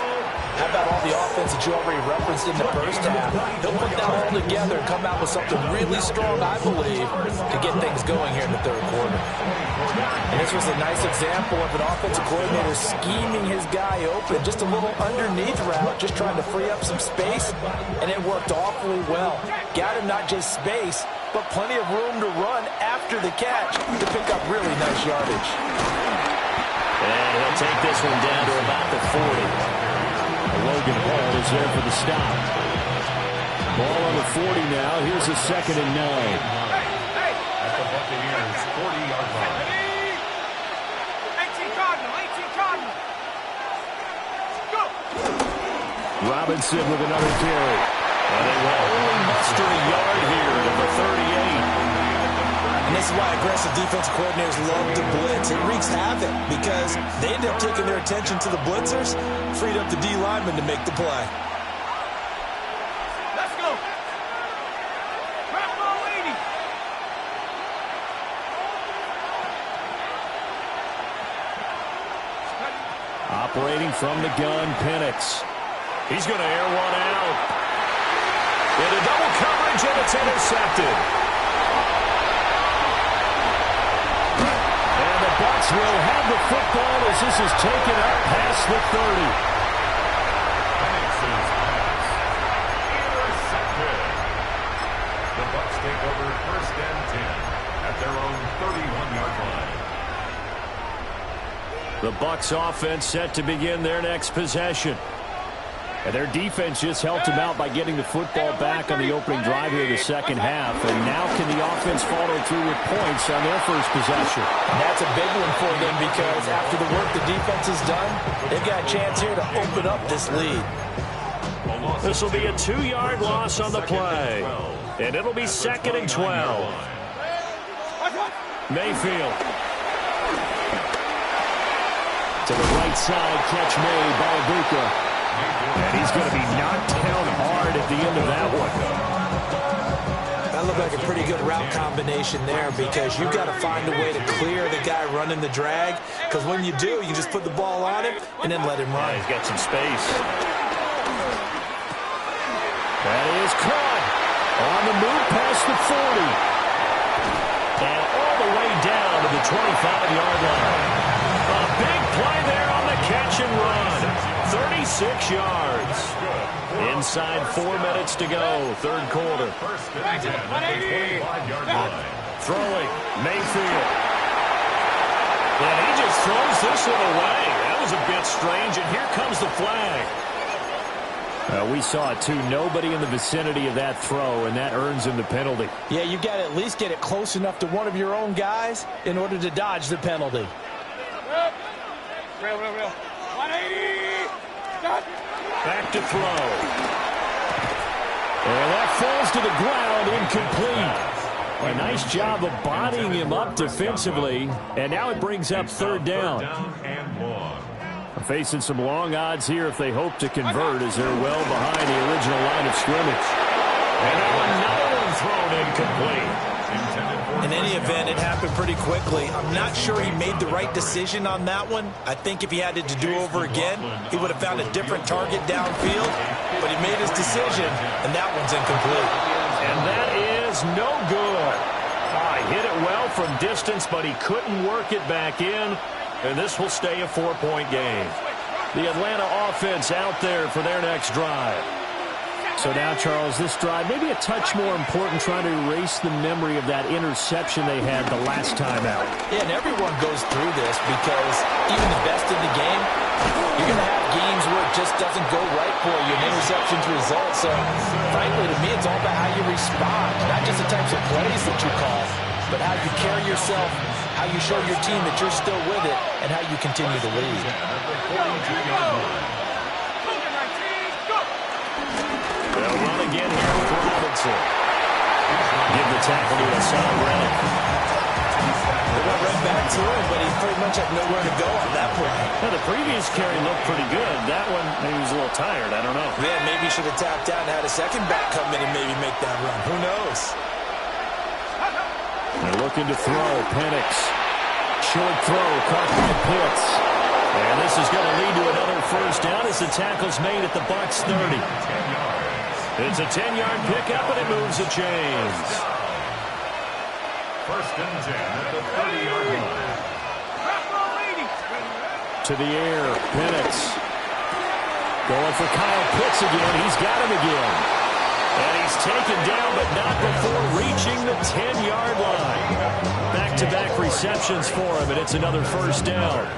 how about all the offense that you already referenced in the first half? He'll put that all together and come out with something really strong, I believe, to get things going here in the third quarter. And this was a nice example of an offensive coordinator scheming his guy open, just a little underneath route, just trying to free up some space, and it worked awfully well. Got him not just space, but plenty of room to run after the catch to pick up really nice yardage. And he'll take this one down to about the 40. Logan Hall is there for the stop. Ball on the 40 now. Here's a 2nd and 9. At the Buccaneers' 40-yard line. 18 Cardinal, 18 Cardinal. Go! Robinson with another carry. And they will only muster a yard here to the 38. And this is why aggressive defensive coordinators love to blitz. It wreaks havoc because they end up taking their attention to the blitzers, freed up the D lineman to make the play. Let's go. Drop ball 80. Operating from the gun, Penix. He's going to air one out. Into double coverage, and it's intercepted. Bucs will have the football as this is taken up past the 30. Penix's pass. Intercepted. The Bucs take over 1st and 10 at their own 31-yard line. The Bucs offense set to begin their next possession. And their defense just helped them out by getting the football back on the opening drive here in the second half. And now can the offense follow through with points on their first possession? And that's a big one for them because after the work the defense has done, they've got a chance here to open up this lead. This will be a 2-yard loss on the play. And it'll be 2nd and 12. Mayfield. To the right side, catch made by Ibuka. And he's going to be knocked down hard at the end of that one. That looked like a pretty good route combination there because you've got to find a way to clear the guy running the drag. Because when you do, you just put the ball on him and then let him run. Yeah, he's got some space. That is caught on the move past the 40. And all the way down to the 25-yard line. A big play there on the catch and run. 36 yards. Inside 4 minutes to go, third quarter. Throwing, Mayfield. And he just throws this one away. That was a bit strange, and here comes the flag. We saw it, too. Nobody in the vicinity of that throw, and that earns him the penalty. Yeah, you got to at least get it close enough to one of your own guys in order to dodge the penalty. Real. 180. Back to throw. And that falls to the ground, incomplete. A nice job of bodying him up defensively. And now it brings up 3rd down. facing some long odds here if they hope to convert, as they're well behind the original line of scrimmage. And another one thrown incomplete. In any event, it happened pretty quickly. I'm not sure he made the right decision on that one. I think if he had it to do over again, he would have found a different target downfield. But he made his decision, and that one's incomplete. And that is no good. He hit it well from distance, but he couldn't work it back in. And this will stay a 4-point game. The Atlanta offense out there for their next drive. So now, Charles, this drive maybe a touch more important, trying to erase the memory of that interception they had the last time out. Yeah, and everyone goes through this because even the best in the game, you're going to have games where it just doesn't go right for you, and interceptions result. So, frankly, to me, it's all about how you respond, not just the types of plays that you call, but how you carry yourself, how you show your team that you're still with it, and how you continue to lead. They'll run again here with Robinson. Give the tackle to Hassan Reddick. They went right back to him, but he pretty much had nowhere to go on that play. Now, the previous carry looked pretty good. That one, maybe he was a little tired. I don't know. Man, maybe he should have tapped out and had a second back come in and maybe make that run. Who knows? They're looking to throw. Penix. Short throw. Caught by Pitts. And this is going to lead to another first down as the tackle's made at the Bucs 30. It's a 10-yard pickup, and it moves the chains. First and 10 at the 30-yard line. To the air, Penix. Going for Kyle Pitts again. He's got him again. And he's taken down, but not before reaching the 10-yard line. Back-to-back receptions for him, and it's another first down.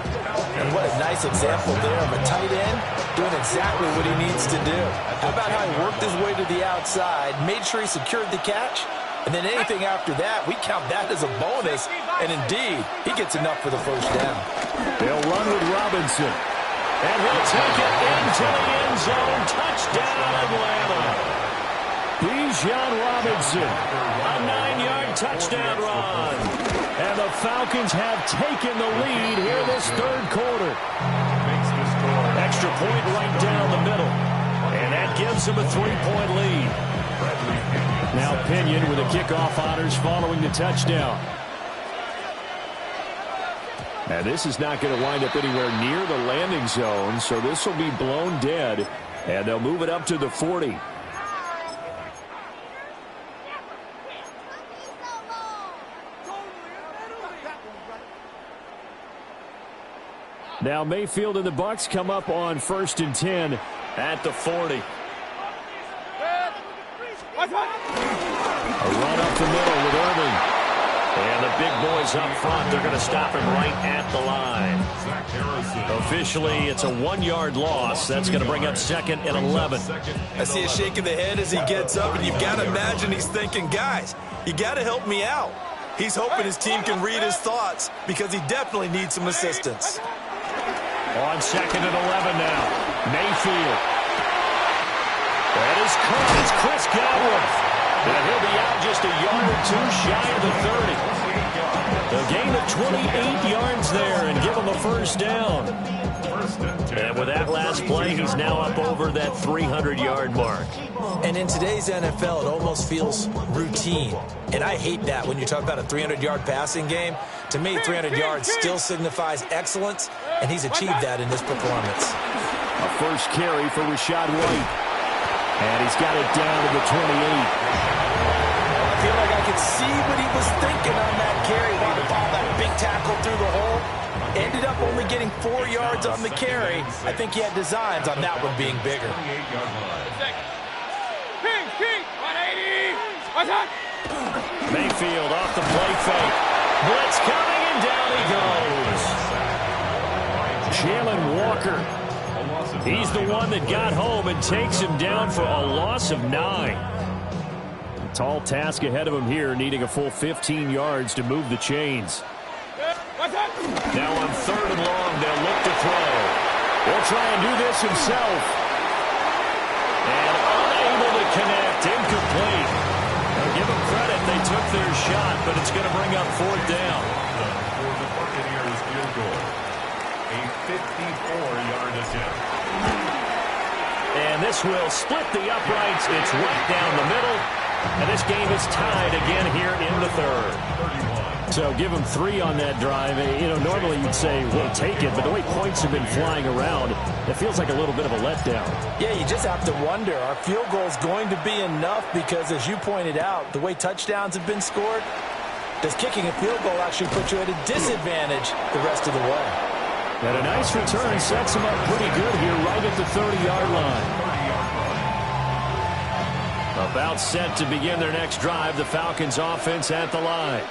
And what a nice example there of a tight end doing exactly what he needs to do. How about how he worked his way to the outside, made sure he secured the catch, and then anything after that, we count that as a bonus. And indeed, he gets enough for the first down. They'll run with Robinson. And he'll take it into the end zone. Touchdown, Atlanta. Bijan Robinson, a 9-yard touchdown run. And the Falcons have taken the lead here this third quarter. Extra point right down the middle. And that gives them a 3-point lead. Now Pinion with the kickoff honors following the touchdown. And this is not going to wind up anywhere near the landing zone, so this will be blown dead. And they'll move it up to the 40. Now Mayfield and the Bucs come up on 1st and 10 at the 40. A run up the middle with Irving. And the big boys up front, they're going to stop him right at the line. Officially, it's a 1-yard loss. That's going to bring up 2nd and 11. I see a shake of the head as he gets up, and you've got to imagine he's thinking, guys, you got to help me out. He's hoping his team can read his thoughts because he definitely needs some assistance. On 2nd and 11 now. Mayfield. That is caught. It's Chris Godwin. And he'll be out just a yard or two shy of the 30. A gain of 28 yards there and give him a first down. And with that last play, he's now up over that 300-yard mark. And in today's NFL, it almost feels routine. And I hate that when you talk about a 300-yard passing game. To me, 300 yards still signifies excellence, and he's achieved that in this performance. A first carry for Rachaad White. And he's got it down to the 28. I feel like I could see what he was thinking on that carry. Wanted to follow that big tackle through the hole. Ended up only getting 4 yards on the carry. I think he had designs on that one being bigger. Mayfield off the play fake. Blitz coming, and down he goes. Jalen Walker. He's the one that got home and takes him down for a loss of 9. A tall task ahead of him here, needing a full 15 yards to move the chains. Now on 3rd and long, they'll look to throw. He'll try and do this himself. And unable to connect, incomplete. Now give them credit, they took their shot, but it's going to bring up 4th down. For the Buccaneers field goal. A 54-yard attempt. And this will split the uprights. It's right down the middle. And this game is tied again here in the third. So give them 3 on that drive. Normally you'd say, we'll take it, but the way points have been flying around, it feels like a little bit of a letdown. Yeah, you just have to wonder, are field goals going to be enough? Because as you pointed out, the way touchdowns have been scored, does kicking a field goal actually put you at a disadvantage the rest of the way? And a nice return sets them up pretty good here right at the 30-yard line. About set to begin their next drive, the Falcons offense at the line.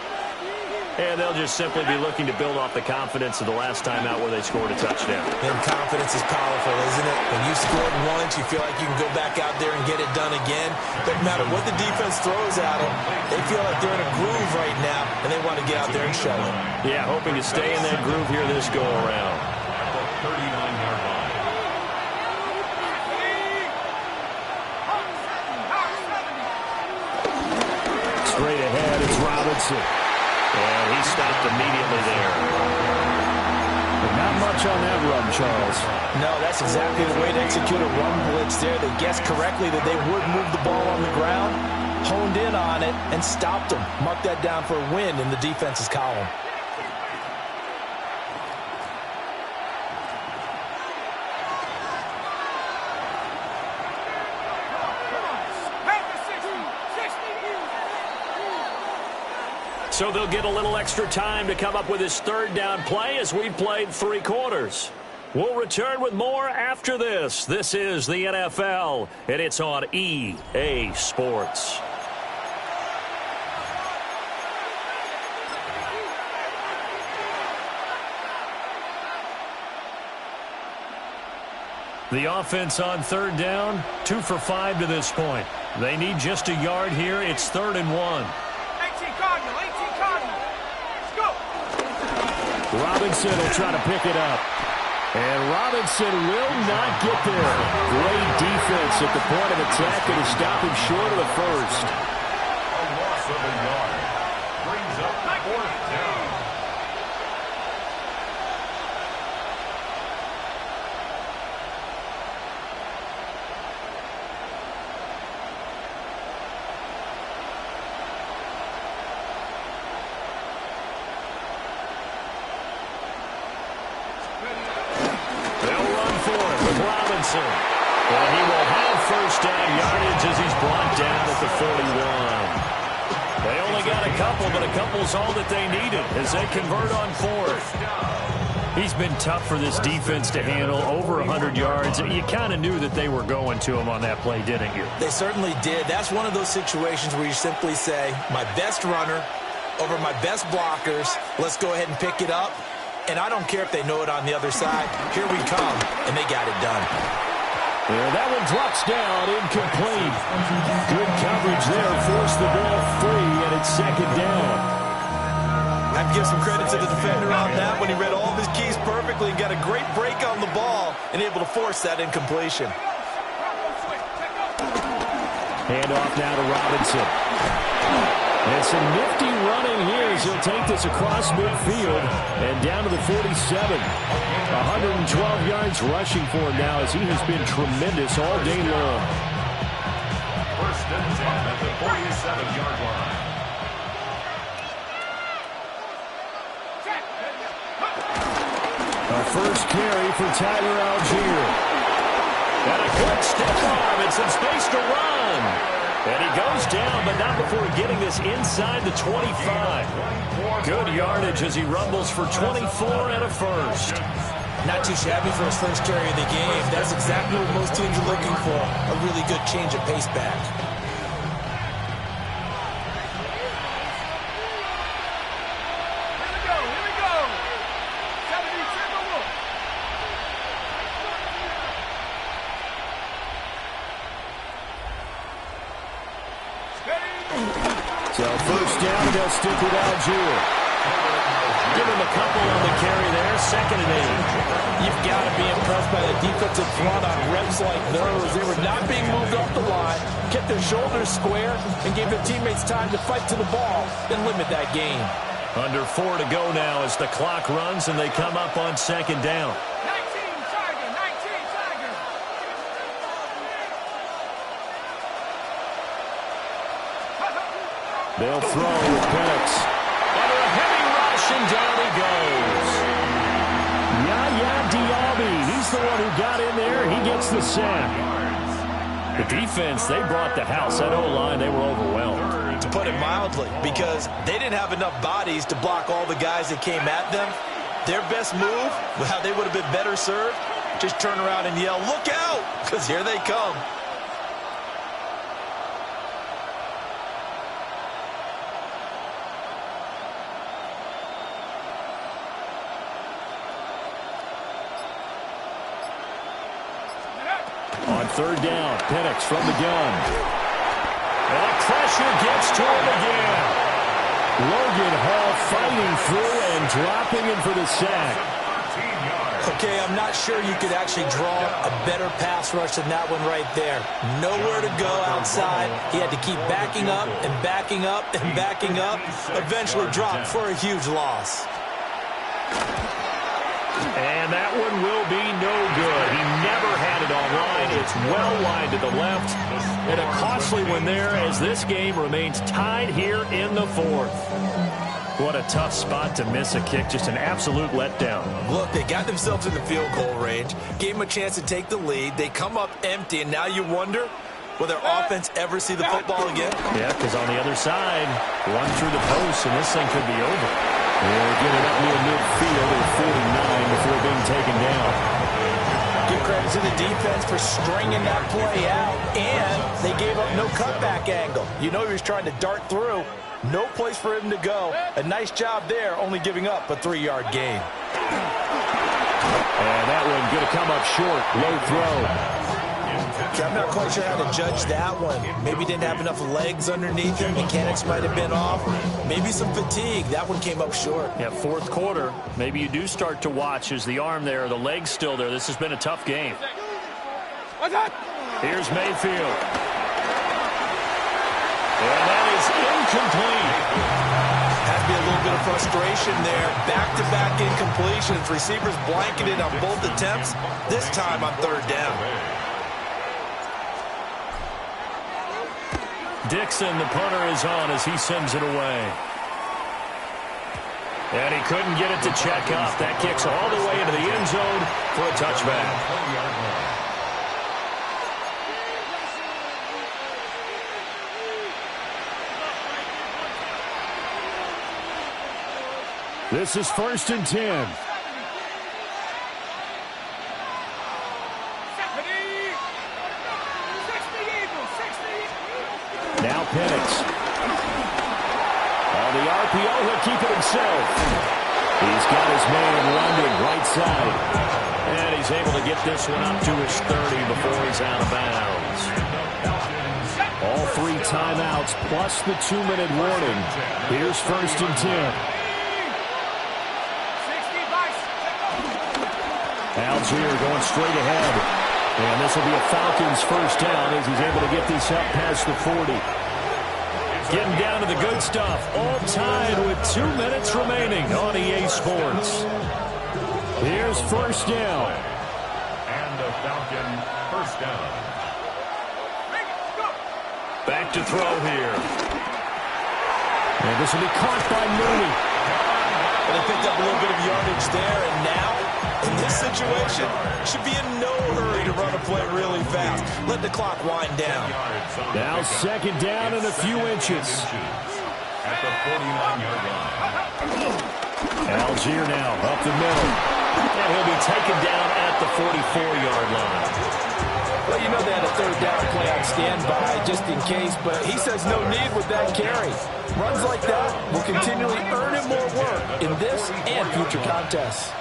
And they'll just simply be looking to build off the confidence of the last time out where they scored a touchdown. And confidence is powerful, isn't it? When you scored once, you feel like you can go back out there and get it done again. Doesn't matter what the defense throws at them. They feel like they're in a groove right now, and they want to get out there and show it. Yeah, hoping to stay in that groove here this go-around. At the 39-yard line. Straight ahead, it's Robinson. And he stopped immediately there. But not much on that run, Charles. No, that's exactly the way to execute a run blitz there. They guessed correctly that they would move the ball on the ground, honed in on it, and stopped them. Mark that down for a win in the defense's column. So they'll get a little extra time to come up with his third down play as we've played 3 quarters. We'll return with more after this. This is the NFL, and it's on EA Sports. The offense on third down, 2 for 5 to this point. They need just a yard here. It's 3rd and 1. Robinson will try to pick it up. And Robinson will not get there. Great defense at the point of attack to stop him short of the first. A loss of a yard. Brings up 4th down. And he will have first down yardage as he's brought down at the 41. They only got a couple, but a couple's all that they needed as they convert on 4th. He's been tough for this defense to handle, over 100 yards. You kind of knew that they were going to him on that play, didn't you? They certainly did. That's one of those situations where you simply say, my best runner over my best blockers, let's go ahead and pick it up. And I don't care if they know it on the other side. Here we come, and they got it done. Yeah, that one drops down, incomplete. Good coverage there, forced the ball free, and it's 2nd down. I have to give some credit to the defender on that when he read all of his keys perfectly and got a great break on the ball and able to force that incompletion. Hand off now to Robinson. And some nifty running here as he'll take this across midfield and down to the 47. 112 yards rushing for him now as he has been tremendous all day long. 1st and 10 at the 47-yard line. A first carry for Tyler Algier. And a quick stiff arm and some space to run. And he goes down, but not before getting this inside the 25. Good yardage as he rumbles for 24 and a first. Not too shabby for his first carry of the game. That's exactly what most teams are looking for, a really good change of pace back. So first down, they'll stick with Algier. Give him a couple on the carry there, 2nd and 8. You've got to be impressed by the defensive front on reps like those. They were not being moved off the line, kept their shoulders square, and gave their teammates time to fight to the ball and limit that gain. Under 4 to go now as the clock runs and they come up on second down. 19 Tiger. They'll throw with Penix. Under a heavy rush, and down he goes. Yaya Diaby, he's the one who got in there. He gets the sack. The defense, they brought the house. That O-line, they were overwhelmed. To put it mildly, because they didn't have enough bodies to block all the guys that came at them. Their best move, how they would have been better served, just turn around and yell, "Look out!" because here they come. On third down, Penix from the gun. And the pressure gets to him again. Logan Hall fighting through and dropping in for the sack. Okay, I'm not sure you could actually draw a better pass rush than that one right there. Nowhere to go outside. He had to keep backing up and backing up and backing up. Eventually dropped for a huge loss. And that one will be no good. He never had it on line. It's well wide to the left. And a costly one there as this game remains tied here in the fourth. What a tough spot to miss a kick. Just an absolute letdown. Look, they got themselves in the field goal range. Gave them a chance to take the lead. They come up empty, and now you wonder, will their offense ever see the football again? Yeah, because on the other side, one through the post, and this thing could be over. They'll get it up near midfield at 49 before being taken down. Give credit to the defense for stringing that play out, and they gave up no cutback angle. You know he was trying to dart through. No place for him to go. A nice job there, only giving up a 3-yard gain. And that one going to come up short. Low throw. Okay, I'm not quite sure how to judge that one. Maybe didn't have enough legs underneath him. Mechanics might have been off. Maybe some fatigue. That one came up short. Yeah, fourth quarter. Maybe you do start to watch as the arm there, the leg's still there. This has been a tough game. Here's Mayfield. And that is incomplete. Had to be a little bit of frustration there. Back-to-back incompletions. Receivers blanketed on both attempts. This time on third down. Dixon, the punter, is on as he sends it away. And he couldn't get it to check up. That kicks all the way into the end zone for a touchback. This is 1st and 10. Now Penix. On the RPO, he'll keep it himself. He's got his man London right side. And he's able to get this one up to his 30 before he's out of bounds. All 3 timeouts plus the 2-minute warning. Here's 1st and 10. Algier going straight ahead. And this will be a Falcons first down as he's able to get this up past the 40. Getting down to the good stuff. All tied with 2 minutes remaining on EA Sports. Here's 1st down. And the Falcon first down. Back to throw here. And this will be caught by Mooney. And they picked up a little bit of yardage there, and now, in this situation, should be in no hurry to run a play really fast. Let the clock wind down. Now 2nd down and a few inches. At the 49-yard line. Algier now up the middle. And he'll be taken down at the 44-yard line. Well, you know they had a 3rd down play on standby just in case, but he says no need with that carry. Runs like that will continually earn him more work in this and future contests.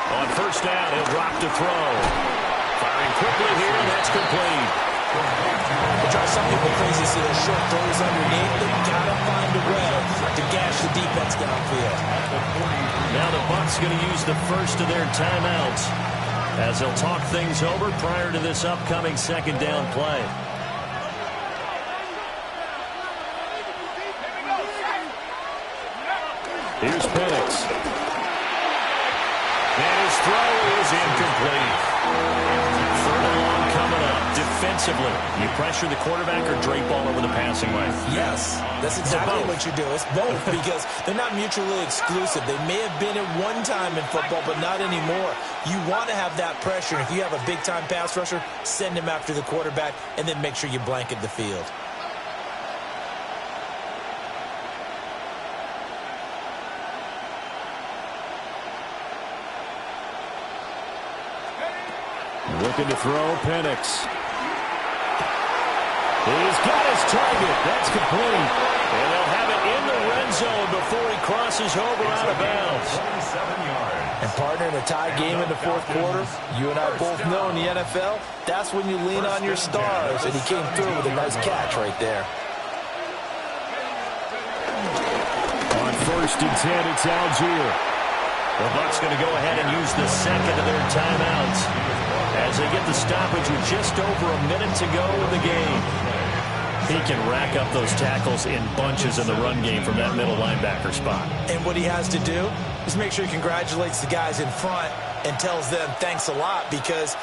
On 1st down, he'll drop to throw. Firing quickly here, and that's complete. It drives some people crazy to see those short throws underneath. They've got to find a way to gash the defense downfield. Now the Bucs going to use the first of their timeouts as they'll talk things over prior to this upcoming 2nd down play. Here's Penix. And his throw is incomplete. Third and long coming up. Defensively, you pressure the quarterback or drape all over the passing lane? Yes, that's exactly what you do. It's both because they're not mutually exclusive. They may have been at one time in football, but not anymore. You want to have that pressure. If you have a big-time pass rusher, send him after the quarterback, and then make sure you blanket the field. Looking to throw, Penix. He's got his target. That's complete. And they'll have it in the red zone before he crosses over out of bounds. And partner, in a tie game in the fourth quarter, you and I both know in the NFL, that's when you lean on your stars. And he came through with a nice catch right there. On 1st and 10, it's Algier. The Bucs going to go ahead and use the second of their timeouts as they get the stoppage with just over a minute to go in the game. He can rack up those tackles in bunches in the run game from that middle linebacker spot. And what he has to do is make sure he congratulates the guys in front and tells them thanks a lot, because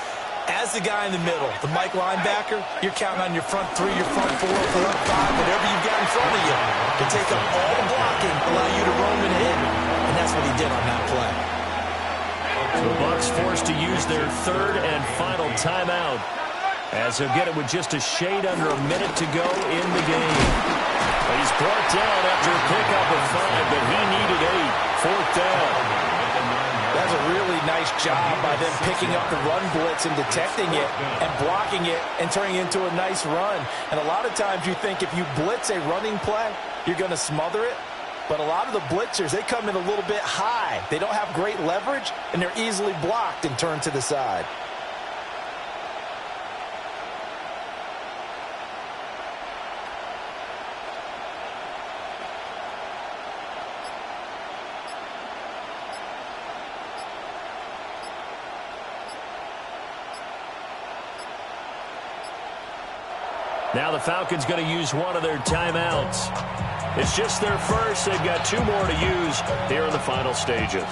as the guy in the middle, the Mike linebacker, you're counting on your front three, your front four, front five, whatever you've got in front of you to take up all the blocking, allow you to roam and hit. And that's what he did on that play. The Bucs forced to use their third and final timeout as they'll get it with just a shade under a minute to go in the game. He's brought down after a pickup of 5, but he needed 8. Fourth down. That's a really nice job by them picking up the run blitz and detecting it and blocking it and turning it into a nice run. And a lot of times you think if you blitz a running play, you're going to smother it. But a lot of the blitzers, they come in a little bit high. They don't have great leverage, and they're easily blocked and turned to the side. Now the Falcons going to use one of their timeouts. It's just their first. They've got 2 more to use here in the final stages.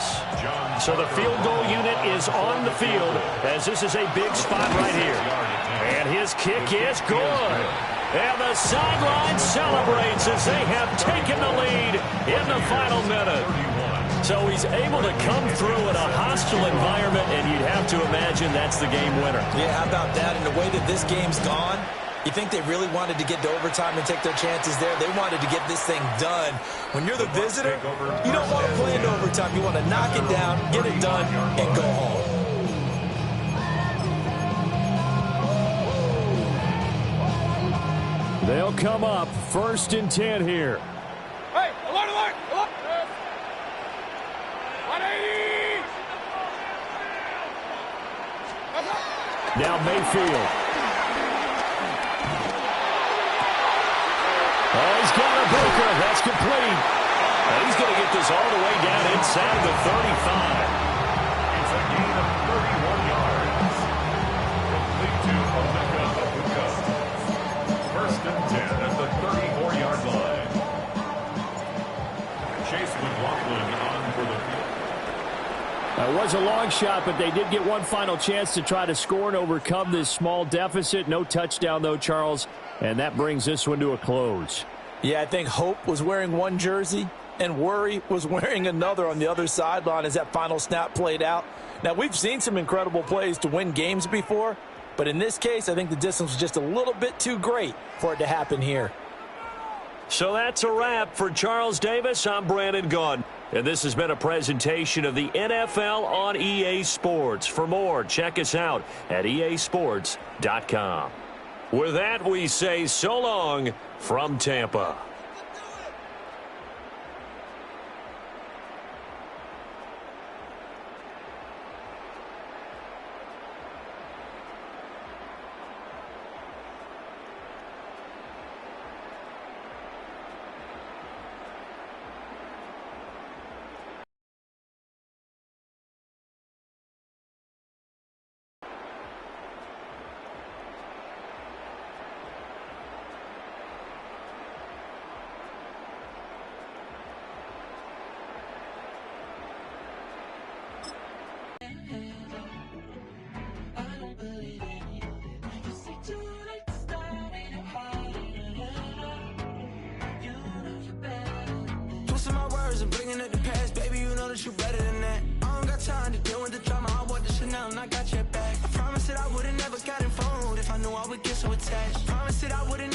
So the field goal unit is on the field as this is a big spot right here. And his kick is good. And the sideline celebrates as they have taken the lead in the final minute. So he's able to come through in a hostile environment, and you'd have to imagine that's the game winner. Yeah, how about that? And the way that this game's gone, you think they really wanted to get to overtime and take their chances there? They wanted to get this thing done. When you're the visitor, you don't want to play in overtime. You want to knock it down, get it done, and go home. They'll come up 1st and 10 here. Hey, alert, alert, alert. 180. Now Mayfield. Oh, he's got a breaker. That's complete. He's going to get this all the way down inside the 35. It's a gain of 31 yards. Complete to Omega. 1st and 10 at the 34-yard line. Chase McLaughlin on for the field. It was a long shot, but they did get one final chance to try to score and overcome this small deficit. No touchdown, though, Charles. And that brings this one to a close. Yeah, I think Hope was wearing one jersey and Worry was wearing another on the other sideline as that final snap played out. Now, we've seen some incredible plays to win games before, but in this case, I think the distance was just a little bit too great for it to happen here. So that's a wrap for Charles Davis. I'm Brandon Gaudin, and this has been a presentation of the NFL on EA Sports. For more, check us out at easports.com. With that, we say so long from Tampa. would get so attached. Promise that I wouldn't